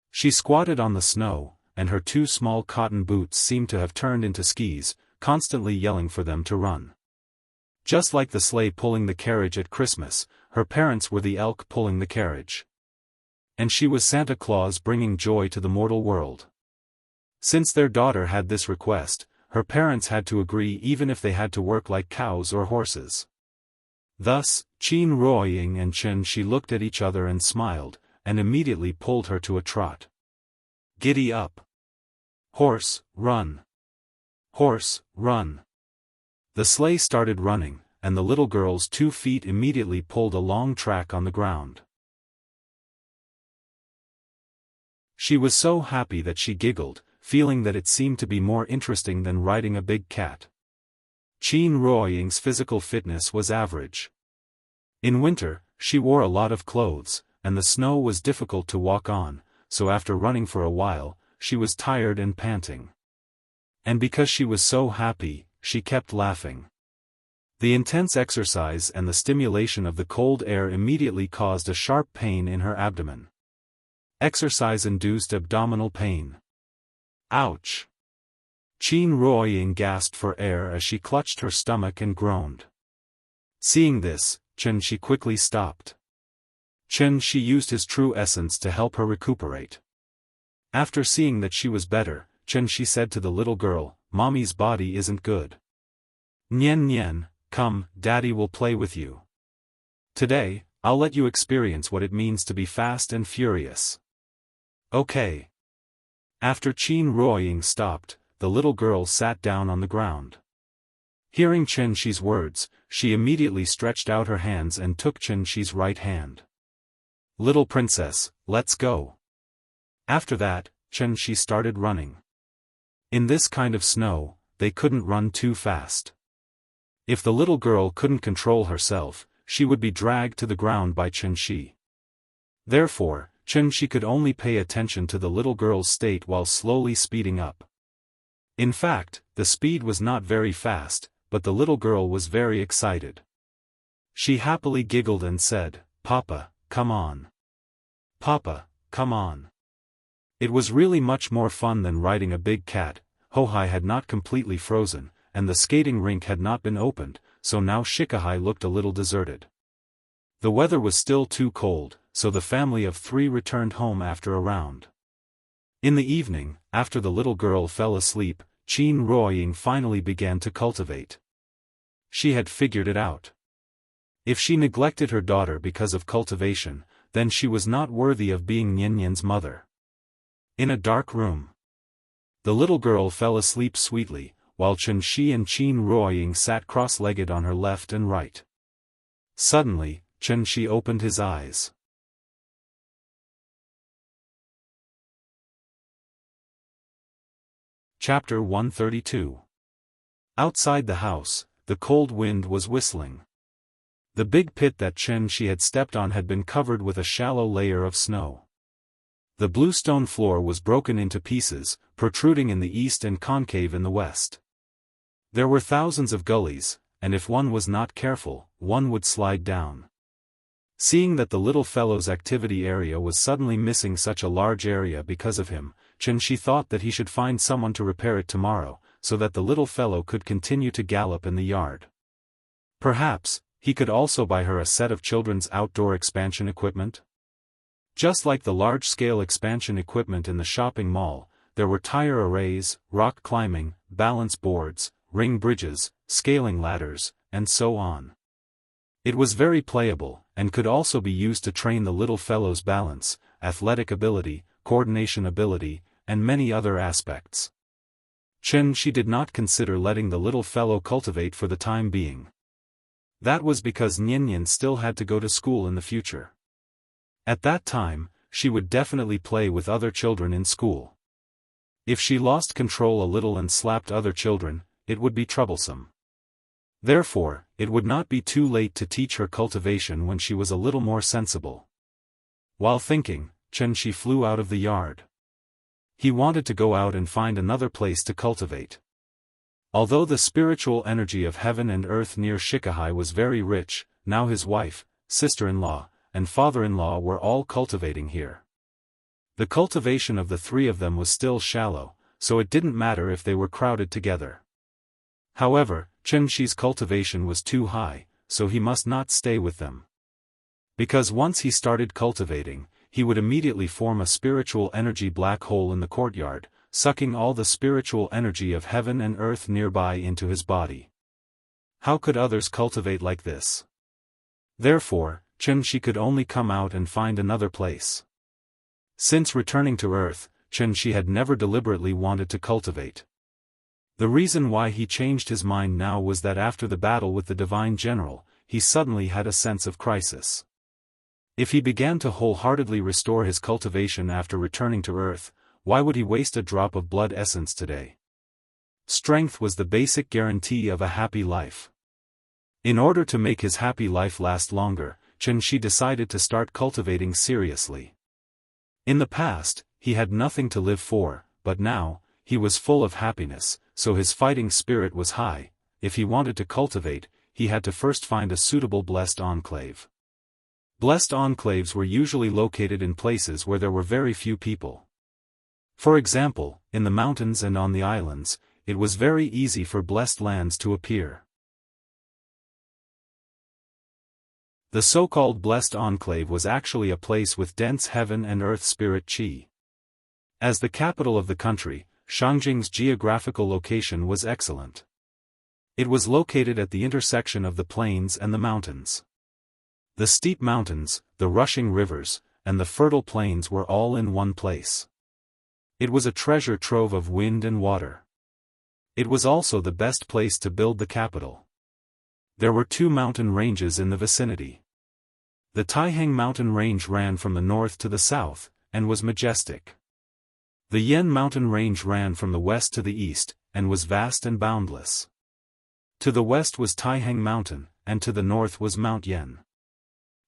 She squatted on the snow, and her 2 small cotton boots seemed to have turned into skis, constantly yelling for them to run. Just like the sleigh pulling the carriage at Christmas, her parents were the elk pulling the carriage. And she was Santa Claus bringing joy to the mortal world. Since their daughter had this request, her parents had to agree even if they had to work like cows or horses. Thus, Qin Ruoying and Chen Shi looked at each other and smiled, and immediately pulled her to a trot. Giddy up. Horse, run. Horse, run. The sleigh started running, and the little girl's 2 feet immediately pulled a long track on the ground. She was so happy that she giggled, feeling that it seemed to be more interesting than riding a big cat. Qin Ruoying's physical fitness was average. In winter, she wore a lot of clothes, and the snow was difficult to walk on, so after running for a while, she was tired and panting. And because she was so happy, she kept laughing. The intense exercise and the stimulation of the cold air immediately caused a sharp pain in her abdomen. Exercise-induced abdominal pain. Ouch! Qin Ruoying gasped for air as she clutched her stomach and groaned. Seeing this, Chen Shi quickly stopped. Chen Shi used his true essence to help her recuperate. After seeing that she was better, Chen Shi said to the little girl, "Mommy's body isn't good. Nian Nian, come, Daddy will play with you. Today, I'll let you experience what it means to be fast and furious." Okay. After Qin Ruoying stopped, the little girl sat down on the ground. Hearing Chen Shi's words, she immediately stretched out her hands and took Chen Shi's right hand. "Little princess, let's go." After that, Chen Shi started running. In this kind of snow, they couldn't run too fast. If the little girl couldn't control herself, she would be dragged to the ground by Chen Shi. Therefore, Chen Shi could only pay attention to the little girl's state while slowly speeding up. In fact, the speed was not very fast, but the little girl was very excited. She happily giggled and said, "Papa, come on. Papa, come on." It was really much more fun than riding a big cat. Hohai had not completely frozen, and the skating rink had not been opened, so now Shikahai looked a little deserted. The weather was still too cold, so the family of 3 returned home after a round. In the evening, after the little girl fell asleep, Qin Ruoying finally began to cultivate. She had figured it out. If she neglected her daughter because of cultivation, then she was not worthy of being Nianyan's mother. In a dark room, the little girl fell asleep sweetly, while Chen Shi and Qin Ruoying sat cross-legged on her left and right. Suddenly, Chen Shi opened his eyes. Chapter 132. Outside the house, the cold wind was whistling. The big pit that Chen Shi had stepped on had been covered with a shallow layer of snow. The bluestone floor was broken into pieces, protruding in the east and concave in the west. There were thousands of gullies, and if one was not careful, one would slide down. Seeing that the little fellow's activity area was suddenly missing such a large area because of him, Chen Shi thought that he should find someone to repair it tomorrow, so that the little fellow could continue to gallop in the yard. Perhaps, he could also buy her a set of children's outdoor expansion equipment? Just like the large-scale expansion equipment in the shopping mall, there were tire arrays, rock climbing, balance boards, ring bridges, scaling ladders, and so on. It was very playable, and could also be used to train the little fellow's balance, athletic ability, coordination ability, and many other aspects. Chen Shi did not consider letting the little fellow cultivate for the time being. That was because Nianyan still had to go to school in the future. At that time, she would definitely play with other children in school. If she lost control a little and slapped other children, it would be troublesome. Therefore, it would not be too late to teach her cultivation when she was a little more sensible. While thinking, Chen Shi flew out of the yard. He wanted to go out and find another place to cultivate. Although the spiritual energy of heaven and earth near Shikahai was very rich, now his wife, sister-in-law, and father-in-law were all cultivating here. The cultivation of the 3 of them was still shallow, so it didn't matter if they were crowded together. However, Chen Shi's cultivation was too high, so he must not stay with them. Because once he started cultivating, he would immediately form a spiritual energy black hole in the courtyard, sucking all the spiritual energy of heaven and earth nearby into his body. How could others cultivate like this? Therefore, Chen Shi could only come out and find another place. Since returning to earth, Xianxia had never deliberately wanted to cultivate. The reason why he changed his mind now was that after the battle with the Divine General, he suddenly had a sense of crisis. If he began to wholeheartedly restore his cultivation after returning to Earth, why would he waste a drop of blood essence today? Strength was the basic guarantee of a happy life. In order to make his happy life last longer, Xianxia decided to start cultivating seriously. In the past, he had nothing to live for, but now, he was full of happiness, so his fighting spirit was high. If he wanted to cultivate, he had to first find a suitable blessed enclave. Blessed enclaves were usually located in places where there were very few people. For example, in the mountains and on the islands, it was very easy for blessed lands to appear. The so-called blessed enclave was actually a place with dense heaven and earth spirit qi. As the capital of the country, Shangjing's geographical location was excellent. It was located at the intersection of the plains and the mountains. The steep mountains, the rushing rivers, and the fertile plains were all in one place. It was a treasure trove of wind and water. It was also the best place to build the capital. There were 2 mountain ranges in the vicinity. The Taiheng mountain range ran from the north to the south, and was majestic. The Yen mountain range ran from the west to the east, and was vast and boundless. To the west was Taiheng mountain, and to the north was Mount Yen.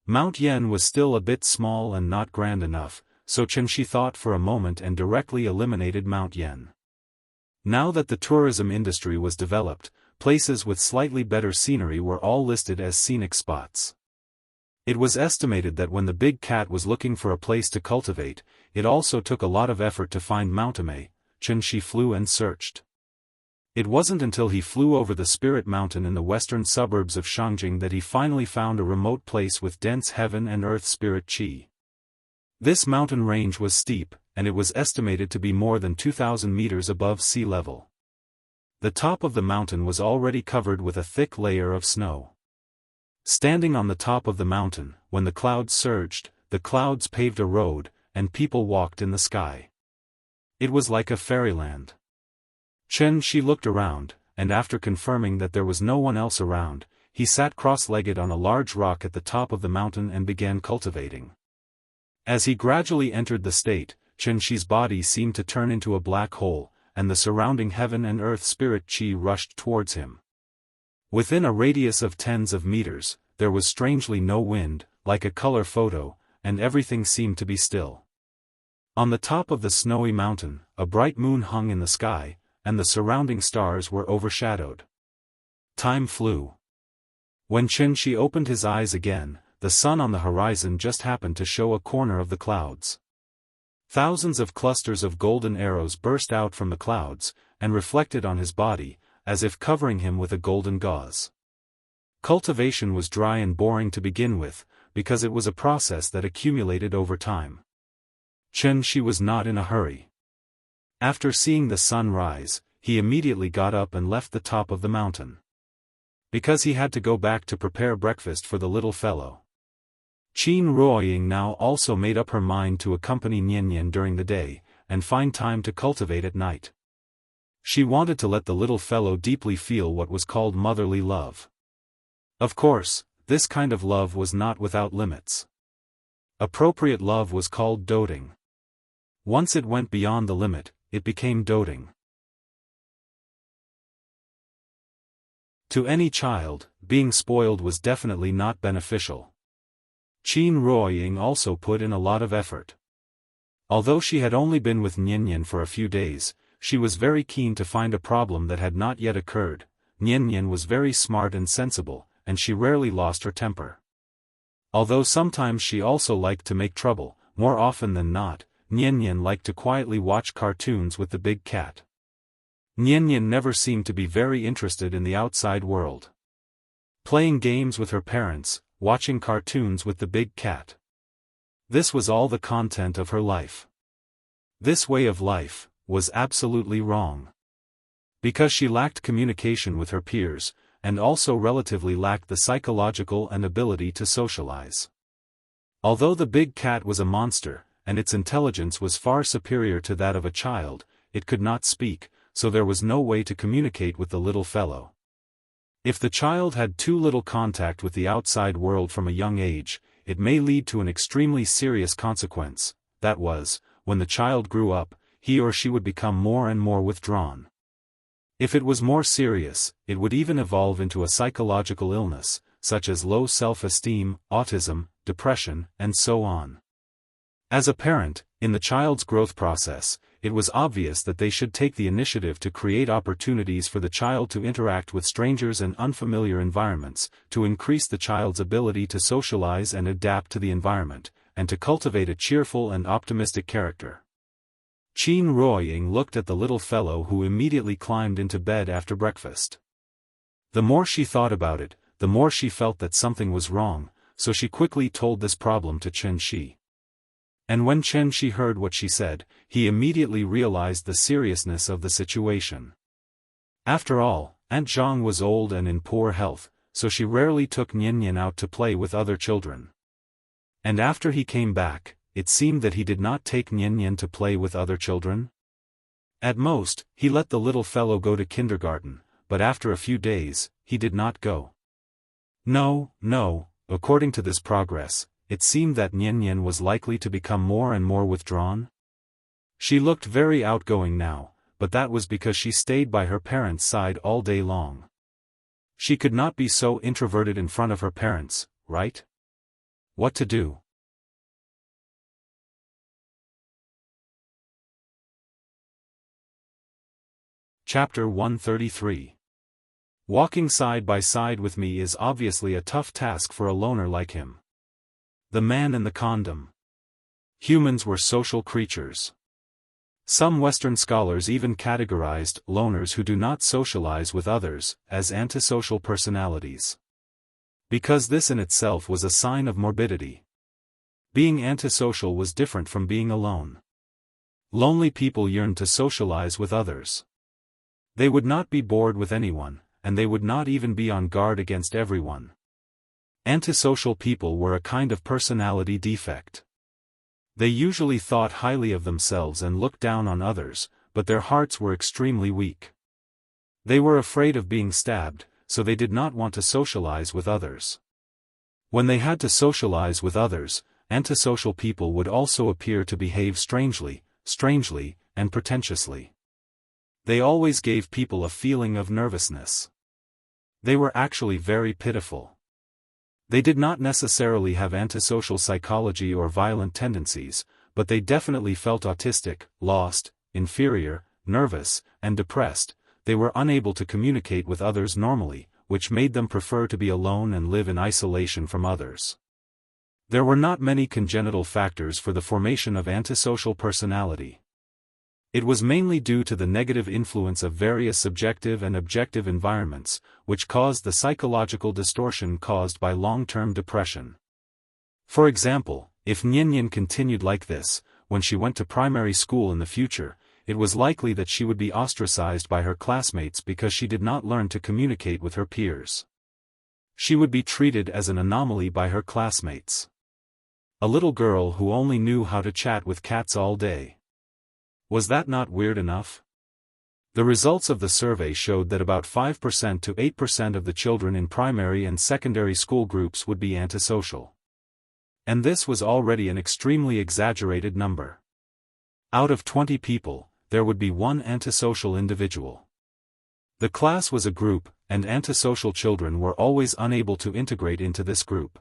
Mount Yen was still a bit small and not grand enough, so Xianxia thought for a moment and directly eliminated Mount Yen. Now that the tourism industry was developed, places with slightly better scenery were all listed as scenic spots. It was estimated that when the big cat was looking for a place to cultivate, it also took a lot of effort to find Mount Ame. Xianxia flew and searched. It wasn't until he flew over the Spirit Mountain in the western suburbs of Shangjing that he finally found a remote place with dense heaven and earth spirit qi. This mountain range was steep, and it was estimated to be more than 2,000 meters above sea level. The top of the mountain was already covered with a thick layer of snow. Standing on the top of the mountain, when the clouds surged, the clouds paved a road, and people walked in the sky. It was like a fairyland. Xianxia looked around, and after confirming that there was no one else around, he sat cross-legged on a large rock at the top of the mountain and began cultivating. As he gradually entered the state, Xianxia's body seemed to turn into a black hole, and the surrounding heaven and earth spirit qi rushed towards him. Within a radius of tens of meters, there was strangely no wind, like a color photo, and everything seemed to be still. On the top of the snowy mountain, a bright moon hung in the sky, and the surrounding stars were overshadowed. Time flew. When Xianxia opened his eyes again, the sun on the horizon just happened to show a corner of the clouds. Thousands of clusters of golden arrows burst out from the clouds, and reflected on his body, as if covering him with a golden gauze. Cultivation was dry and boring to begin with, because it was a process that accumulated over time. Xianxia was not in a hurry. After seeing the sun rise, he immediately got up and left the top of the mountain. Because he had to go back to prepare breakfast for the little fellow. Qin Ruoying now also made up her mind to accompany Niannian during the day, and find time to cultivate at night. She wanted to let the little fellow deeply feel what was called motherly love. Of course, this kind of love was not without limits. Appropriate love was called doting. Once it went beyond the limit, it became doting. To any child, being spoiled was definitely not beneficial. Qin Ruoying also put in a lot of effort. Although she had only been with Niannian for a few days, she was very keen to find a problem that had not yet occurred. Niannian was very smart and sensible, and she rarely lost her temper. Although sometimes she also liked to make trouble, more often than not, Niannian liked to quietly watch cartoons with the big cat. Niannian never seemed to be very interested in the outside world. Playing games with her parents, watching cartoons with the big cat. This was all the content of her life. This way of life was absolutely wrong. Because she lacked communication with her peers, and also relatively lacked the psychological and ability to socialize. Although the big cat was a monster, and its intelligence was far superior to that of a child. It could not speak, so there was no way to communicate with the little fellow. If the child had too little contact with the outside world from a young age, it may lead to an extremely serious consequence, that was, when the child grew up, he or she would become more and more withdrawn. If it was more serious, it would even evolve into a psychological illness, such as low self-esteem, autism, depression, and so on. As a parent, in the child's growth process, it was obvious that they should take the initiative to create opportunities for the child to interact with strangers and unfamiliar environments, to increase the child's ability to socialize and adapt to the environment, and to cultivate a cheerful and optimistic character. Qin Ruoying looked at the little fellow who immediately climbed into bed after breakfast. The more she thought about it, the more she felt that something was wrong, so she quickly told this problem to Chen Shi. And when Chen Shi heard what she said, he immediately realized the seriousness of the situation. After all, Aunt Zhang was old and in poor health, so she rarely took Nian out to play with other children. And after he came back, it seemed that he did not take Nian to play with other children. At most, he let the little fellow go to kindergarten, but after a few days, he did not go. No, according to this progress, it seemed that Nian was likely to become more and more withdrawn. She looked very outgoing now, but that was because she stayed by her parents' side all day long. She could not be so introverted in front of her parents, right? What to do? Chapter 133. Walking side by side with me is obviously a tough task for a loner like him. The man and the condom. Humans were social creatures. Some Western scholars even categorized loners who do not socialize with others as antisocial personalities. Because this in itself was a sign of morbidity. Being antisocial was different from being alone. Lonely people yearned to socialize with others. They would not be bored with anyone, and they would not even be on guard against everyone. Antisocial people were a kind of personality defect. They usually thought highly of themselves and looked down on others, but their hearts were extremely weak. They were afraid of being stabbed, so they did not want to socialize with others. When they had to socialize with others, antisocial people would also appear to behave strangely, and pretentiously. They always gave people a feeling of nervousness. They were actually very pitiful. They did not necessarily have antisocial psychology or violent tendencies, but they definitely felt autistic, lost, inferior, nervous, and depressed. They were unable to communicate with others normally, which made them prefer to be alone and live in isolation from others. There were not many congenital factors for the formation of antisocial personality. It was mainly due to the negative influence of various subjective and objective environments, which caused the psychological distortion caused by long-term depression. For example, if Nian continued like this, when she went to primary school in the future, it was likely that she would be ostracized by her classmates because she did not learn to communicate with her peers. She would be treated as an anomaly by her classmates. A little girl who only knew how to chat with cats all day. Was that not weird enough? The results of the survey showed that about 5% to 8% of the children in primary and secondary school groups would be antisocial. And this was already an extremely exaggerated number. Out of 20 people, there would be one antisocial individual. The class was a group, and antisocial children were always unable to integrate into this group.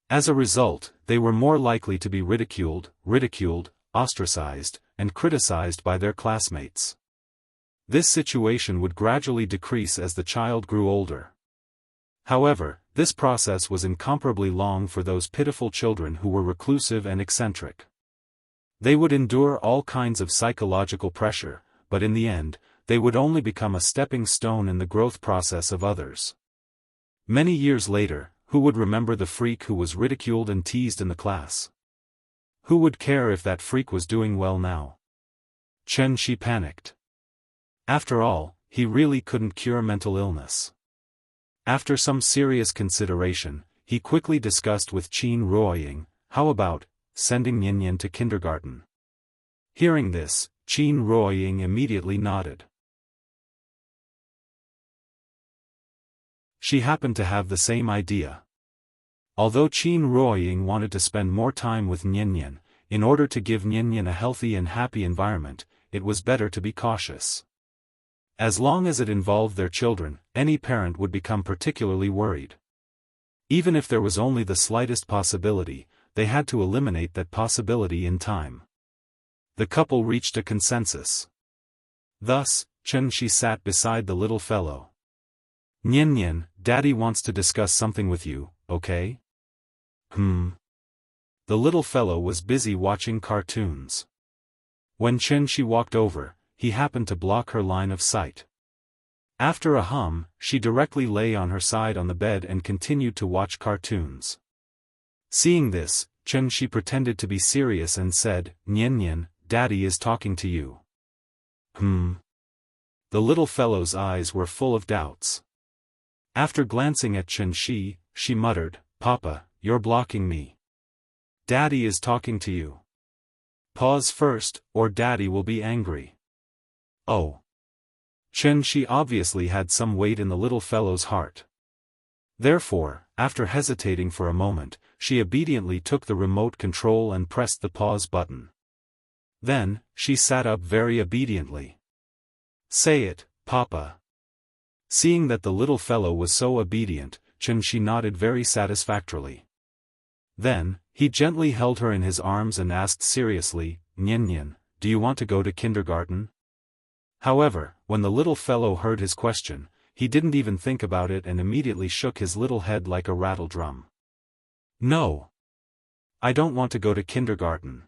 As a result, they were more likely to be ridiculed, ostracized, and criticized by their classmates. This situation would gradually decrease as the child grew older. However, this process was incomparably long for those pitiful children who were reclusive and eccentric. They would endure all kinds of psychological pressure, but in the end, they would only become a stepping stone in the growth process of others. Many years later, who would remember the freak who was ridiculed and teased in the class? Who would care if that freak was doing well now? Chen Shi panicked. After all, he really couldn't cure mental illness. After some serious consideration, he quickly discussed with Qin Ruoying, how about, sending Nian to kindergarten. Hearing this, Qin Ruoying immediately nodded. She happened to have the same idea. Although Qin Ruoying wanted to spend more time with Nian, in order to give Nian a healthy and happy environment, it was better to be cautious. As long as it involved their children, any parent would become particularly worried. Even if there was only the slightest possibility, they had to eliminate that possibility in time. The couple reached a consensus. Thus, Chen-Shi sat beside the little fellow. Nian, Daddy wants to discuss something with you, okay? The little fellow was busy watching cartoons. When Chen-Shi walked over, he happened to block her line of sight. After a hum, she directly lay on her side on the bed and continued to watch cartoons. Seeing this, Chen-Shi pretended to be serious and said, Nian, Daddy is talking to you. The little fellow's eyes were full of doubts. After glancing at Chen-Shi, she muttered, Papa, you're blocking me. Daddy is talking to you. Pause first, or Daddy will be angry. Oh. Chen-Shi obviously had some weight in the little fellow's heart. Therefore, after hesitating for a moment, she obediently took the remote control and pressed the pause button. Then, she sat up very obediently. Say it, Papa. Seeing that the little fellow was so obedient, Chen-Shi nodded very satisfactorily. Then, he gently held her in his arms and asked seriously, Nian, do you want to go to kindergarten? However, when the little fellow heard his question, he didn't even think about it and immediately shook his little head like a rattle drum. No. I don't want to go to kindergarten.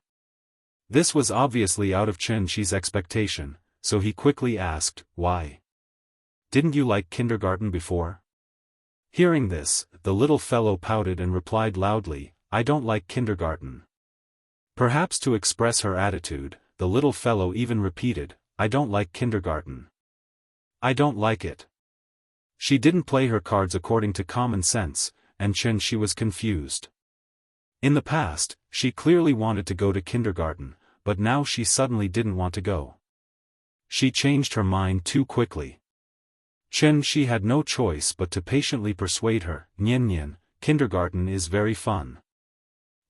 This was obviously out of Chen-Shi's expectation, so he quickly asked, why? Didn't you like kindergarten before? Hearing this, the little fellow pouted and replied loudly, I don't like kindergarten. Perhaps to express her attitude, the little fellow even repeated, I don't like kindergarten. I don't like it. She didn't play her cards according to common sense, and Chen-Shi was confused. In the past, she clearly wanted to go to kindergarten, but now she suddenly didn't want to go. She changed her mind too quickly. Chen-Shi had no choice but to patiently persuade her, Nian, kindergarten is very fun.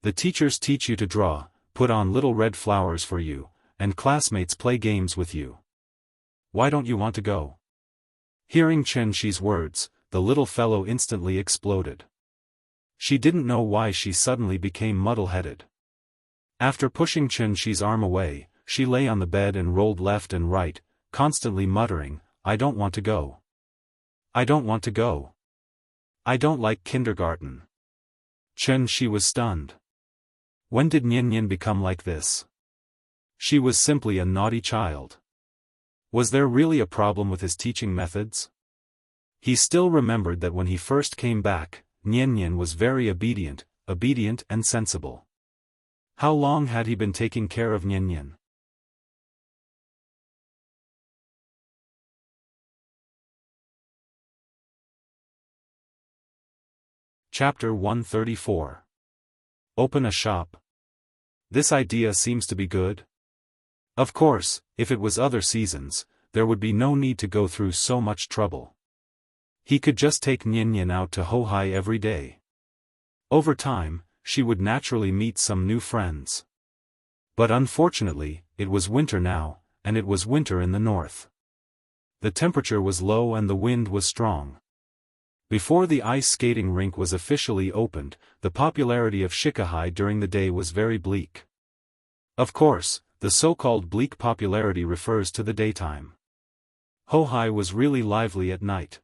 The teachers teach you to draw, put on little red flowers for you, and classmates play games with you. Why don't you want to go? Hearing Chen-Shi's words, the little fellow instantly exploded. She didn't know why she suddenly became muddle-headed. After pushing Chen-Shi's arm away, she lay on the bed and rolled left and right, constantly muttering, I don't want to go. I don't want to go. I don't like kindergarten. Chen-Shi was stunned. When did Nian become like this? She was simply a naughty child. Was there really a problem with his teaching methods? He still remembered that when he first came back, Nian was very obedient and sensible. How long had he been taking care of Nian? Chapter 134. Open a shop. This idea seems to be good. Of course, if it was other seasons, there would be no need to go through so much trouble. He could just take Nian out to Hohai every day. Over time, she would naturally meet some new friends. But unfortunately, it was winter now, and it was winter in the north. The temperature was low and the wind was strong. Before the ice skating rink was officially opened, the popularity of Shikahai during the day was very bleak. Of course, the so-called bleak popularity refers to the daytime. Hohai was really lively at night.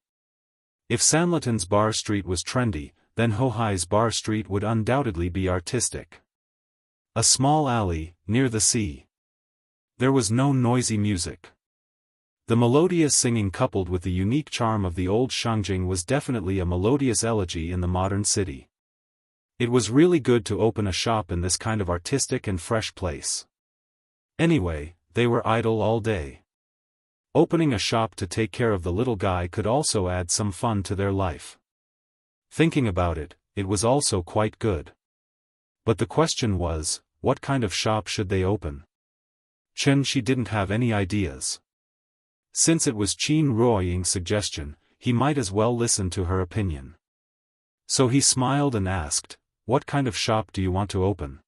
If Sanlaton's bar street was trendy, then Hohai's bar street would undoubtedly be artistic. A small alley, near the sea. There was no noisy music. The melodious singing coupled with the unique charm of the old Shangjing was definitely a melodious elegy in the modern city. It was really good to open a shop in this kind of artistic and fresh place. Anyway, they were idle all day. Opening a shop to take care of the little guy could also add some fun to their life. Thinking about it, it was also quite good. But the question was, what kind of shop should they open? She didn't have any ideas. Since it was Qin Ruoying's suggestion, he might as well listen to her opinion. So he smiled and asked, "What kind of shop do you want to open?"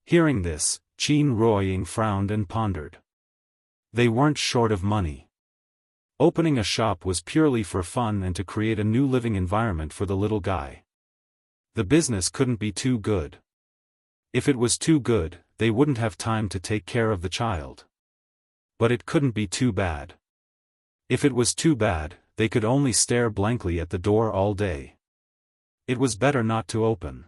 Hearing this, Qin Ruoying frowned and pondered. They weren't short of money. Opening a shop was purely for fun and to create a new living environment for the little guy. The business couldn't be too good. If it was too good, they wouldn't have time to take care of the child. But it couldn't be too bad. If it was too bad, they could only stare blankly at the door all day. It was better not to open.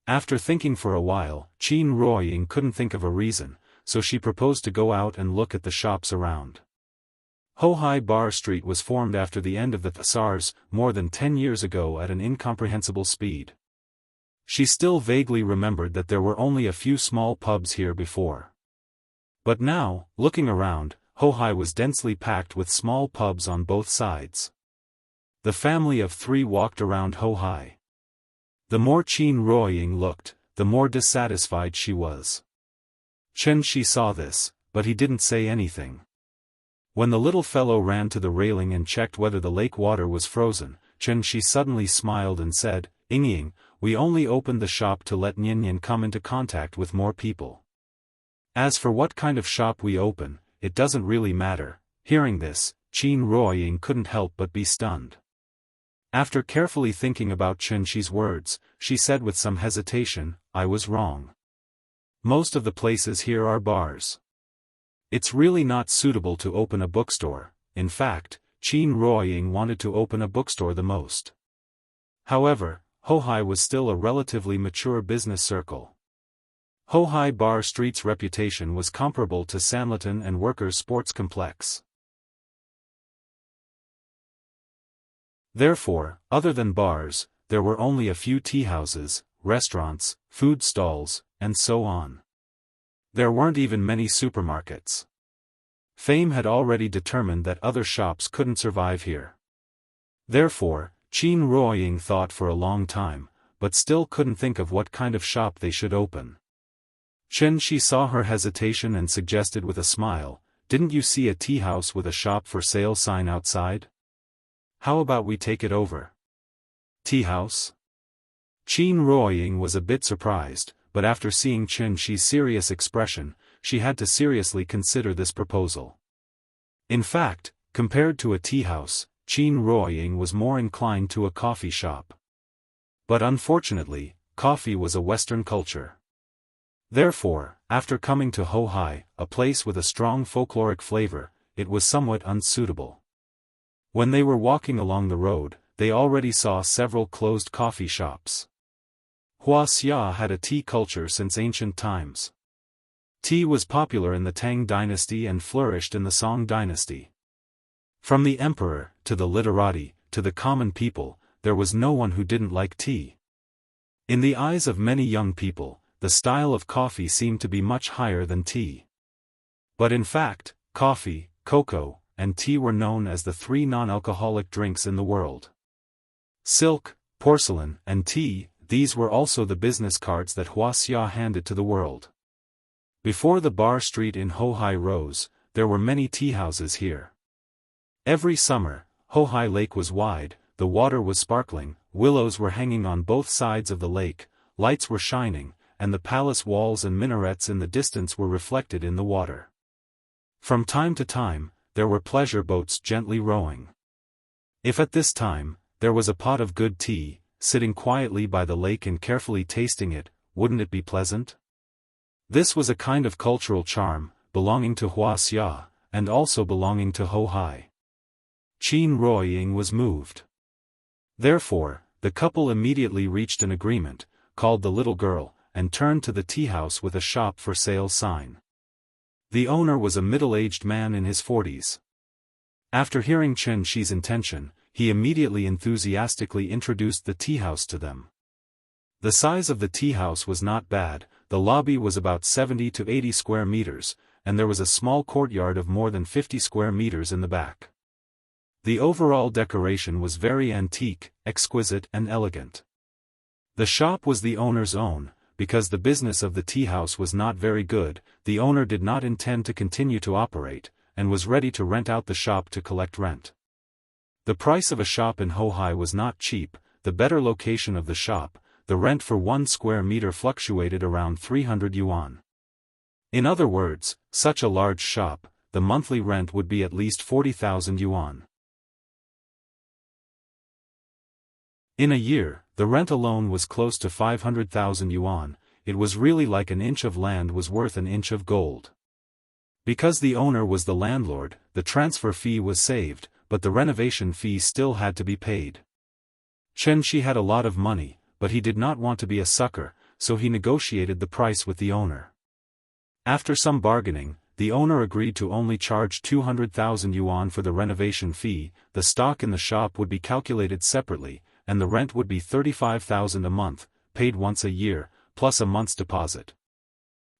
After thinking for a while, Qin Ruoying couldn't think of a reason, so she proposed to go out and look at the shops around. Hohai Bar Street was formed after the end of the Tsars, more than 10 years ago at an incomprehensible speed. She still vaguely remembered that there were only a few small pubs here before. But now, looking around, Hohai was densely packed with small pubs on both sides. The family of 3 walked around Hohai. The more Qin Ruoying looked, the more dissatisfied she was. She saw this, but he didn't say anything. When the little fellow ran to the railing and checked whether the lake water was frozen, she suddenly smiled and said, "Ying, we only opened the shop to let Nyan come into contact with more people. As for what kind of shop we open, it doesn't really matter." Hearing this, Qin Ruoying couldn't help but be stunned. After carefully thinking about Qi's words, she said with some hesitation, "I was wrong. Most of the places here are bars. It's really not suitable to open a bookstore." In fact, Qin Ruoying wanted to open a bookstore the most. However, Hohai was still a relatively mature business circle. Hohai Bar Street's reputation was comparable to Sanlitun and Workers' Sports Complex. Therefore, other than bars, there were only a few teahouses, restaurants, food stalls, and so on. There weren't even many supermarkets. Fame had already determined that other shops couldn't survive here. Therefore, Qin Ruoying thought for a long time, but still couldn't think of what kind of shop they should open. She saw her hesitation and suggested with a smile, "Didn't you see a tea house with a shop for sale sign outside? How about we take it over?" Tea house? Qin Ruoying was a bit surprised, but after seeing Qi's serious expression, she had to seriously consider this proposal. In fact, compared to a tea house, Qin Ruoying was more inclined to a coffee shop. But unfortunately, coffee was a Western culture. Therefore, after coming to Hohai, a place with a strong folkloric flavor, it was somewhat unsuitable. When they were walking along the road, they already saw several closed coffee shops. Wuxia had a tea culture since ancient times. Tea was popular in the Tang dynasty and flourished in the Song dynasty. From the emperor, to the literati, to the common people, there was no one who didn't like tea. In the eyes of many young people, the style of coffee seemed to be much higher than tea. But in fact, coffee, cocoa, and tea were known as the 3 non-alcoholic drinks in the world. Silk, porcelain, and tea, these were also the business cards that Wuxia handed to the world. Before the bar street in Hohai rose, there were many tea houses here. Every summer, Hohai Lake was wide, the water was sparkling, willows were hanging on both sides of the lake, lights were shining, and the palace walls and minarets in the distance were reflected in the water. From time to time, there were pleasure boats gently rowing. If at this time, there was a pot of good tea, sitting quietly by the lake and carefully tasting it, wouldn't it be pleasant? This was a kind of cultural charm, belonging to Wuxia, and also belonging to Hohai. Qin Ruoying was moved. Therefore, the couple immediately reached an agreement, called the little girl, and turned to the tea house with a shop for sale sign. The owner was a middle-aged man in his 40s. After hearing Qi's intention, he immediately enthusiastically introduced the tea house to them. The size of the tea house was not bad, the lobby was about 70 to 80 square meters, and there was a small courtyard of more than 50 square meters in the back. The overall decoration was very antique, exquisite and elegant. The shop was the owner's own, because the business of the tea house was not very good, the owner did not intend to continue to operate, and was ready to rent out the shop to collect rent. The price of a shop in Hohai was not cheap. The better location of the shop, the rent for 1 square meter fluctuated around 300 yuan. In other words, such a large shop, the monthly rent would be at least 40,000 yuan. In a year, the rent alone was close to 500,000 yuan. It was really like an inch of land was worth an inch of gold. Because the owner was the landlord, the transfer fee was saved, but the renovation fee still had to be paid. Xianxia had a lot of money, but he did not want to be a sucker, so he negotiated the price with the owner. After some bargaining, the owner agreed to only charge 200,000 yuan for the renovation fee. The stock in the shop would be calculated separately, and the rent would be 35,000 a month, paid once a year, plus a month's deposit.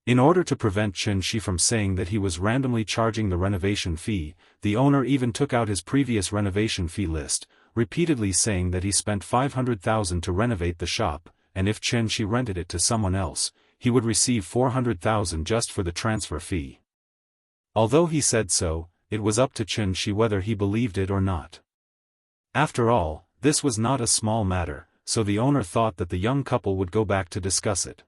In order to prevent Xianxia from saying that he was randomly charging the renovation fee, the owner even took out his previous renovation fee list, repeatedly saying that he spent 500,000 to renovate the shop, and if Xianxia rented it to someone else, he would receive 400,000 just for the transfer fee. Although he said so, it was up to Xianxia whether he believed it or not. After all, this was not a small matter, so the owner thought that the young couple would go back to discuss it.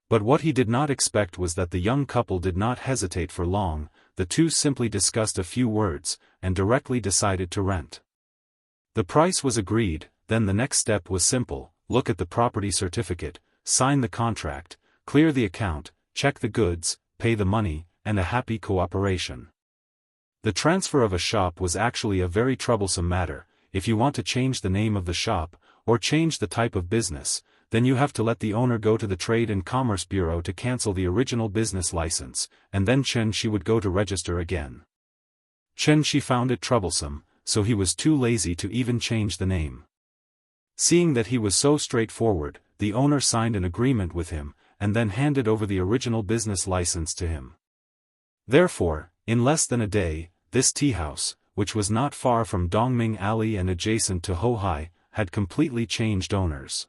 But what he did not expect was that the young couple did not hesitate for long. The two simply discussed a few words, and directly decided to rent. The price was agreed. Then the next step was simple: look at the property certificate, sign the contract, clear the account, check the goods, pay the money, and a happy cooperation. The transfer of a shop was actually a very troublesome matter. If you want to change the name of the shop, or change the type of business, then you have to let the owner go to the Trade and Commerce Bureau to cancel the original business license, and then Xianxia would go to register again. Xianxia found it troublesome, so he was too lazy to even change the name. Seeing that he was so straightforward, the owner signed an agreement with him, and then handed over the original business license to him. Therefore, in less than a day, this tea house, which was not far from Dongming Alley and adjacent to Hohai, had completely changed owners.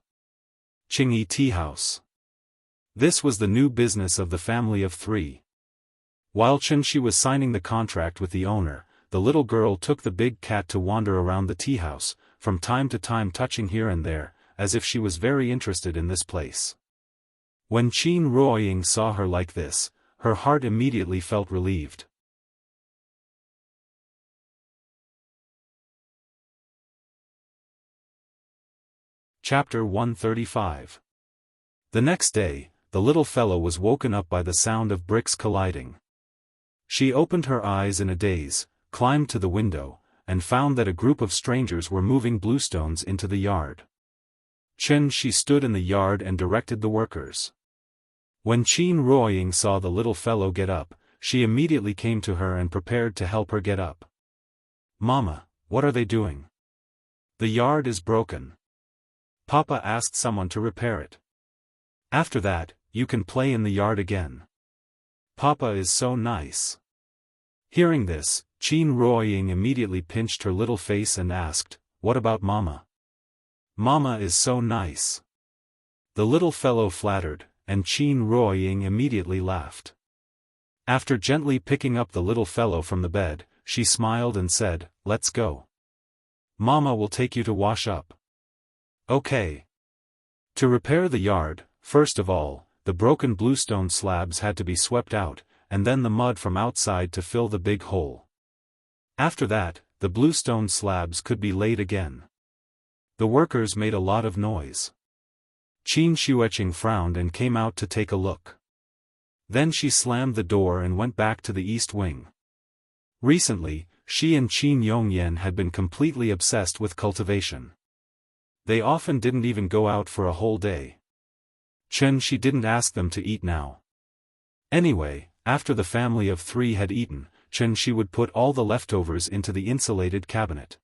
Qingyi Tea House. This was the new business of the family of 3. While Xianxia was signing the contract with the owner, the little girl took the big cat to wander around the tea house, from time to time touching here and there, as if she was very interested in this place. When Qin Ruoying saw her like this, her heart immediately felt relieved. Chapter 135. The next day, the little fellow was woken up by the sound of bricks colliding. She opened her eyes in a daze, climbed to the window, and found that a group of strangers were moving bluestones into the yard. Xianxia stood in the yard and directed the workers. When Qin Ruoying saw the little fellow get up, she immediately came to her and prepared to help her get up. "Mama, what are they doing? The yard is broken. Papa asked someone to repair it. After that, you can play in the yard again. Papa is so nice." Hearing this, Qin Ruoying immediately pinched her little face and asked, "What about Mama?" "Mama is so nice." The little fellow flattered, and Qin Ruoying immediately laughed. After gently picking up the little fellow from the bed, she smiled and said, "Let's go. Mama will take you to wash up." "Okay." To repair the yard, first of all, the broken bluestone slabs had to be swept out, and then the mud from outside to fill the big hole. After that, the bluestone slabs could be laid again. The workers made a lot of noise. Qin Xianxia frowned and came out to take a look. Then she slammed the door and went back to the east wing. Recently, she and Qin Yongyan had been completely obsessed with cultivation. They often didn't even go out for a whole day. Xianxia didn't ask them to eat now. Anyway, after the family of 3 had eaten, Xianxia would put all the leftovers into the insulated cabinet.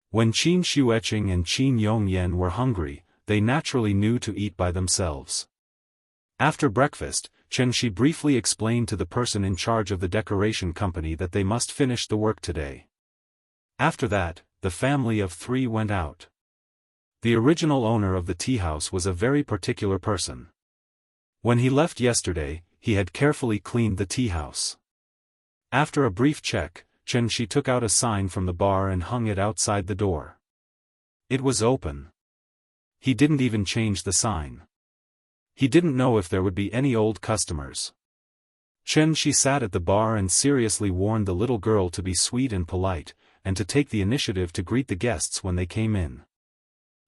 When Qin Xianxia and Qin Yongyan were hungry, they naturally knew to eat by themselves. After breakfast, Xianxia briefly explained to the person in charge of the decoration company that they must finish the work today. After that, the family of 3 went out. The original owner of the tea house was a very particular person. When he left yesterday, he had carefully cleaned the tea house. After a brief check, Xianxia took out a sign from the bar and hung it outside the door. It was open. He didn't even change the sign. He didn't know if there would be any old customers. Xianxia sat at the bar and seriously warned the little girl to be sweet and polite, and to take the initiative to greet the guests when they came in.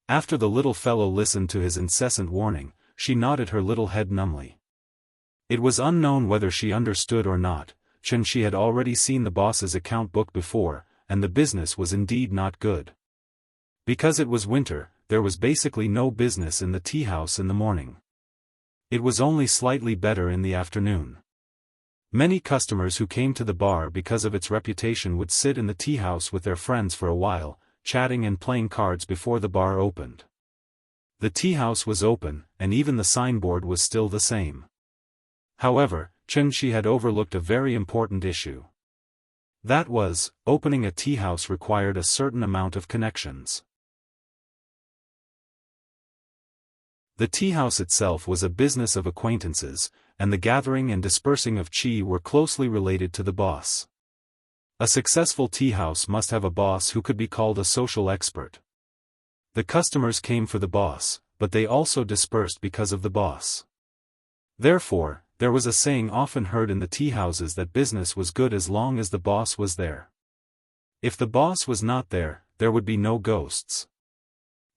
After the little fellow listened to his incessant warning, she nodded her little head numbly. It was unknown whether she understood or not. Xianxia had already seen the boss's account book before, and the business was indeed not good. Because it was winter, there was basically no business in the tea house in the morning. It was only slightly better in the afternoon. Many customers who came to the bar because of its reputation would sit in the tea house with their friends for a while, chatting and playing cards before the bar opened. The tea house was open, and even the signboard was still the same. However, Xianxia had overlooked a very important issue. That was, opening a tea house required a certain amount of connections. The tea house itself was a business of acquaintances, and the gathering and dispersing of qi were closely related to the boss. A successful tea house must have a boss who could be called a social expert. The customers came for the boss, but they also dispersed because of the boss. Therefore, there was a saying often heard in the tea houses that business was good as long as the boss was there. If the boss was not there, there would be no ghosts.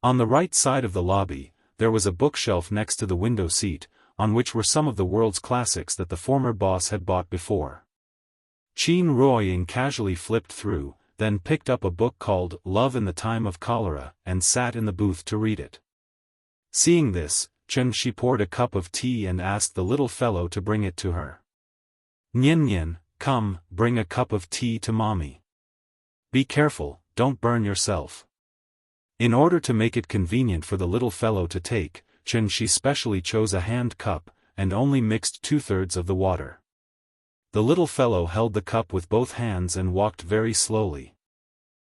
On the right side of the lobby, there was a bookshelf next to the window seat, on which were some of the world's classics that the former boss had bought before. Qin Ruoying casually flipped through, then picked up a book called Love in the Time of Cholera and sat in the booth to read it. Seeing this, Xianxia poured a cup of tea and asked the little fellow to bring it to her. "Nian Nian, come, bring a cup of tea to mommy. Be careful, don't burn yourself." In order to make it convenient for the little fellow to take, Xianxia specially chose a hand cup, and only mixed 2/3 of the water. The little fellow held the cup with both hands and walked very slowly.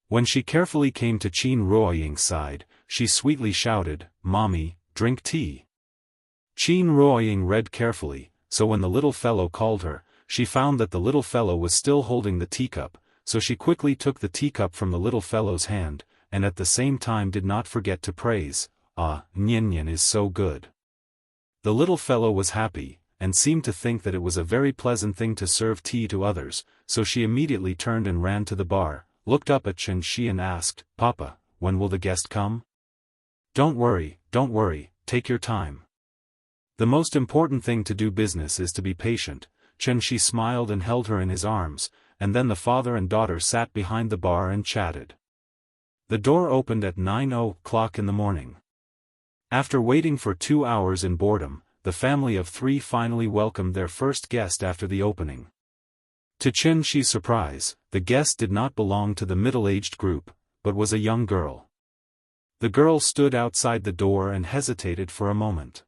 When she carefully came to Qin Ruoying's side, she sweetly shouted, "Mommy, drink tea." Qin Ruoying read carefully, so when the little fellow called her, she found that the little fellow was still holding the teacup, so she quickly took the teacup from the little fellow's hand, and at the same time did not forget to praise, "Ah, Nian Nian is so good." The little fellow was happy, and seemed to think that it was a very pleasant thing to serve tea to others, so she immediately turned and ran to the bar, looked up at Xianxia and asked, "Papa, when will the guest come?" Don't worry, take your time. The most important thing to do business is to be patient." Xianxia smiled and held her in his arms, and then the father and daughter sat behind the bar and chatted. The door opened at 9 o'clock in the morning. After waiting for 2 hours in boredom, the family of 3 finally welcomed their first guest after the opening. To Xianxia's surprise, the guest did not belong to the middle-aged group, but was a young girl. The girl stood outside the door and hesitated for a moment.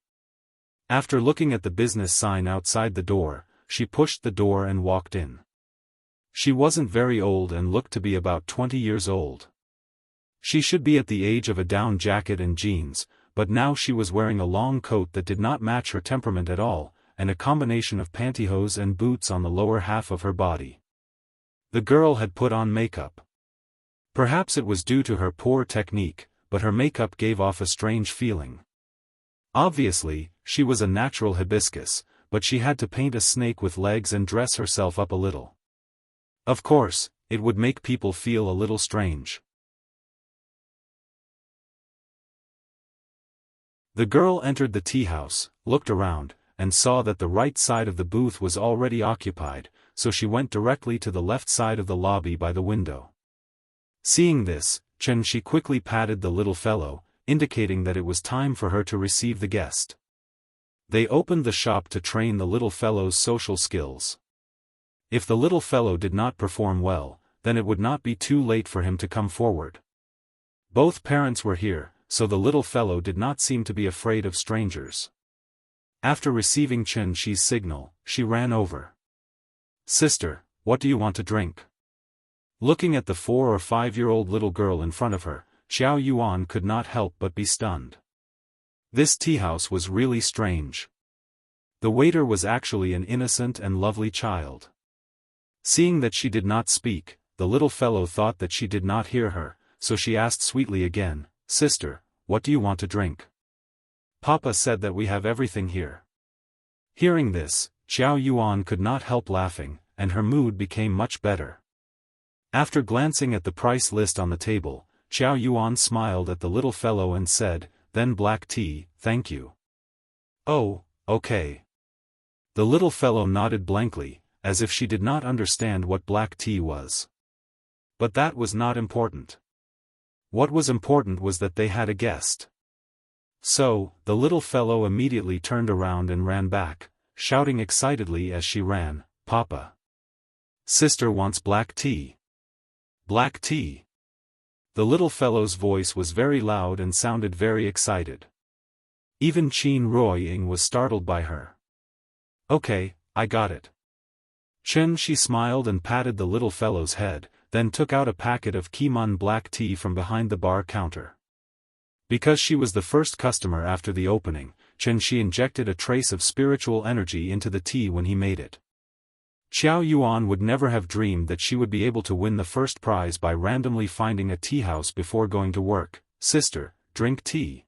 After looking at the business sign outside the door, she pushed the door and walked in. She wasn't very old and looked to be about 20 years old. She should be at the age of a down jacket and jeans, but now she was wearing a long coat that did not match her temperament at all, and a combination of pantyhose and boots on the lower half of her body. The girl had put on makeup. Perhaps it was due to her poor technique, but her makeup gave off a strange feeling. Obviously, she was a natural hibiscus, but she had to paint a snake with legs and dress herself up a little. Of course, it would make people feel a little strange. The girl entered the tea house, looked around, and saw that the right side of the booth was already occupied, so she went directly to the left side of the lobby by the window. Seeing this, Xianxia quickly patted the little fellow, indicating that it was time for her to receive the guest. They opened the shop to train the little fellow's social skills. If the little fellow did not perform well, then it would not be too late for him to come forward. Both parents were here, so the little fellow did not seem to be afraid of strangers. After receiving Xianxia's signal, she ran over. "Sister, what do you want to drink?" Looking at the 4 or 5-year-old little girl in front of her, Xiao Yuan could not help but be stunned. This tea house was really strange. The waiter was actually an innocent and lovely child. Seeing that she did not speak, the little fellow thought that she did not hear her, so she asked sweetly again, "Sister, what do you want to drink?" "Papa said that we have everything here." Hearing this, Xiao Yuan could not help laughing, and her mood became much better. After glancing at the price list on the table, Xiao Yuan smiled at the little fellow and said, "Then black tea, thank you." "Oh, okay." The little fellow nodded blankly, as if she did not understand what black tea was. But that was not important. What was important was that they had a guest. So, the little fellow immediately turned around and ran back, shouting excitedly as she ran, "Papa! Sister wants black tea! Black tea!" The little fellow's voice was very loud and sounded very excited. Even Qin Ruoying was startled by her. "Okay, I got it." She smiled and patted the little fellow's head, then took out a packet of Kimun black tea from behind the bar counter. Because she was the first customer after the opening, she injected a trace of spiritual energy into the tea when he made it. Xiao Yuan would never have dreamed that she would be able to win the first prize by randomly finding a tea house before going to work. "Sister, drink tea."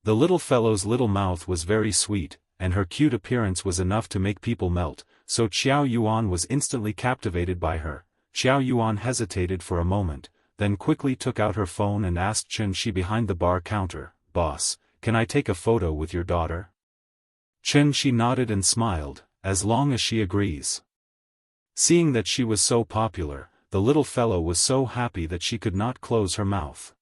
The little fellow's little mouth was very sweet, and her cute appearance was enough to make people melt, so Xiao Yuan was instantly captivated by her. Xiao Yuan hesitated for a moment, then quickly took out her phone and asked Shi behind the bar counter, "Boss, can I take a photo with your daughter?" Shi nodded and smiled, "As long as she agrees." Seeing that she was so popular, the little fellow was so happy that she could not close her mouth.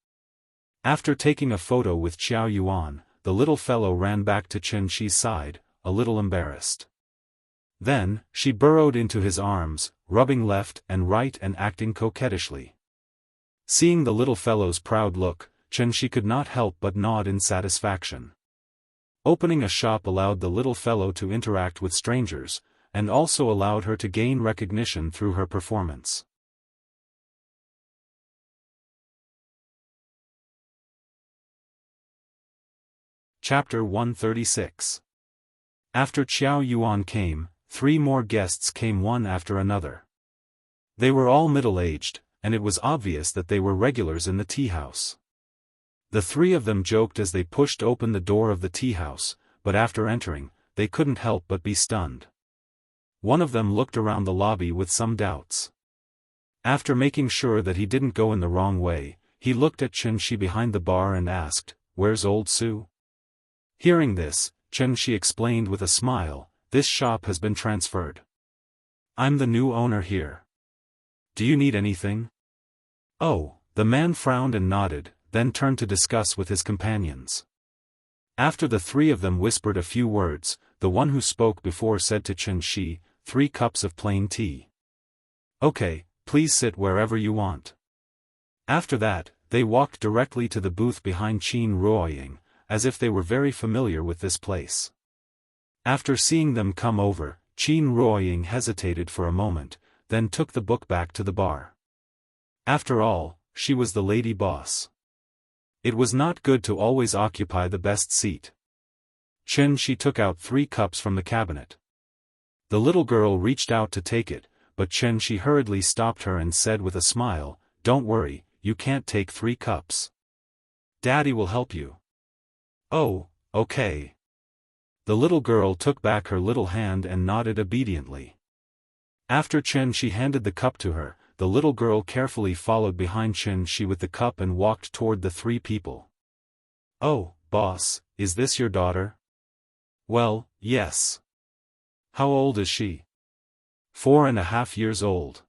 After taking a photo with Xiao Yuan, the little fellow ran back to Shi's side, a little embarrassed. Then, she burrowed into his arms, rubbing left and right and acting coquettishly. Seeing the little fellow's proud look, Shi could not help but nod in satisfaction. Opening a shop allowed the little fellow to interact with strangers, and also allowed her to gain recognition through her performance. Chapter 136. After Xiao Yuan came, 3 more guests came one after another. They were all middle-aged, and it was obvious that they were regulars in the tea house. The 3 of them joked as they pushed open the door of the tea house, but after entering, they couldn't help but be stunned. One of them looked around the lobby with some doubts. After making sure that he didn't go in the wrong way, he looked at Shi behind the bar and asked, "Where's old Su?" Hearing this, Shi explained with a smile, "This shop has been transferred. I'm the new owner here. Do you need anything?" "Oh," the man frowned and nodded, then turned to discuss with his companions. After the 3 of them whispered a few words, the one who spoke before said to Shi, 3 cups of plain tea." "Okay, please sit wherever you want." After that, they walked directly to the booth behind Qin Ruoying, as if they were very familiar with this place. After seeing them come over, Qin Ruoying hesitated for a moment, then took the book back to the bar. After all, she was the lady boss. It was not good to always occupy the best seat. She took out 3 cups from the cabinet. The little girl reached out to take it, but she hurriedly stopped her and said with a smile, "Don't worry, you can't take 3 cups. Daddy will help you." "Oh, okay." The little girl took back her little hand and nodded obediently. After she handed the cup to her, the little girl carefully followed behind Shi with the cup and walked toward the 3 people. "Oh, boss, is this your daughter?" "Well, yes." "How old is she?" 4.5 years old.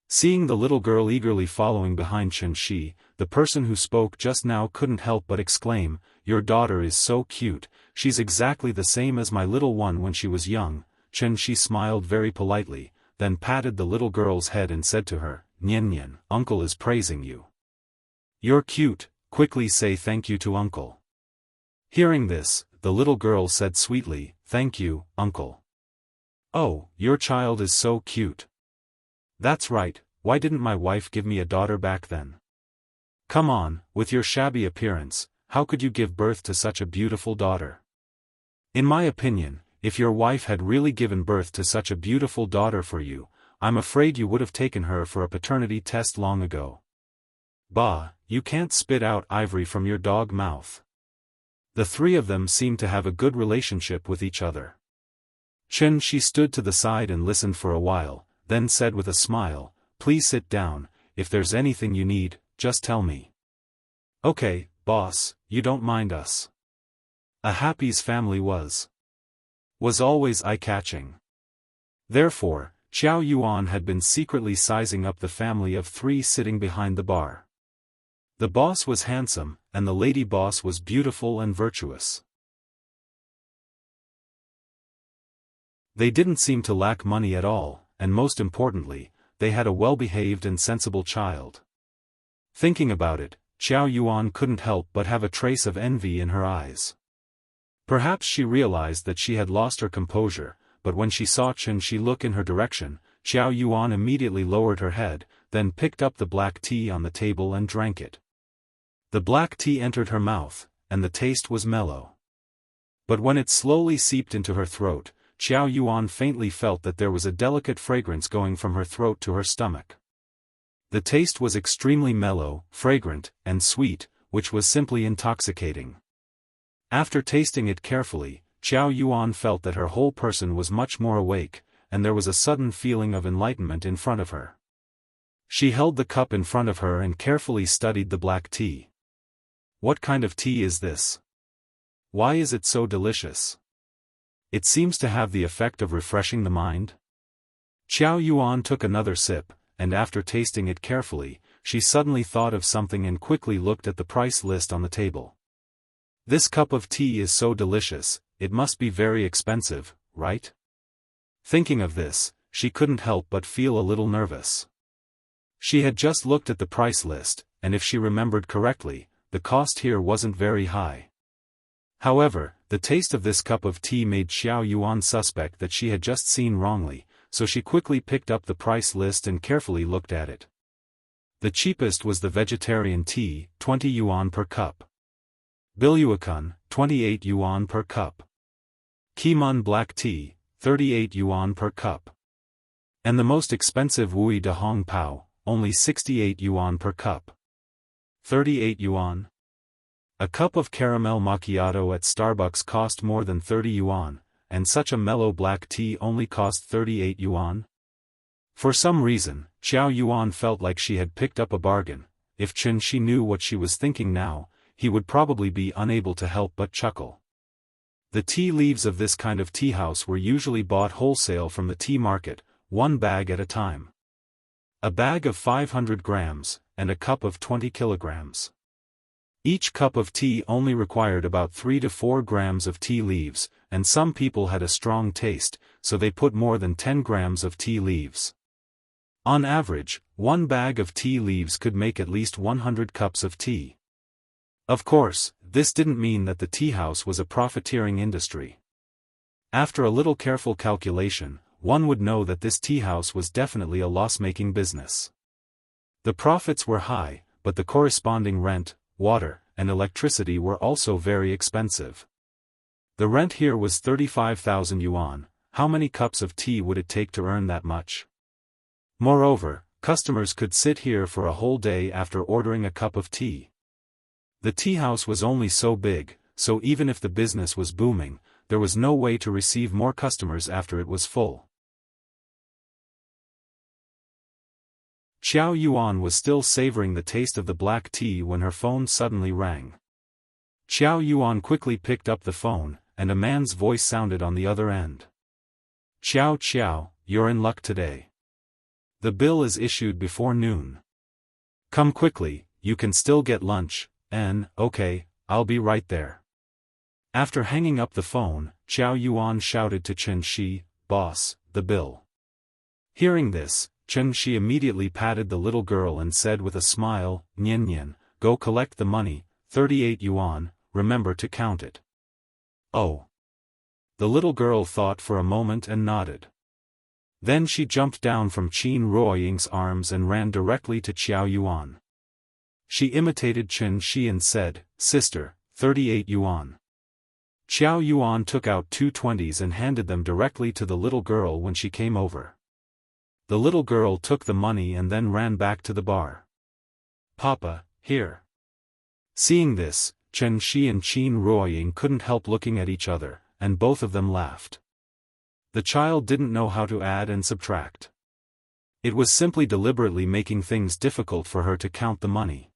Seeing the little girl eagerly following behind Shi, the person who spoke just now couldn't help but exclaim, "Your daughter is so cute, she's exactly the same as my little one when she was young." Shi smiled very politely, then patted the little girl's head and said to her, "Nian Nian, uncle is praising you. You're cute, quickly say thank you to uncle." Hearing this, the little girl said sweetly, "Thank you, uncle." "Oh, your child is so cute." "That's right, why didn't my wife give me a daughter back then?" "Come on, with your shabby appearance, how could you give birth to such a beautiful daughter? In my opinion, if your wife had really given birth to such a beautiful daughter for you, I'm afraid you would have taken her for a paternity test long ago. Bah, you can't spit out ivory from your dog mouth. The three of them seemed to have a good relationship with each other. She stood to the side and listened for a while, then said with a smile, "Please sit down, if there's anything you need, just tell me." "Okay, boss, you don't mind us." A Happy's family was always eye-catching. Therefore, Xiao Yuan had been secretly sizing up the family of three sitting behind the bar. The boss was handsome, and the lady boss was beautiful and virtuous. They didn't seem to lack money at all, and most importantly, they had a well-behaved and sensible child. Thinking about it, Xiao Yuan couldn't help but have a trace of envy in her eyes. Perhaps she realized that she had lost her composure, but when she saw Shi look in her direction, Xiao Yuan immediately lowered her head, then picked up the black tea on the table and drank it. The black tea entered her mouth, and the taste was mellow. But when it slowly seeped into her throat, Xiao Yuan faintly felt that there was a delicate fragrance going from her throat to her stomach. The taste was extremely mellow, fragrant, and sweet, which was simply intoxicating. After tasting it carefully, Xiao Yuan felt that her whole person was much more awake, and there was a sudden feeling of enlightenment in front of her. She held the cup in front of her and carefully studied the black tea. What kind of tea is this? Why is it so delicious? It seems to have the effect of refreshing the mind. Xiao Yuan took another sip, and after tasting it carefully, she suddenly thought of something and quickly looked at the price list on the table. This cup of tea is so delicious, it must be very expensive, right? Thinking of this, she couldn't help but feel a little nervous. She had just looked at the price list, and if she remembered correctly, the cost here wasn't very high. However, the taste of this cup of tea made Xiao Yuan suspect that she had just seen wrongly, so she quickly picked up the price list and carefully looked at it. The cheapest was the vegetarian tea, 20 yuan per cup. Bilyuakun, 28 yuan per cup. Kimun black tea, 38 yuan per cup. And the most expensive Wui de Hong Pao, only 68 yuan per cup. 38 yuan? A cup of caramel macchiato at Starbucks cost more than 30 yuan, and such a mellow black tea only cost 38 yuan? For some reason, Xiao Yuan felt like she had picked up a bargain. If Shi knew what she was thinking now, he would probably be unable to help but chuckle. The tea leaves of this kind of tea house were usually bought wholesale from the tea market, one bag at a time. A bag of 500 grams, and a cup of 20 kilograms. Each cup of tea only required about 3 to 4 grams of tea leaves, and some people had a strong taste, so they put more than 10 grams of tea leaves. On average, one bag of tea leaves could make at least 100 cups of tea. Of course, this didn't mean that the tea house was a profiteering industry. After a little careful calculation, one would know that this tea house was definitely a loss-making business. The profits were high, but the corresponding rent, water, and electricity were also very expensive. The rent here was 35,000 yuan. How many cups of tea would it take to earn that much? Moreover, customers could sit here for a whole day after ordering a cup of tea. The tea house was only so big, so even if the business was booming, there was no way to receive more customers after it was full. Xiao Yuan was still savoring the taste of the black tea when her phone suddenly rang. Xiao Yuan quickly picked up the phone, and a man's voice sounded on the other end. Xiao, you're in luck today. The bill is issued before noon. Come quickly, you can still get lunch. Okay, I'll be right there. After hanging up the phone, Xiao Yuan shouted to Shi, "Boss, the bill." Hearing this, Shi immediately patted the little girl and said with a smile, "Nian, go collect the money, 38 yuan, remember to count it." Oh. The little girl thought for a moment and nodded. Then she jumped down from Qin Ruoying's arms and ran directly to Xiao Yuan. She imitated Shi and said, "Sister, 38 yuan." Xiao Yuan took out 2 20s and handed them directly to the little girl when she came over. The little girl took the money and then ran back to the bar. "Papa, here." Seeing this, Chen Shi and Qin Ruoying couldn't help looking at each other, and both of them laughed. The child didn't know how to add and subtract. It was simply deliberately making things difficult for her to count the money.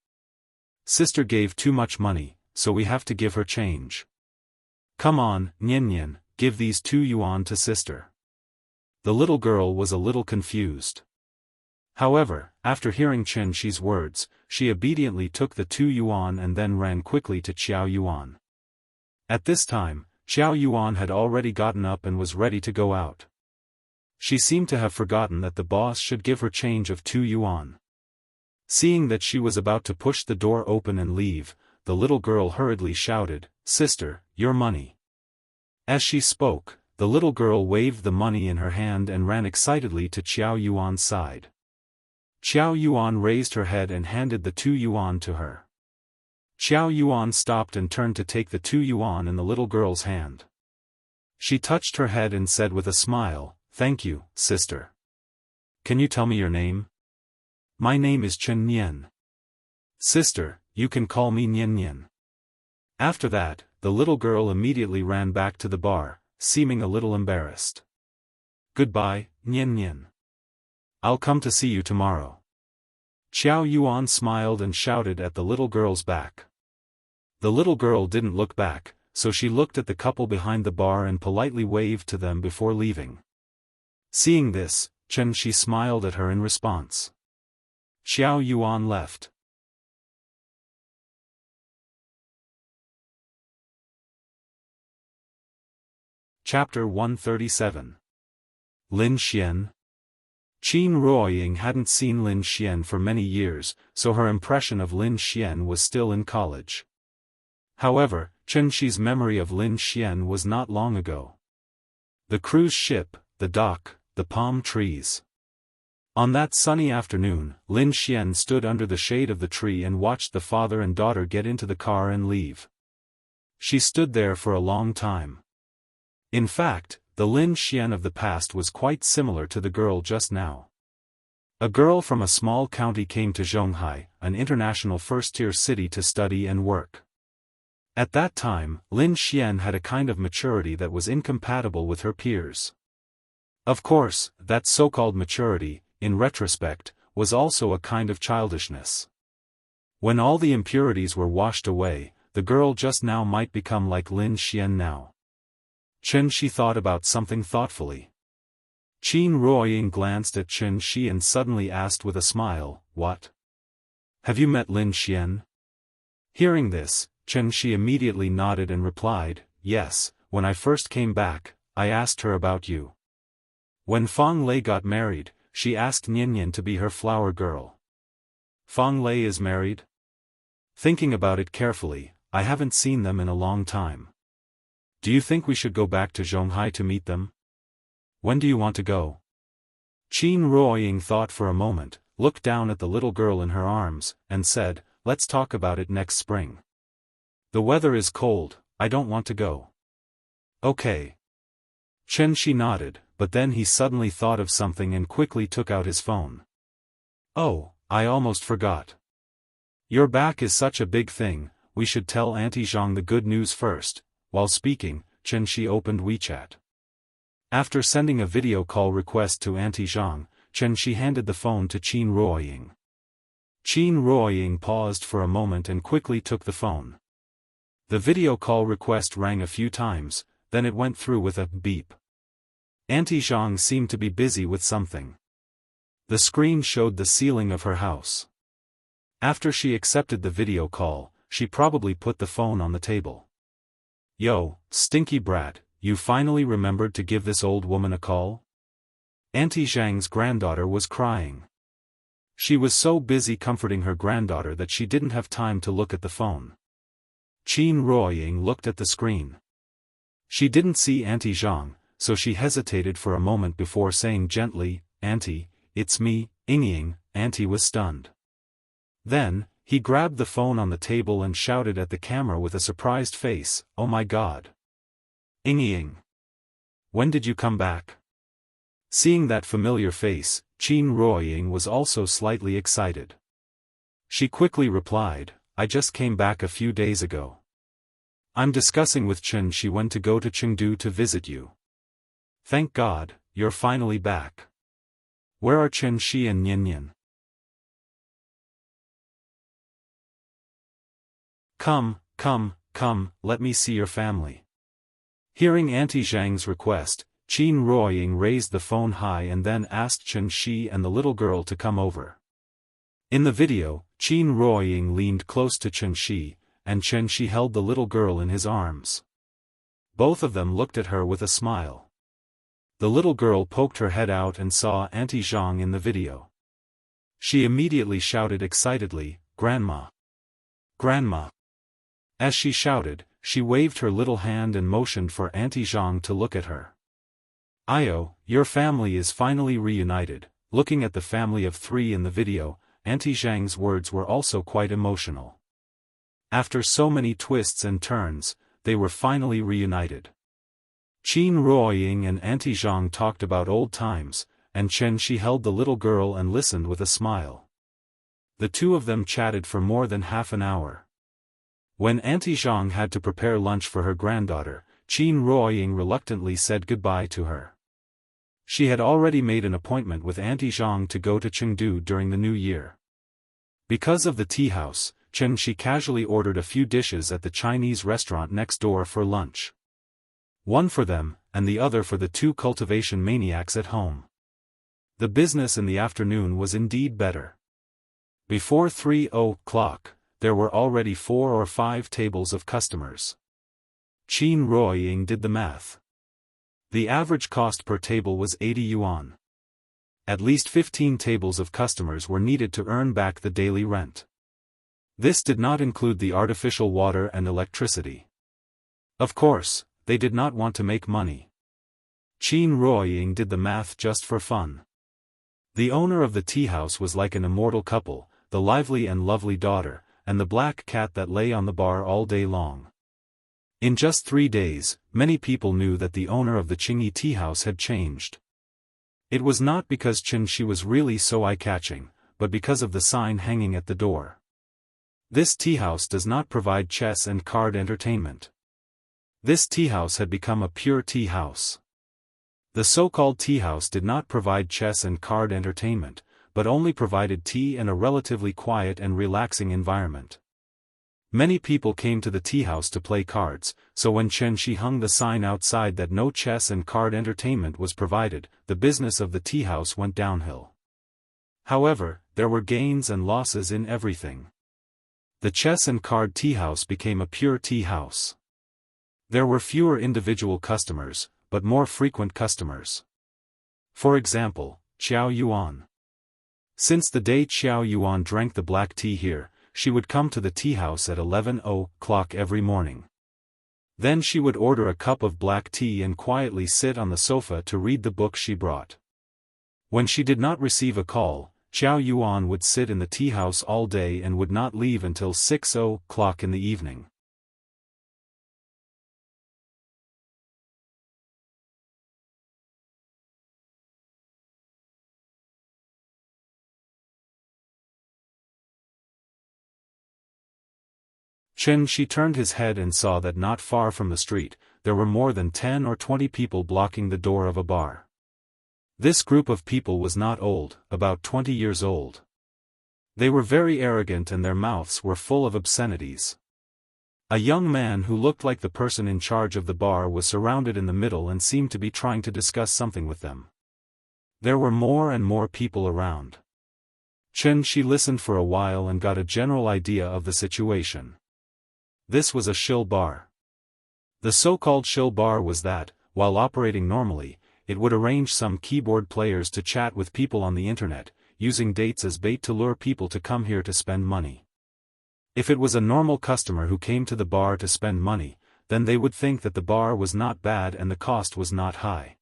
"Sister gave too much money, so we have to give her change. Come on, Nian Nian, give these 2 yuan to sister." The little girl was a little confused. However, after hearing Chen Shi's words, she obediently took the 2 yuan and then ran quickly to Xiao Yuan. At this time, Xiao Yuan had already gotten up and was ready to go out. She seemed to have forgotten that the boss should give her change of 2 yuan. Seeing that she was about to push the door open and leave, the little girl hurriedly shouted, "Sister, your money." As she spoke, the little girl waved the money in her hand and ran excitedly to Xiao Yuan's side. Xiao Yuan raised her head and handed the 2 yuan to her. Xiao Yuan stopped and turned to take the 2 yuan in the little girl's hand. She touched her head and said with a smile, "Thank you, sister. Can you tell me your name?" "My name is Chen Nian." "Sister, you can call me Nian Nian." After that, the little girl immediately ran back to the bar, seeming a little embarrassed. "Goodbye, Nian Nian. I'll come to see you tomorrow." Xiao Yuan smiled and shouted at the little girl's back. The little girl didn't look back, so she looked at the couple behind the bar and politely waved to them before leaving. Seeing this, Chen Shi smiled at her in response. Xiao Yuan left. Chapter 137. Lin Xian. Qin Ruoying hadn't seen Lin Xian for many years, so her impression of Lin Xian was still in college. However, Chen Shi's memory of Lin Xian was not long ago. The cruise ship, the dock, the palm trees. On that sunny afternoon, Lin Xian stood under the shade of the tree and watched the father and daughter get into the car and leave. She stood there for a long time. In fact, the Lin Xian of the past was quite similar to the girl just now. A girl from a small county came to Jianghu, an international first-tier city, to study and work. At that time, Lin Xian had a kind of maturity that was incompatible with her peers. Of course, that so-called maturity, in retrospect, was also a kind of childishness. When all the impurities were washed away, the girl just now might become like Lin Xian now. Chen Shi thought about something thoughtfully. Qin Ruoying glanced at Chen Shi and suddenly asked with a smile, "What? Have you met Lin Xian?" Hearing this, Chen Shi immediately nodded and replied, "Yes, when I first came back, I asked her about you. When Fang Lei got married, she asked Nian Nian to be her flower girl." "Fang Lei is married?" Thinking about it carefully, I haven't seen them in a long time. Do you think we should go back to Zhonghai to meet them? When do you want to go? Qin Ruoying thought for a moment, looked down at the little girl in her arms, and said, "Let's talk about it next spring. The weather is cold, I don't want to go." "Okay." Chen Shi nodded, but then he suddenly thought of something and quickly took out his phone. "Oh, I almost forgot. Your back is such a big thing, we should tell Auntie Zhang the good news first." While speaking, Chen Shi opened WeChat. After sending a video call request to Auntie Zhang, Chen Shi handed the phone to Qin Ruoying. Qin Ruoying paused for a moment and quickly took the phone. The video call request rang a few times, then it went through with a beep. Auntie Zhang seemed to be busy with something. The screen showed the ceiling of her house. After she accepted the video call, she probably put the phone on the table. "Yo, stinky brat, you finally remembered to give this old woman a call?" Auntie Zhang's granddaughter was crying. She was so busy comforting her granddaughter that she didn't have time to look at the phone. Qin Ruoying looked at the screen. She didn't see Auntie Zhang, so she hesitated for a moment before saying gently, "Auntie, it's me, Ying." Auntie was stunned. Then, he grabbed the phone on the table and shouted at the camera with a surprised face, "Oh my God. Ying. When did you come back? Seeing that familiar face, Qin Ruoying was also slightly excited. She quickly replied, I just came back a few days ago. I'm discussing with Chen Shi when to go to Chengdu to visit you. Thank God, you're finally back. Where are Chen Shi and Nian? Come, let me see your family. Hearing Auntie Zhang's request, Qin Ruoying raised the phone high and then asked Chen Shi and the little girl to come over. In the video, Qin Ruoying leaned close to Chen Shi, and Chen Shi held the little girl in his arms. Both of them looked at her with a smile. The little girl poked her head out and saw Auntie Zhang in the video. She immediately shouted excitedly, Grandma! Grandma! As she shouted, she waved her little hand and motioned for Auntie Zhang to look at her. Io, your family is finally reunited. Looking at the family of three in the video, Auntie Zhang's words were also quite emotional. After so many twists and turns, they were finally reunited. Qin Ruoying and Auntie Zhang talked about old times, and Chen Shi held the little girl and listened with a smile. The two of them chatted for more than half an hour. When Auntie Zhang had to prepare lunch for her granddaughter, Qin Ruoying reluctantly said goodbye to her. She had already made an appointment with Auntie Zhang to go to Chengdu during the new year. Because of the tea house, Chen Shi casually ordered a few dishes at the Chinese restaurant next door for lunch. One for them, and the other for the two cultivation maniacs at home. The business in the afternoon was indeed better. Before 3:00, there were already 4 or 5 tables of customers. Qin Ruoying did the math. The average cost per table was 80 yuan. At least 15 tables of customers were needed to earn back the daily rent. This did not include the artificial water and electricity. Of course, they did not want to make money. Qin Ruoying did the math just for fun. The owner of the tea house was like an immortal couple, the lively and lovely daughter, and the black cat that lay on the bar all day long. In just 3 days, many people knew that the owner of the Qingyi tea house had changed. It was not because Chen Shi was really so eye-catching, but because of the sign hanging at the door. This tea house does not provide chess and card entertainment. This tea house had become a pure tea house. The so-called tea house did not provide chess and card entertainment, but only provided tea and a relatively quiet and relaxing environment. Many people came to the tea house to play cards, so when Chen Shi hung the sign outside that no chess and card entertainment was provided, the business of the tea house went downhill. However, there were gains and losses in everything. The chess and card tea house became a pure tea house. There were fewer individual customers, but more frequent customers. For example, Xiao Yuan. Since the day Xiao Yuan drank the black tea here, she would come to the tea house at 11:00 every morning. Then she would order a cup of black tea and quietly sit on the sofa to read the book she brought. When she did not receive a call, Xiao Yuan would sit in the tea house all day and would not leave until 6:00 in the evening. Chen Shi turned his head and saw that not far from the street, there were more than 10 or 20 people blocking the door of a bar. This group of people was not old, about 20 years old. They were very arrogant and their mouths were full of obscenities. A young man who looked like the person in charge of the bar was surrounded in the middle and seemed to be trying to discuss something with them. There were more and more people around. Chen Shi listened for a while and got a general idea of the situation. This was a shill bar. The so-called shill bar was that, while operating normally, it would arrange some keyboard players to chat with people on the internet, using dates as bait to lure people to come here to spend money. If it was a normal customer who came to the bar to spend money, then they would think that the bar was not bad and the cost was not high.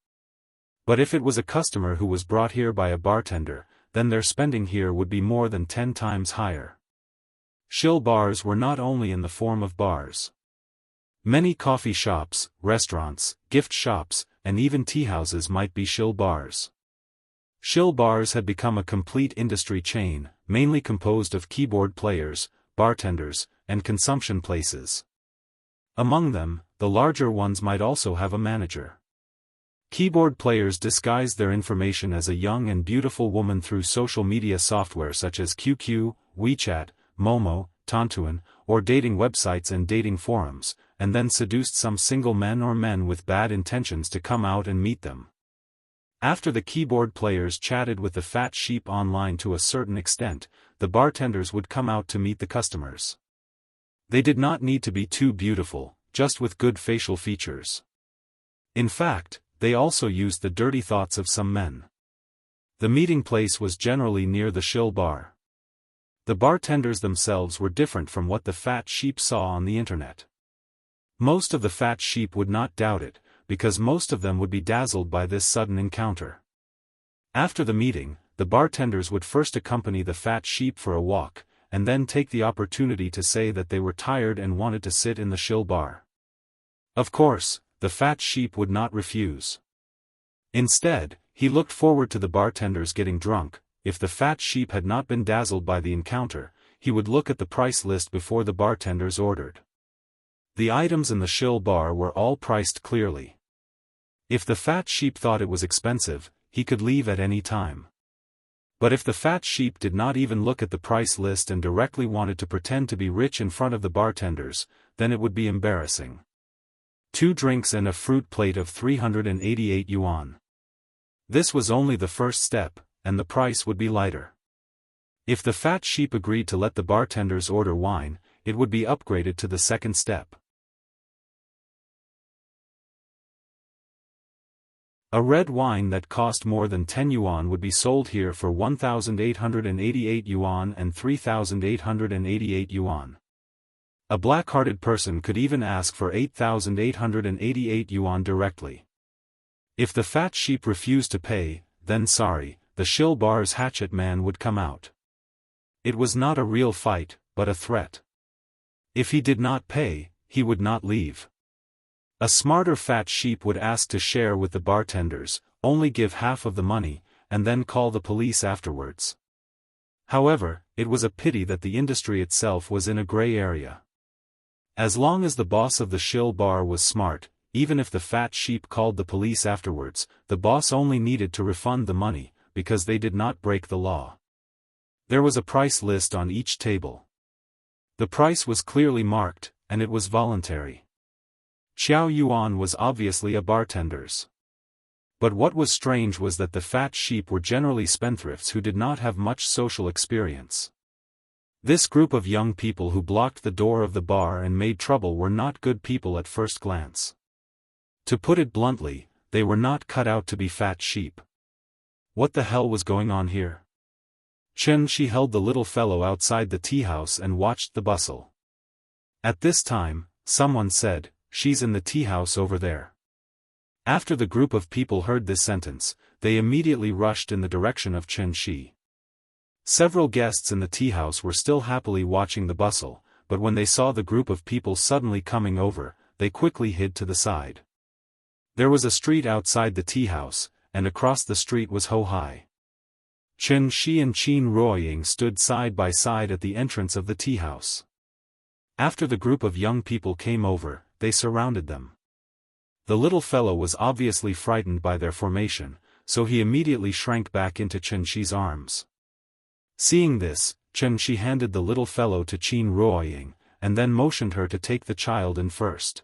But if it was a customer who was brought here by a bartender, then their spending here would be more than 10 times higher. Shill bars were not only in the form of bars. Many coffee shops, restaurants, gift shops, and even teahouses might be shill bars. Shill bars had become a complete industry chain, mainly composed of keyboard players, bartenders, and consumption places. Among them, the larger ones might also have a manager. Keyboard players disguised their information as a young and beautiful woman through social media software such as QQ, WeChat, Momo, Tantuan, or dating websites and dating forums, and then seduced some single men or men with bad intentions to come out and meet them. After the keyboard players chatted with the fat sheep online to a certain extent, the bartenders would come out to meet the customers. They did not need to be too beautiful, just with good facial features. In fact, they also used the dirty thoughts of some men. The meeting place was generally near the shill bar. The bartenders themselves were different from what the fat sheep saw on the internet. Most of the fat sheep would not doubt it, because most of them would be dazzled by this sudden encounter. After the meeting, the bartenders would first accompany the fat sheep for a walk, and then take the opportunity to say that they were tired and wanted to sit in the shill bar. Of course, the fat sheep would not refuse. Instead, he looked forward to the bartenders getting drunk. If the fat sheep had not been dazzled by the encounter, he would look at the price list before the bartenders ordered. The items in the shill bar were all priced clearly. If the fat sheep thought it was expensive, he could leave at any time. But if the fat sheep did not even look at the price list and directly wanted to pretend to be rich in front of the bartenders, then it would be embarrassing. 2 drinks and a fruit plate of 388 yuan. This was only the first step, and the price would be lighter. If the fat sheep agreed to let the bartenders order wine, it would be upgraded to the second step. A red wine that cost more than 10 yuan would be sold here for 1,888 yuan and 3,888 yuan. A black-hearted person could even ask for 8,888 yuan directly. If the fat sheep refused to pay, then sorry, the shill bar's hatchet man would come out. It was not a real fight, but a threat. If he did not pay, he would not leave. A smarter fat sheep would ask to share with the bartenders, only give half of the money, and then call the police afterwards. However, it was a pity that the industry itself was in a gray area. As long as the boss of the shill bar was smart, even if the fat sheep called the police afterwards, the boss only needed to refund the money, because they did not break the law. There was a price list on each table. The price was clearly marked, and it was voluntary. Xiao Yuan was obviously a bartender's. But what was strange was that the fat sheep were generally spendthrifts who did not have much social experience. This group of young people who blocked the door of the bar and made trouble were not good people at first glance. To put it bluntly, they were not cut out to be fat sheep. What the hell was going on here? She held the little fellow outside the tea house and watched the bustle. At this time, someone said, "She's in the tea house over there." After the group of people heard this sentence, they immediately rushed in the direction of Shi. Several guests in the tea house were still happily watching the bustle, but when they saw the group of people suddenly coming over, they quickly hid to the side. There was a street outside the tea house, and across the street was Ho-Hai. Shi and Qin Ruoying stood side by side at the entrance of the tea house. After the group of young people came over, they surrounded them. The little fellow was obviously frightened by their formation, so he immediately shrank back into Shi's arms. Seeing this, Shi handed the little fellow to Qin Ruoying, and then motioned her to take the child in first.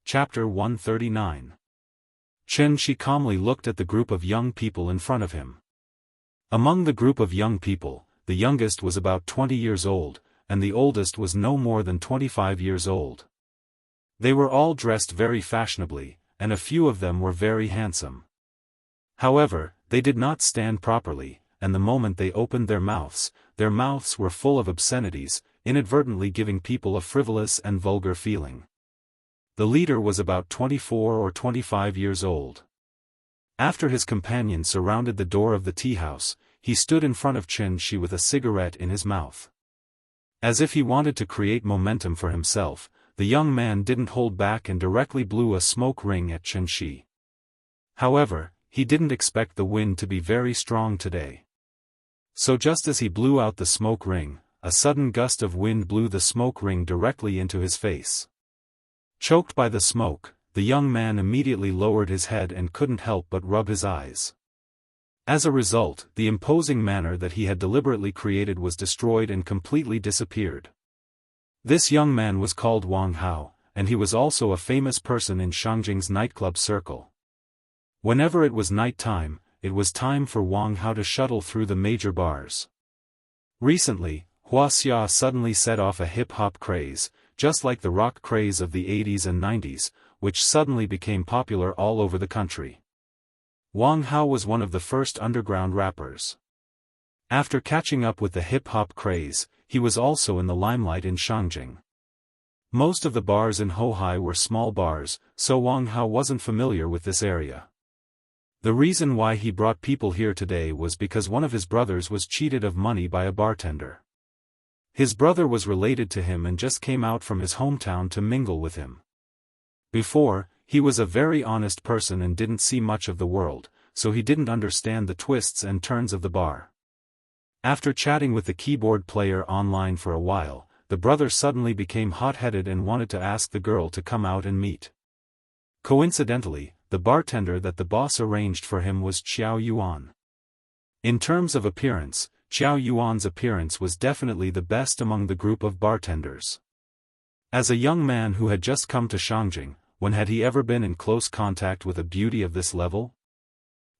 Chapter 139. Shi calmly looked at the group of young people in front of him. Among the group of young people, the youngest was about 20 years old, and the oldest was no more than 25 years old. They were all dressed very fashionably, and a few of them were very handsome. However, they did not stand properly, and the moment they opened their mouths were full of obscenities, inadvertently giving people a frivolous and vulgar feeling. The leader was about 24 or 25 years old. After his companion surrounded the door of the tea house, he stood in front of Qianxi with a cigarette in his mouth. As if he wanted to create momentum for himself, the young man didn't hold back and directly blew a smoke ring at Qianxi. However, he didn't expect the wind to be very strong today. So just as he blew out the smoke ring, a sudden gust of wind blew the smoke ring directly into his face. Choked by the smoke, the young man immediately lowered his head and couldn't help but rub his eyes. As a result, the imposing manner that he had deliberately created was destroyed and completely disappeared. This young man was called Wang Hao, and he was also a famous person in Shangjing's nightclub circle. Whenever it was night time, it was time for Wang Hao to shuttle through the major bars. Recently, Wuxia suddenly set off a hip-hop craze, just like the rock craze of the 80s and 90s, which suddenly became popular all over the country. Wang Hao was one of the first underground rappers. After catching up with the hip-hop craze, he was also in the limelight in Shangjing. Most of the bars in Hohai were small bars, so Wang Hao wasn't familiar with this area. The reason why he brought people here today was because one of his brothers was cheated of money by a bartender. His brother was related to him and just came out from his hometown to mingle with him. Before, he was a very honest person and didn't see much of the world, so he didn't understand the twists and turns of the bar. After chatting with the keyboard player online for a while, the brother suddenly became hot-headed and wanted to ask the girl to come out and meet. Coincidentally, the bartender that the boss arranged for him was Qiao Yuan. In terms of appearance, Qiao Yuan's appearance was definitely the best among the group of bartenders. As a young man who had just come to Shangjing, when had he ever been in close contact with a beauty of this level?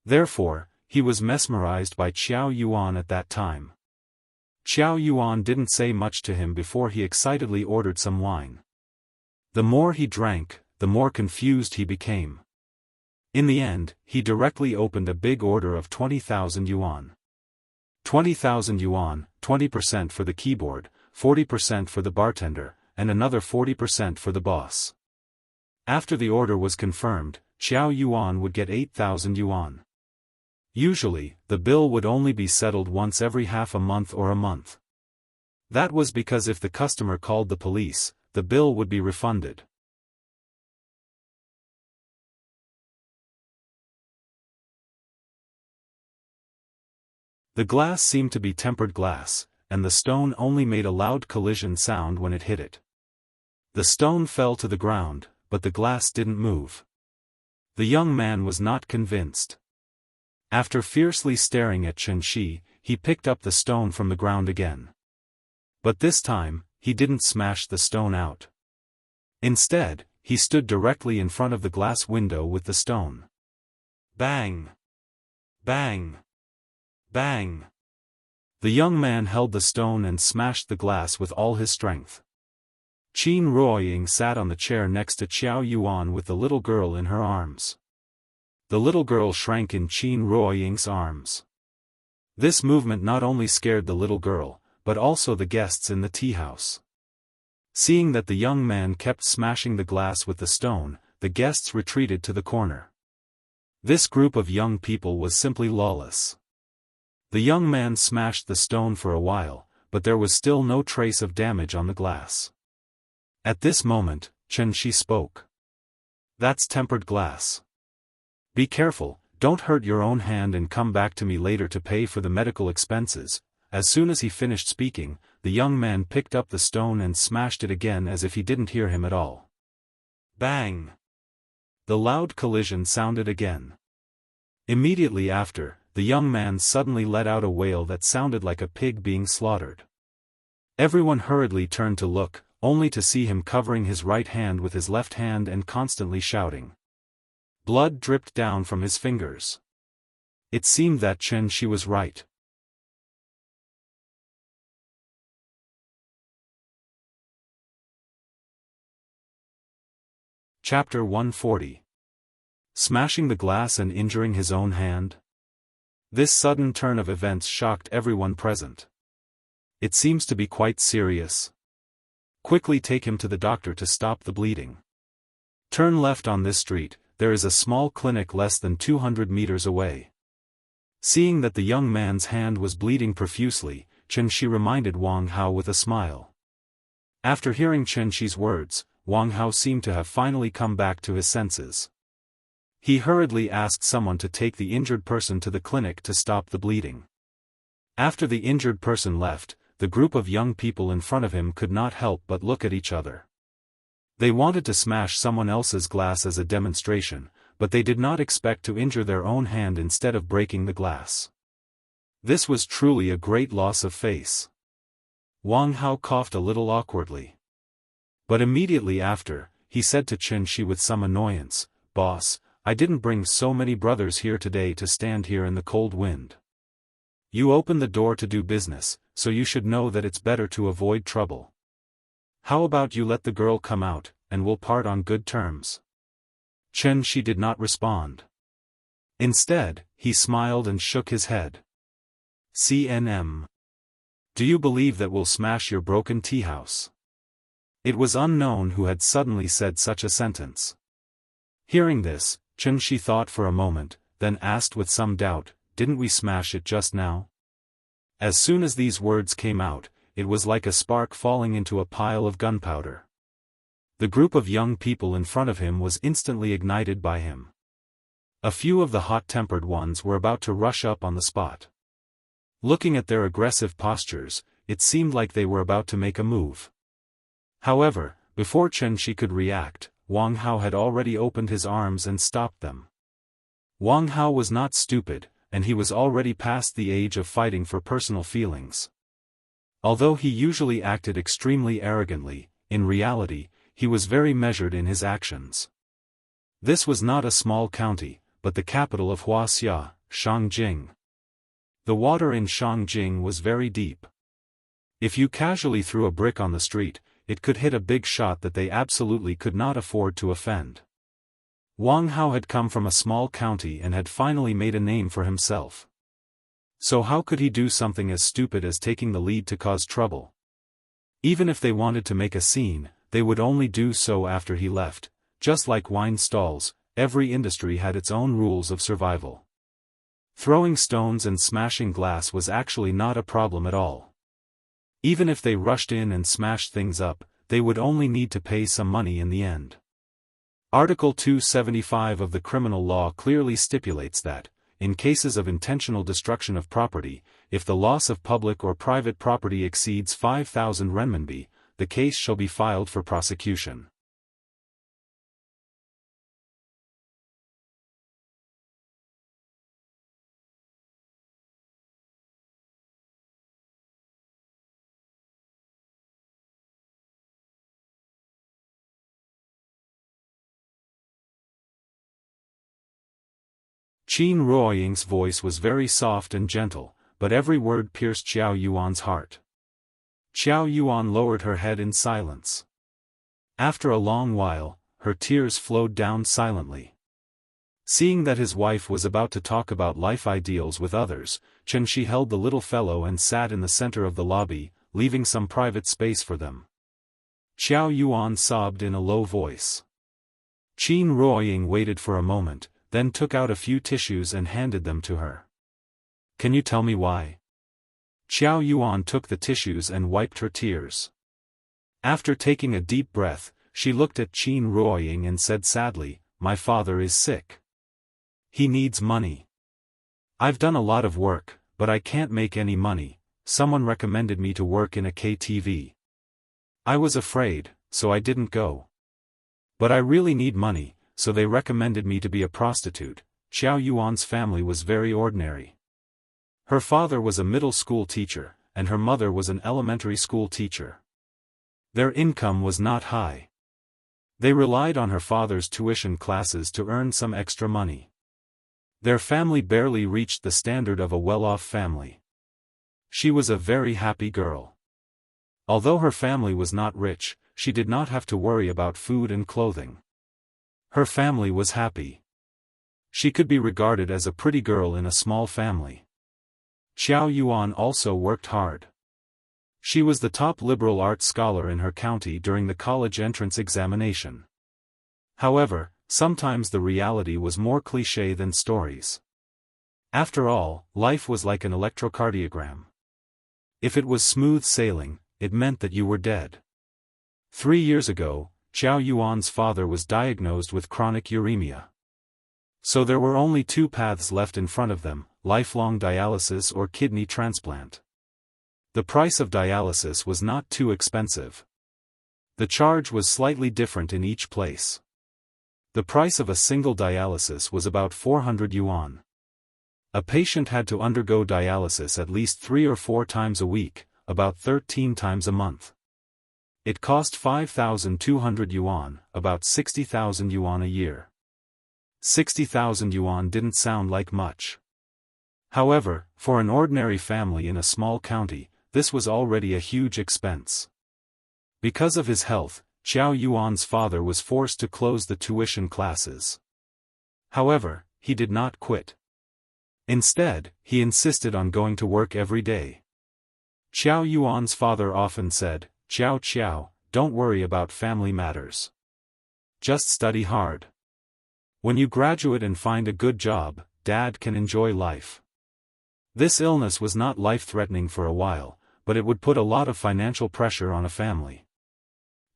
Therefore, he was mesmerized by Qiao Yuan at that time. Qiao Yuan didn't say much to him before he excitedly ordered some wine. The more he drank, the more confused he became. In the end, he directly opened a big order of 20,000 yuan. 20,000 yuan, 20% for the keyboard, 40% for the bartender, and another 40% for the boss. After the order was confirmed, Qiao Yuan would get 8,000 yuan. Usually, the bill would only be settled once every half a month or a month. That was because if the customer called the police, the bill would be refunded. The glass seemed to be tempered glass, and the stone only made a loud collision sound when it hit it. The stone fell to the ground, but the glass didn't move. The young man was not convinced. After fiercely staring at Qianxi, he picked up the stone from the ground again. But this time, he didn't smash the stone out. Instead, he stood directly in front of the glass window with the stone. Bang! Bang! Bang! The young man held the stone and smashed the glass with all his strength. Qin Ruoying sat on the chair next to Qiao Yuan with the little girl in her arms. The little girl shrank in Qin Ruoying's arms. This movement not only scared the little girl, but also the guests in the tea house. Seeing that the young man kept smashing the glass with the stone, the guests retreated to the corner. This group of young people was simply lawless. The young man smashed the stone for a while, but there was still no trace of damage on the glass. At this moment, Qianxi spoke. "That's tempered glass. Be careful, don't hurt your own hand and come back to me later to pay for the medical expenses." As soon as he finished speaking, the young man picked up the stone and smashed it again as if he didn't hear him at all. Bang! The loud collision sounded again. Immediately after, the young man suddenly let out a wail that sounded like a pig being slaughtered. Everyone hurriedly turned to look, only to see him covering his right hand with his left hand and constantly shouting. Blood dripped down from his fingers. It seemed that Qianxi was right. Chapter 140. Smashing the glass and injuring his own hand? This sudden turn of events shocked everyone present. It seems to be quite serious. Quickly take him to the doctor to stop the bleeding. Turn left on this street, there is a small clinic less than 200 meters away. Seeing that the young man's hand was bleeding profusely, Qianxi reminded Wang Hao with a smile. After hearing Qianxi's words, Wang Hao seemed to have finally come back to his senses. He hurriedly asked someone to take the injured person to the clinic to stop the bleeding. After the injured person left, the group of young people in front of him could not help but look at each other. They wanted to smash someone else's glass as a demonstration, but they did not expect to injure their own hand instead of breaking the glass. This was truly a great loss of face. Wang Hao coughed a little awkwardly. But immediately after, he said to Qianxi with some annoyance, "Boss, I didn't bring so many brothers here today to stand here in the cold wind. You opened the door to do business, so you should know that it's better to avoid trouble. How about you let the girl come out, and we'll part on good terms?" Qianxi did not respond. Instead, he smiled and shook his head. "CNM. Do you believe that we'll smash your broken tea house?" It was unknown who had suddenly said such a sentence. Hearing this, Qianxi thought for a moment, then asked with some doubt, "Didn't we smash it just now?" As soon as these words came out, it was like a spark falling into a pile of gunpowder. The group of young people in front of him was instantly ignited by him. A few of the hot-tempered ones were about to rush up on the spot. Looking at their aggressive postures, it seemed like they were about to make a move. However, before Qianxi could react, Wang Hao had already opened his arms and stopped them. Wang Hao was not stupid, and he was already past the age of fighting for personal feelings. Although he usually acted extremely arrogantly, in reality, he was very measured in his actions. This was not a small county, but the capital of Wuxia Xianxia. The water in Xianxia was very deep. If you casually threw a brick on the street, it could hit a big shot that they absolutely could not afford to offend. Wang Hao had come from a small county and had finally made a name for himself. So how could he do something as stupid as taking the lead to cause trouble? Even if they wanted to make a scene, they would only do so after he left. Just like wine stalls, every industry had its own rules of survival. Throwing stones and smashing glass was actually not a problem at all. Even if they rushed in and smashed things up, they would only need to pay some money in the end. Article 275 of the criminal law clearly stipulates that, in cases of intentional destruction of property, if the loss of public or private property exceeds 5,000 renminbi, the case shall be filed for prosecution. Qin Ruoying's voice was very soft and gentle, but every word pierced Xiao Yuan's heart. Xiao Yuan lowered her head in silence. After a long while, her tears flowed down silently. Seeing that his wife was about to talk about life ideals with others, Qianxi held the little fellow and sat in the center of the lobby, leaving some private space for them. Xiao Yuan sobbed in a low voice. Qin Ruoying waited for a moment, then took out a few tissues and handed them to her. "Can you tell me why?" Xiao Yuan took the tissues and wiped her tears. After taking a deep breath, she looked at Qin Ruoying and said sadly, "My father is sick. He needs money. I've done a lot of work, but I can't make any money. Someone recommended me to work in a KTV. I was afraid, so I didn't go. But I really need money, so they recommended me to be a prostitute." Xiao Yuan's family was very ordinary. Her father was a middle school teacher, and her mother was an elementary school teacher. Their income was not high. They relied on her father's tuition classes to earn some extra money. Their family barely reached the standard of a well-off family. She was a very happy girl. Although her family was not rich, she did not have to worry about food and clothing. Her family was happy. She could be regarded as a pretty girl in a small family. Xiao Yuan also worked hard. She was the top liberal arts scholar in her county during the college entrance examination. However, sometimes the reality was more cliché than stories. After all, life was like an electrocardiogram. If it was smooth sailing, it meant that you were dead. 3 years ago, Qiao Yuan's father was diagnosed with chronic uremia. So there were only two paths left in front of them, lifelong dialysis or kidney transplant. The price of dialysis was not too expensive. The charge was slightly different in each place. The price of a single dialysis was about 400 yuan. A patient had to undergo dialysis at least 3 or 4 times a week, about 13 times a month. It cost 5,200 yuan, about 60,000 yuan a year. 60,000 yuan didn't sound like much. However, for an ordinary family in a small county, this was already a huge expense. Because of his health, Qiao Yuan's father was forced to close the tuition classes. However, he did not quit. Instead, he insisted on going to work every day. Qiao Yuan's father often said, Qiao, don't worry about family matters. Just study hard. When you graduate and find a good job, Dad can enjoy life. This illness was not life-threatening for a while, but it would put a lot of financial pressure on a family.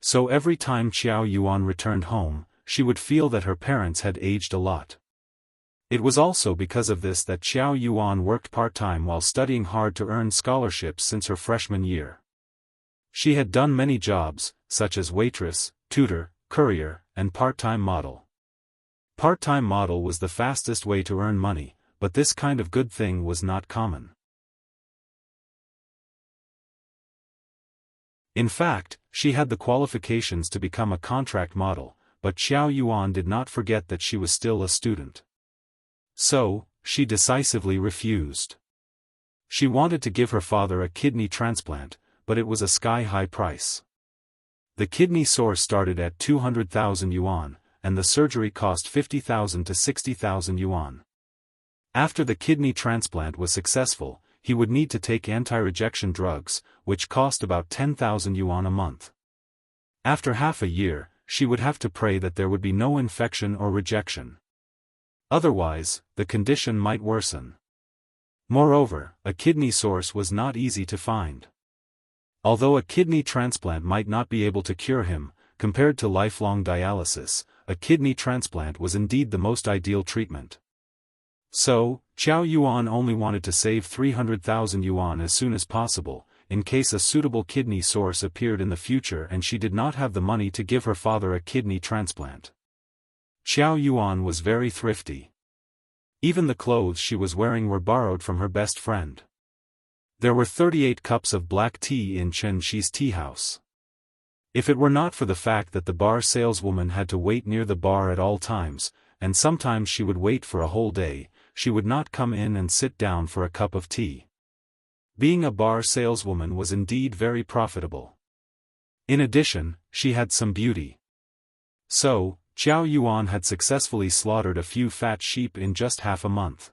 So every time Qiao Yuan returned home, she would feel that her parents had aged a lot. It was also because of this that Qiao Yuan worked part-time while studying hard to earn scholarships since her freshman year. She had done many jobs, such as waitress, tutor, courier, and part-time model. Part-time model was the fastest way to earn money, but this kind of good thing was not common. In fact, she had the qualifications to become a contract model, but Qiao Yuan did not forget that she was still a student. So, she decisively refused. She wanted to give her father a kidney transplant, but it was a sky-high price. The kidney source started at 200,000 yuan, and the surgery cost 50,000 to 60,000 yuan. After the kidney transplant was successful, he would need to take anti-rejection drugs, which cost about 10,000 yuan a month. After half a year, she would have to pray that there would be no infection or rejection. Otherwise, the condition might worsen. Moreover, a kidney source was not easy to find. Although a kidney transplant might not be able to cure him, compared to lifelong dialysis, a kidney transplant was indeed the most ideal treatment. So, Qiao Yuan only wanted to save 300,000 yuan as soon as possible, in case a suitable kidney source appeared in the future and she did not have the money to give her father a kidney transplant. Qiao Yuan was very thrifty. Even the clothes she was wearing were borrowed from her best friend. There were 38 cups of black tea in Chen Xi's tea house. If it were not for the fact that the bar saleswoman had to wait near the bar at all times, and sometimes she would wait for a whole day, she would not come in and sit down for a cup of tea. Being a bar saleswoman was indeed very profitable. In addition, she had some beauty. So, Qiao Yuan had successfully slaughtered a few fat sheep in just half a month.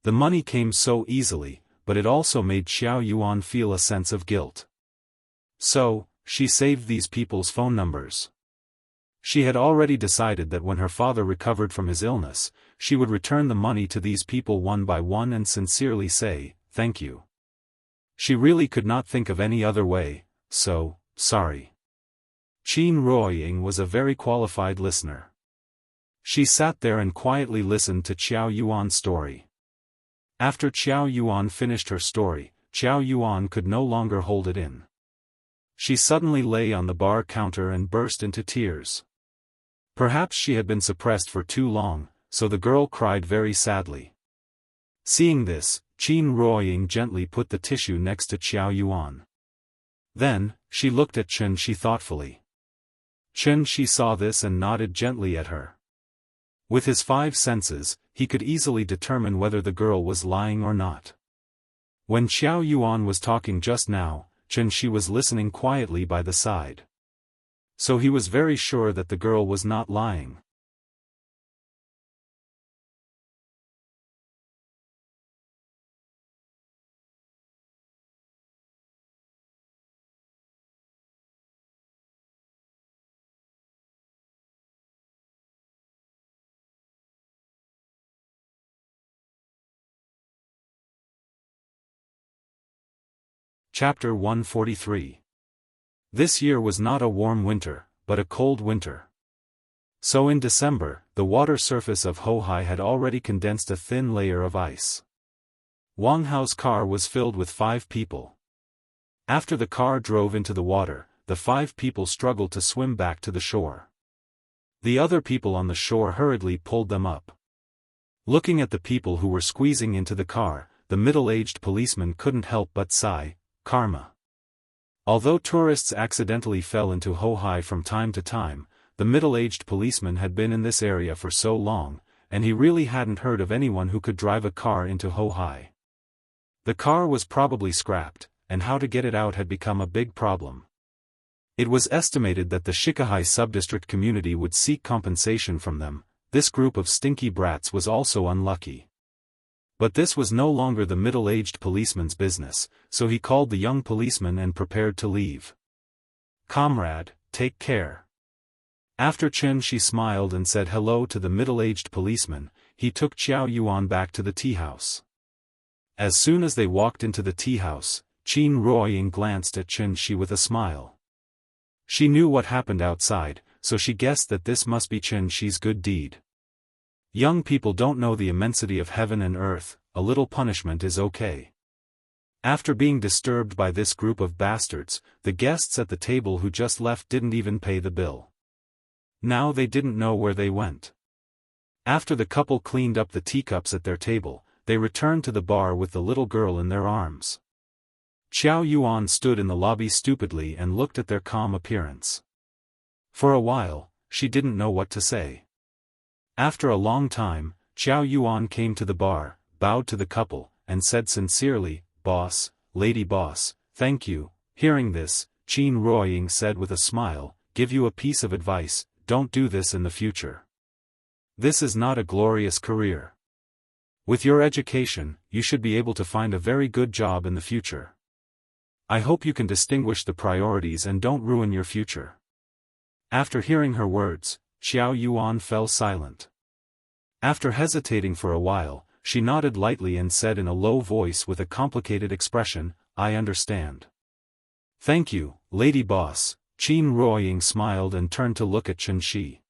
The money came so easily, but it also made Qiao Yuan feel a sense of guilt. So, she saved these people's phone numbers. She had already decided that when her father recovered from his illness, she would return the money to these people one by one and sincerely say, "Thank you." She really could not think of any other way, so, sorry. Qin Ruoying was a very qualified listener. She sat there and quietly listened to Qiao Yuan's story. After Qiao Yuan finished her story, Qiao Yuan could no longer hold it in. She suddenly lay on the bar counter and burst into tears. Perhaps she had been suppressed for too long, so the girl cried very sadly. Seeing this, Qin Ruoying gently put the tissue next to Qiao Yuan. Then, she looked at Chen Shi thoughtfully. Chen Shi saw this and nodded gently at her. With his 5 senses, he could easily determine whether the girl was lying or not. When Qiao Yuan was talking just now, Chen Shi was listening quietly by the side. So he was very sure that the girl was not lying. Chapter 143. This year was not a warm winter, but a cold winter. So in December, the water surface of Hohai had already condensed a thin layer of ice. Wang Hao's car was filled with 5 people. After the car drove into the water, the 5 people struggled to swim back to the shore. The other people on the shore hurriedly pulled them up. Looking at the people who were squeezing into the car, the middle-aged policeman couldn't help but sigh, karma. Although tourists accidentally fell into Hohai from time to time, the middle-aged policeman had been in this area for so long, and he really hadn't heard of anyone who could drive a car into Hohai. The car was probably scrapped, and how to get it out had become a big problem. It was estimated that the Shikahai subdistrict community would seek compensation from them. This group of stinky brats was also unlucky. But this was no longer the middle-aged policeman's business, so he called the young policeman and prepared to leave. "Comrade, take care." After Chen-shi smiled and said hello to the middle-aged policeman, he took Xiao Yuan back to the tea-house. As soon as they walked into the tea-house, Qin Ruoying glanced at Chen-shi with a smile. She knew what happened outside, so she guessed that this must be Chen-shi's good deed. Young people don't know the immensity of heaven and earth, a little punishment is okay. After being disturbed by this group of bastards, the guests at the table who just left didn't even pay the bill. Now they didn't know where they went. After the couple cleaned up the teacups at their table, they returned to the bar with the little girl in their arms. Xiao Yuan stood in the lobby stupidly and looked at their calm appearance. For a while, she didn't know what to say. After a long time, Xiao Yuan came to the bar, bowed to the couple, and said sincerely, "Boss, lady boss, thank you." Hearing this, Qin Ruoying said with a smile, "Give you a piece of advice, don't do this in the future. This is not a glorious career. With your education, you should be able to find a very good job in the future. I hope you can distinguish the priorities and don't ruin your future." After hearing her words, Xiao Yuan fell silent. After hesitating for a while, she nodded lightly and said in a low voice with a complicated expression, "I understand." "Thank you, lady boss." Qin Ruoying smiled and turned to look at Chen-shi.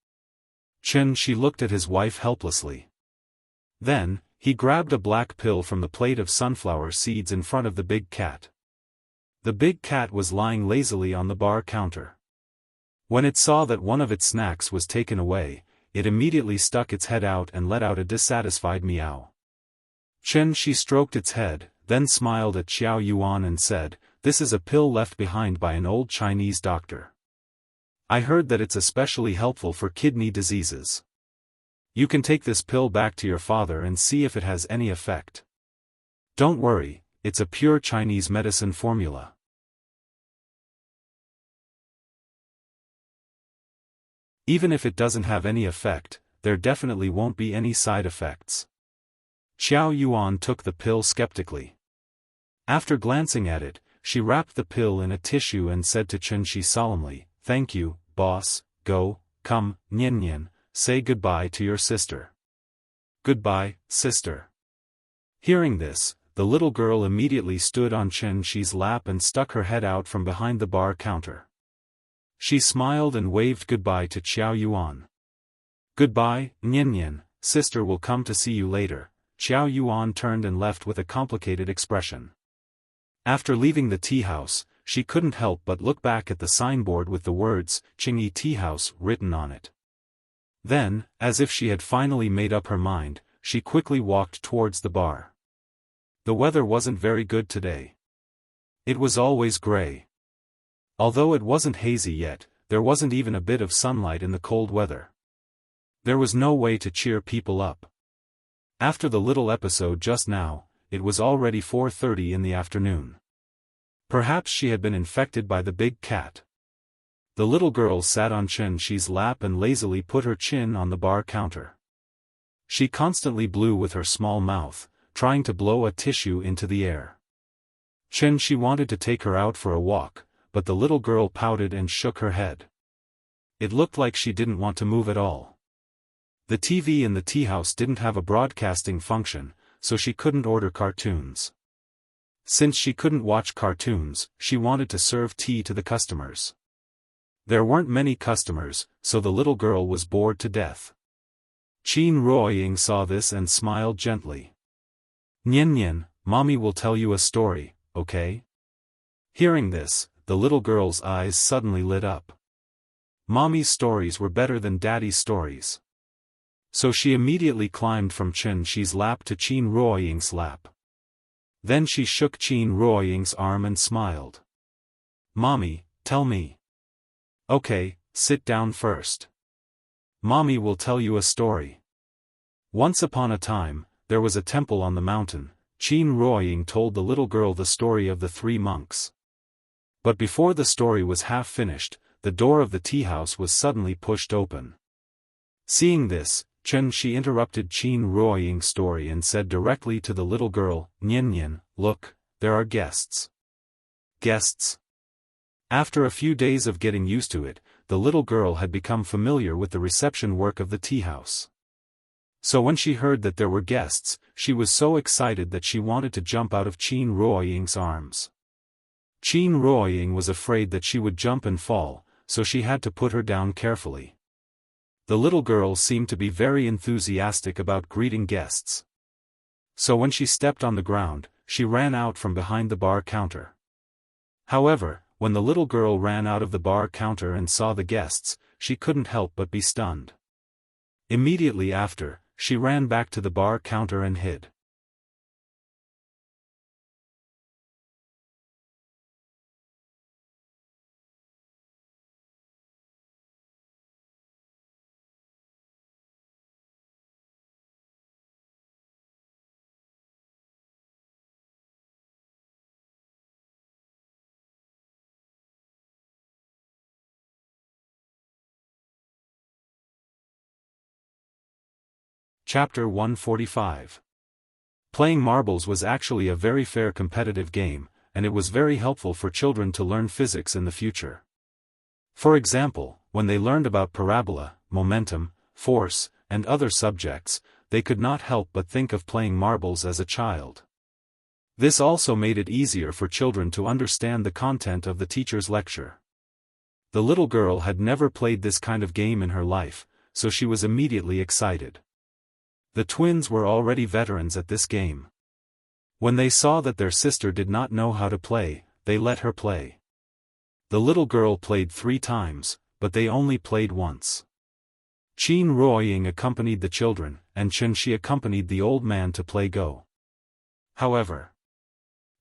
Chen-shi looked at his wife helplessly. Then, he grabbed a black pill from the plate of sunflower seeds in front of the big cat. The big cat was lying lazily on the bar counter. When it saw that one of its snacks was taken away, it immediately stuck its head out and let out a dissatisfied meow. Chen-shi stroked its head, then smiled at Xiao Yuan and said, "This is a pill left behind by an old Chinese doctor. I heard that it's especially helpful for kidney diseases. You can take this pill back to your father and see if it has any effect. Don't worry, it's a pure Chinese medicine formula. Even if it doesn't have any effect, there definitely won't be any side effects." Xiao Yuan took the pill skeptically. After glancing at it, she wrapped the pill in a tissue and said to Chen-shi solemnly, "Thank you, boss, go, come, Nian, say goodbye to your sister." "Goodbye, sister." Hearing this, the little girl immediately stood on Chen-shi's lap and stuck her head out from behind the bar counter. She smiled and waved goodbye to Xiao Yuan. "Goodbye, Nian, sister will come to see you later." Xiao Yuan turned and left with a complicated expression. After leaving the tea house, she couldn't help but look back at the signboard with the words, "Qingyi Tea House," written on it. Then, as if she had finally made up her mind, she quickly walked towards the bar. The weather wasn't very good today. It was always gray. Although it wasn't hazy yet, there wasn't even a bit of sunlight in the cold weather. There was no way to cheer people up. After the little episode just now, it was already 4:30 in the afternoon. Perhaps she had been infected by the big cat. The little girl sat on Chen-shi's lap and lazily put her chin on the bar counter. She constantly blew with her small mouth, trying to blow a tissue into the air. Chen-shi wanted to take her out for a walk, but the little girl pouted and shook her head. It looked like she didn't want to move at all. The TV in the tea house didn't have a broadcasting function, so she couldn't order cartoons. Since she couldn't watch cartoons, she wanted to serve tea to the customers. There weren't many customers, so the little girl was bored to death. Qin Ruoying saw this and smiled gently. Nian Nian, Mommy will tell you a story, okay? Hearing this, the little girl's eyes suddenly lit up. Mommy's stories were better than Daddy's stories. So she immediately climbed from Chen Shi's lap to Qin Ruoying's lap. Then she shook Qin Ruoying's arm and smiled. Mommy, tell me. Okay, sit down first. Mommy will tell you a story. Once upon a time, there was a temple on the mountain. Qin Ruoying told the little girl the story of the 3 monks. But before the story was half finished, the door of the tea house was suddenly pushed open. Seeing this, Chen Shi interrupted Qin Ruoying's story and said directly to the little girl, Nian Nian, look, there are guests. Guests? After a few days of getting used to it, the little girl had become familiar with the reception work of the tea house. So when she heard that there were guests, she was so excited that she wanted to jump out of Qin Ruoying's arms. Qin Ruoying was afraid that she would jump and fall, so she had to put her down carefully. The little girl seemed to be very enthusiastic about greeting guests. So when she stepped on the ground, she ran out from behind the bar counter. However, when the little girl ran out of the bar counter and saw the guests, she couldn't help but be stunned. Immediately after, she ran back to the bar counter and hid. Chapter 145. Playing marbles was actually a very fair competitive game, and it was very helpful for children to learn physics in the future. For example, when they learned about parabola, momentum, force, and other subjects, they could not help but think of playing marbles as a child. This also made it easier for children to understand the content of the teacher's lecture. The little girl had never played this kind of game in her life, so she was immediately excited. The twins were already veterans at this game. When they saw that their sister did not know how to play, they let her play. The little girl played 3 times, but they only played once. Qin Ruoying accompanied the children, and Chen Shi accompanied the old man to play Go. However,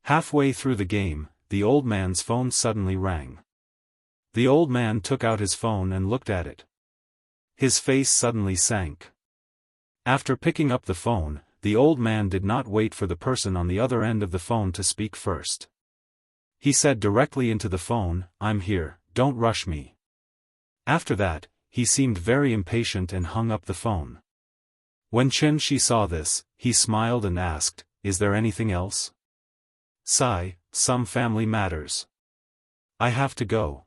halfway through the game, the old man's phone suddenly rang. The old man took out his phone and looked at it. His face suddenly sank. After picking up the phone, the old man did not wait for the person on the other end of the phone to speak first. He said directly into the phone, "I'm here, don't rush me." After that, he seemed very impatient and hung up the phone. When Chen Shi saw this, he smiled and asked, "Is there anything else?" "Sigh, some family matters. I have to go.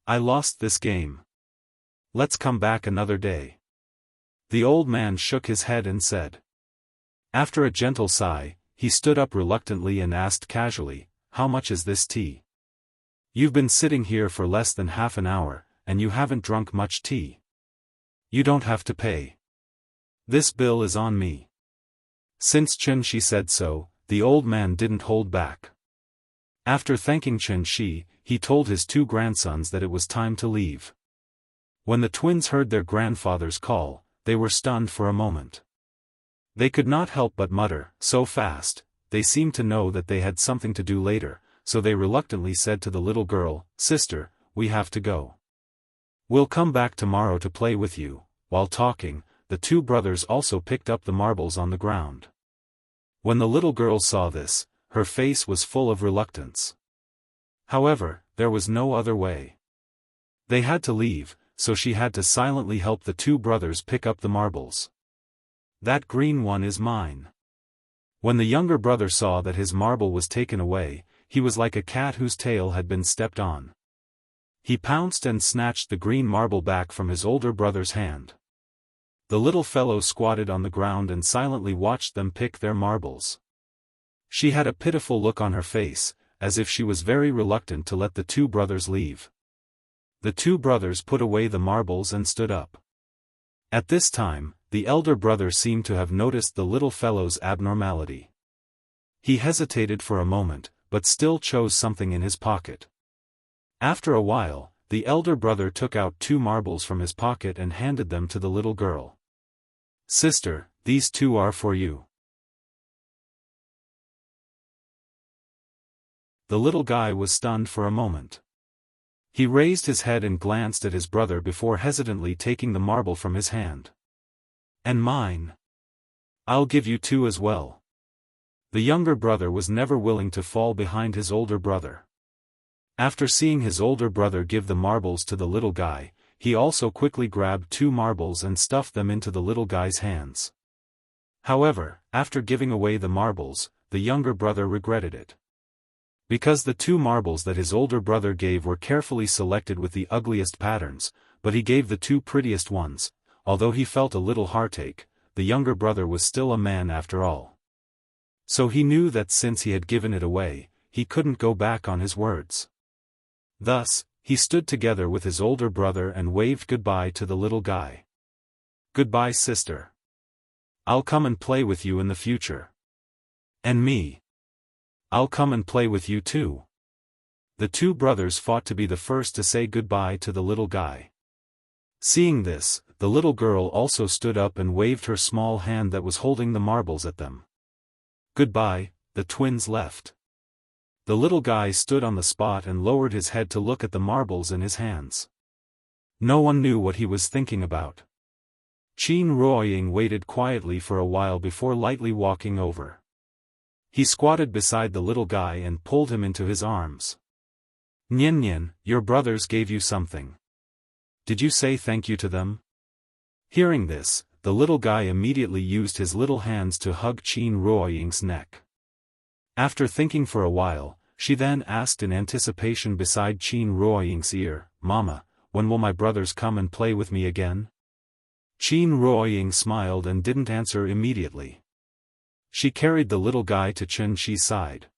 I lost this game. Let's come back another day." The old man shook his head and said. After a gentle sigh, he stood up reluctantly and asked casually, "How much is this tea? You've been sitting here for less than half an hour, and you haven't drunk much tea. You don't have to pay. This bill is on me." Since Chen Shi said so, the old man didn't hold back. After thanking Chen Shi, he told his 2 grandsons that it was time to leave. When the twins heard their grandfather's call, they were stunned for a moment. They could not help but mutter, "So fast." They seemed to know that they had something to do later, so they reluctantly said to the little girl, "Sister, we have to go. We'll come back tomorrow to play with you." While talking, the 2 brothers also picked up the marbles on the ground. When the little girl saw this, her face was full of reluctance. However, there was no other way. They had to leave, so she had to silently help the 2 brothers pick up the marbles. "That green one is mine." When the younger brother saw that his marble was taken away, he was like a cat whose tail had been stepped on. He pounced and snatched the green marble back from his older brother's hand. The little fellow squatted on the ground and silently watched them pick their marbles. She had a pitiful look on her face, as if she was very reluctant to let the two brothers leave. The two brothers put away the marbles and stood up. At this time, the elder brother seemed to have noticed the little fellow's abnormality. He hesitated for a moment, but still chose something in his pocket. After a while, the elder brother took out 2 marbles from his pocket and handed them to the little girl. "Sister, these 2 are for you." The little guy was stunned for a moment. He raised his head and glanced at his brother before hesitantly taking the marble from his hand. "And mine. I'll give you 2 as well." The younger brother was never willing to fall behind his older brother. After seeing his older brother give the marbles to the little guy, he also quickly grabbed 2 marbles and stuffed them into the little guy's hands. However, after giving away the marbles, the younger brother regretted it. Because the 2 marbles that his older brother gave were carefully selected with the ugliest patterns, but he gave the 2 prettiest ones. Although he felt a little heartache, the younger brother was still a man after all. So he knew that since he had given it away, he couldn't go back on his words. Thus, he stood together with his older brother and waved goodbye to the little guy. "Goodbye, sister. I'll come and play with you in the future." "And me. I'll come and play with you too." The 2 brothers fought to be the first to say goodbye to the little guy. Seeing this, the little girl also stood up and waved her small hand that was holding the marbles at them. "Goodbye," the twins left. The little guy stood on the spot and lowered his head to look at the marbles in his hands. No one knew what he was thinking about. Qin Ruoying waited quietly for a while before lightly walking over. He squatted beside the little guy and pulled him into his arms. "Nian Nian, your brothers gave you something. Did you say thank you to them?" Hearing this, the little guy immediately used his little hands to hug Qin Ruoying's neck. After thinking for a while, she then asked in anticipation beside Qin Ruoying's ear, "Mama, when will my brothers come and play with me again?" Qin Ruoying smiled and didn't answer immediately. She carried the little guy to Chen Shi's side.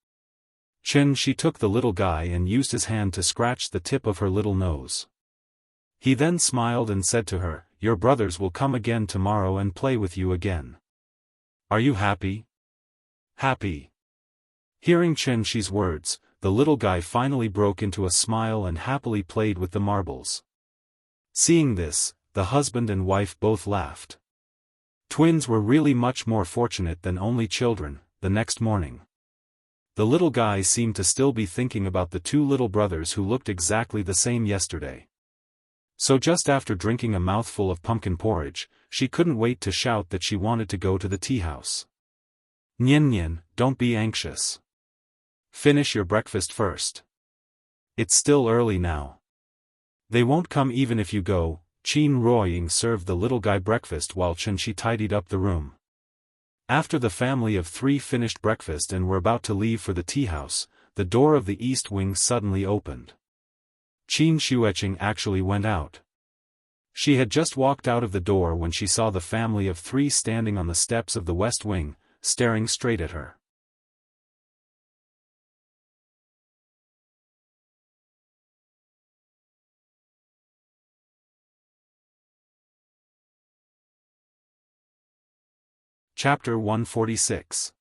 Chen Shi took the little guy and used his hand to scratch the tip of her little nose. He then smiled and said to her, "Your brothers will come again tomorrow and play with you again. Are you happy?" "Happy." Hearing Chen Shi's words, the little guy finally broke into a smile and happily played with the marbles. Seeing this, the husband and wife both laughed. Twins were really much more fortunate than only children. The next morning, the little guy seemed to still be thinking about the 2 little brothers who looked exactly the same yesterday. So just after drinking a mouthful of pumpkin porridge, she couldn't wait to shout that she wanted to go to the tea house. "Nian Nian, don't be anxious. Finish your breakfast first. It's still early now. They won't come even if you go." Qin Ruoying served the little guy breakfast while Chen Shi tidied up the room. After the family of 3 finished breakfast and were about to leave for the tea house, the door of the east wing suddenly opened. Qin Xueqing actually went out. She had just walked out of the door when she saw the family of 3 standing on the steps of the west wing, staring straight at her. Chapter 146.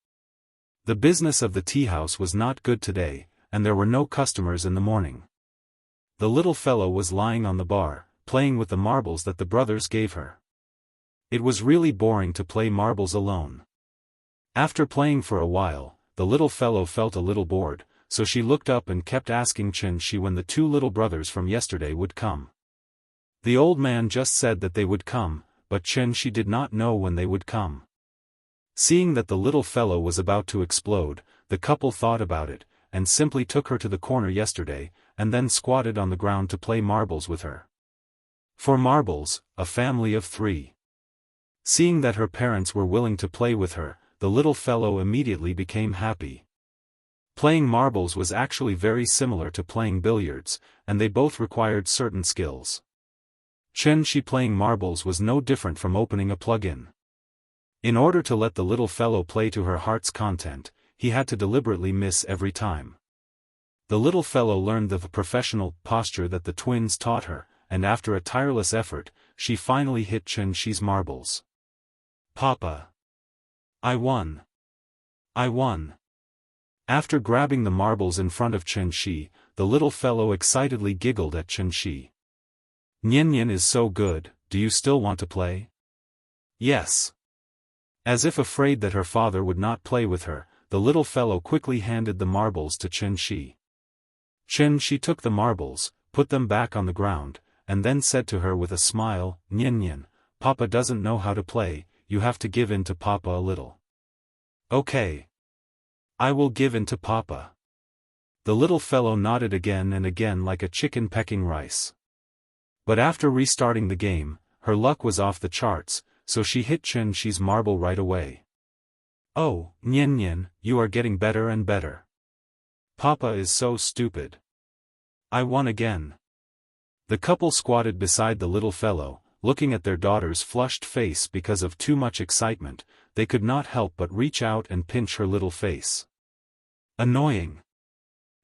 The business of the tea house was not good today, and there were no customers in the morning. The little fellow was lying on the bar, playing with the marbles that the brothers gave her. It was really boring to play marbles alone. After playing for a while, the little fellow felt a little bored, so she looked up and kept asking Chen Shi when the 2 little brothers from yesterday would come. The old man just said that they would come, but Chen Shi did not know when they would come. Seeing that the little fellow was about to explode, the couple thought about it, and simply took her to the corner yesterday, and then squatted on the ground to play marbles with her. For marbles, a family of 3. Seeing that her parents were willing to play with her, the little fellow immediately became happy. Playing marbles was actually very similar to playing billiards, and they both required certain skills. Chen Shi playing marbles was no different from opening a plug-in. In order to let the little fellow play to her heart's content, he had to deliberately miss every time. The little fellow learned the professional posture that the twins taught her, and after a tireless effort, she finally hit Xianxi's marbles. "Papa! I won! I won!" After grabbing the marbles in front of Xianxi, the little fellow excitedly giggled at Xianxi. "Nian is so good, do you still want to play?" "Yes." As if afraid that her father would not play with her, the little fellow quickly handed the marbles to Xianxi. Xianxi took the marbles, put them back on the ground, and then said to her with a smile, "Nian, Papa doesn't know how to play, you have to give in to Papa a little." "Okay. I will give in to Papa." The little fellow nodded again and again like a chicken pecking rice. But after restarting the game, her luck was off the charts, so she hit Xianxi's marble right away. "Oh, Nian, you are getting better and better. Papa is so stupid. I won again." The couple squatted beside the little fellow, looking at their daughter's flushed face because of too much excitement. They could not help but reach out and pinch her little face. "Annoying.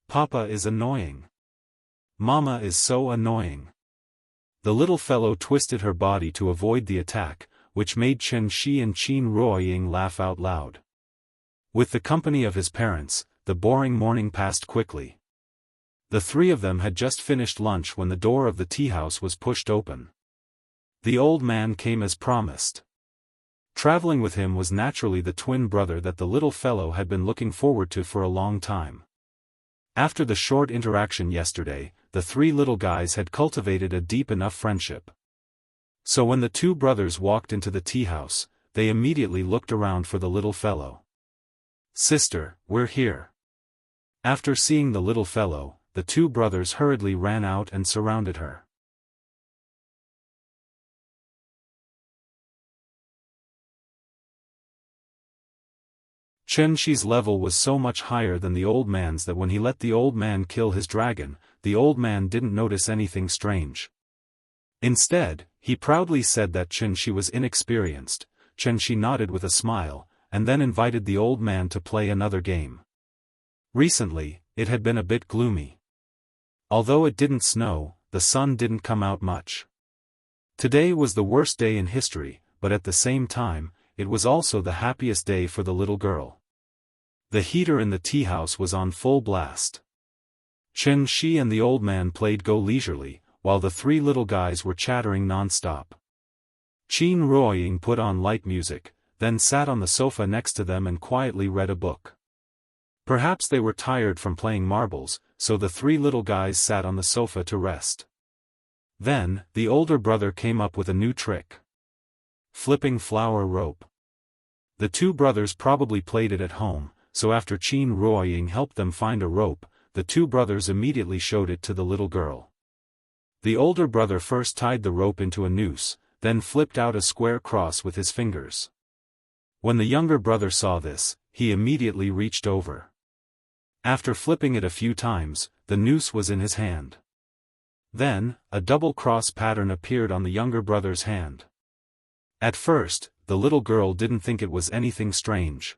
Papa is annoying. Mama is so annoying." The little fellow twisted her body to avoid the attack, which made Xianxi and Qin Ruoying laugh out loud. With the company of his parents, the boring morning passed quickly. The three of them had just finished lunch when the door of the tea house was pushed open. The old man came as promised. Traveling with him was naturally the twin brother that the little fellow had been looking forward to for a long time. After the short interaction yesterday, the three little guys had cultivated a deep enough friendship. So when the two brothers walked into the tea house, they immediately looked around for the little fellow. "Sister, we're here." After seeing the little fellow, the two brothers hurriedly ran out and surrounded her. Xianxi's level was so much higher than the old man's that when he let the old man kill his dragon, the old man didn't notice anything strange. Instead, he proudly said that Xianxi was inexperienced. Xianxi nodded with a smile, and then invited the old man to play another game. Recently, it had been a bit gloomy. Although it didn't snow, the sun didn't come out much. Today was the worst day in history, but at the same time, it was also the happiest day for the little girl. The heater in the tea house was on full blast. Xianxi and the old man played go leisurely, while the three little guys were chattering non-stop. Qin Ruoying put on light music, then sat on the sofa next to them and quietly read a book. Perhaps they were tired from playing marbles, so the three little guys sat on the sofa to rest. Then, the older brother came up with a new trick. Flipping flower rope. The two brothers probably played it at home, so after Qin Ruoying helped them find a rope, the two brothers immediately showed it to the little girl. The older brother first tied the rope into a noose, then flipped out a square cross with his fingers. When the younger brother saw this, he immediately reached over. After flipping it a few times, the noose was in his hand. Then, a double cross pattern appeared on the younger brother's hand. At first, the little girl didn't think it was anything strange.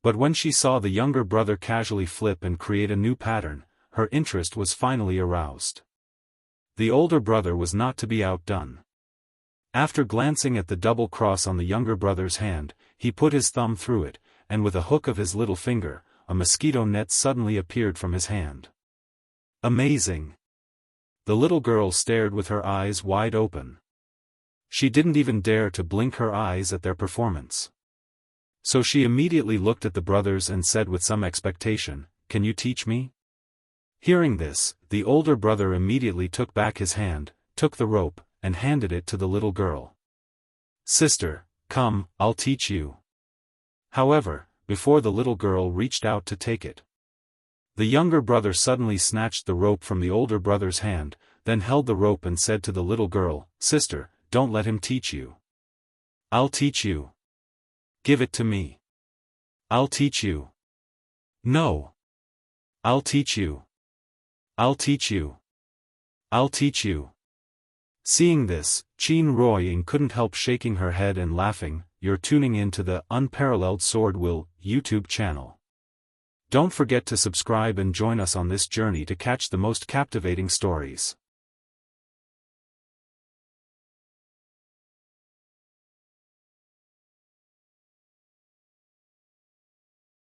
But when she saw the younger brother casually flip and create a new pattern, her interest was finally aroused. The older brother was not to be outdone. After glancing at the double cross on the younger brother's hand, he put his thumb through it, and with a hook of his little finger, a mosquito net suddenly appeared from his hand. Amazing! The little girl stared with her eyes wide open. She didn't even dare to blink her eyes at their performance. So she immediately looked at the brothers and said with some expectation, "Can you teach me?" Hearing this, the older brother immediately took back his hand, took the rope, and handed it to the little girl. "Sister, come, I'll teach you." However, before the little girl reached out to take it, the younger brother suddenly snatched the rope from the older brother's hand, then held the rope and said to the little girl, "Sister, don't let him teach you. I'll teach you. Give it to me. I'll teach you." "No. I'll teach you. I'll teach you. I'll teach you." Seeing this, Qin Ruoying couldn't help shaking her head and laughing. You're tuning in to the Unparalleled SwordWill YouTube channel. Don't forget to subscribe and join us on this journey to catch the most captivating stories.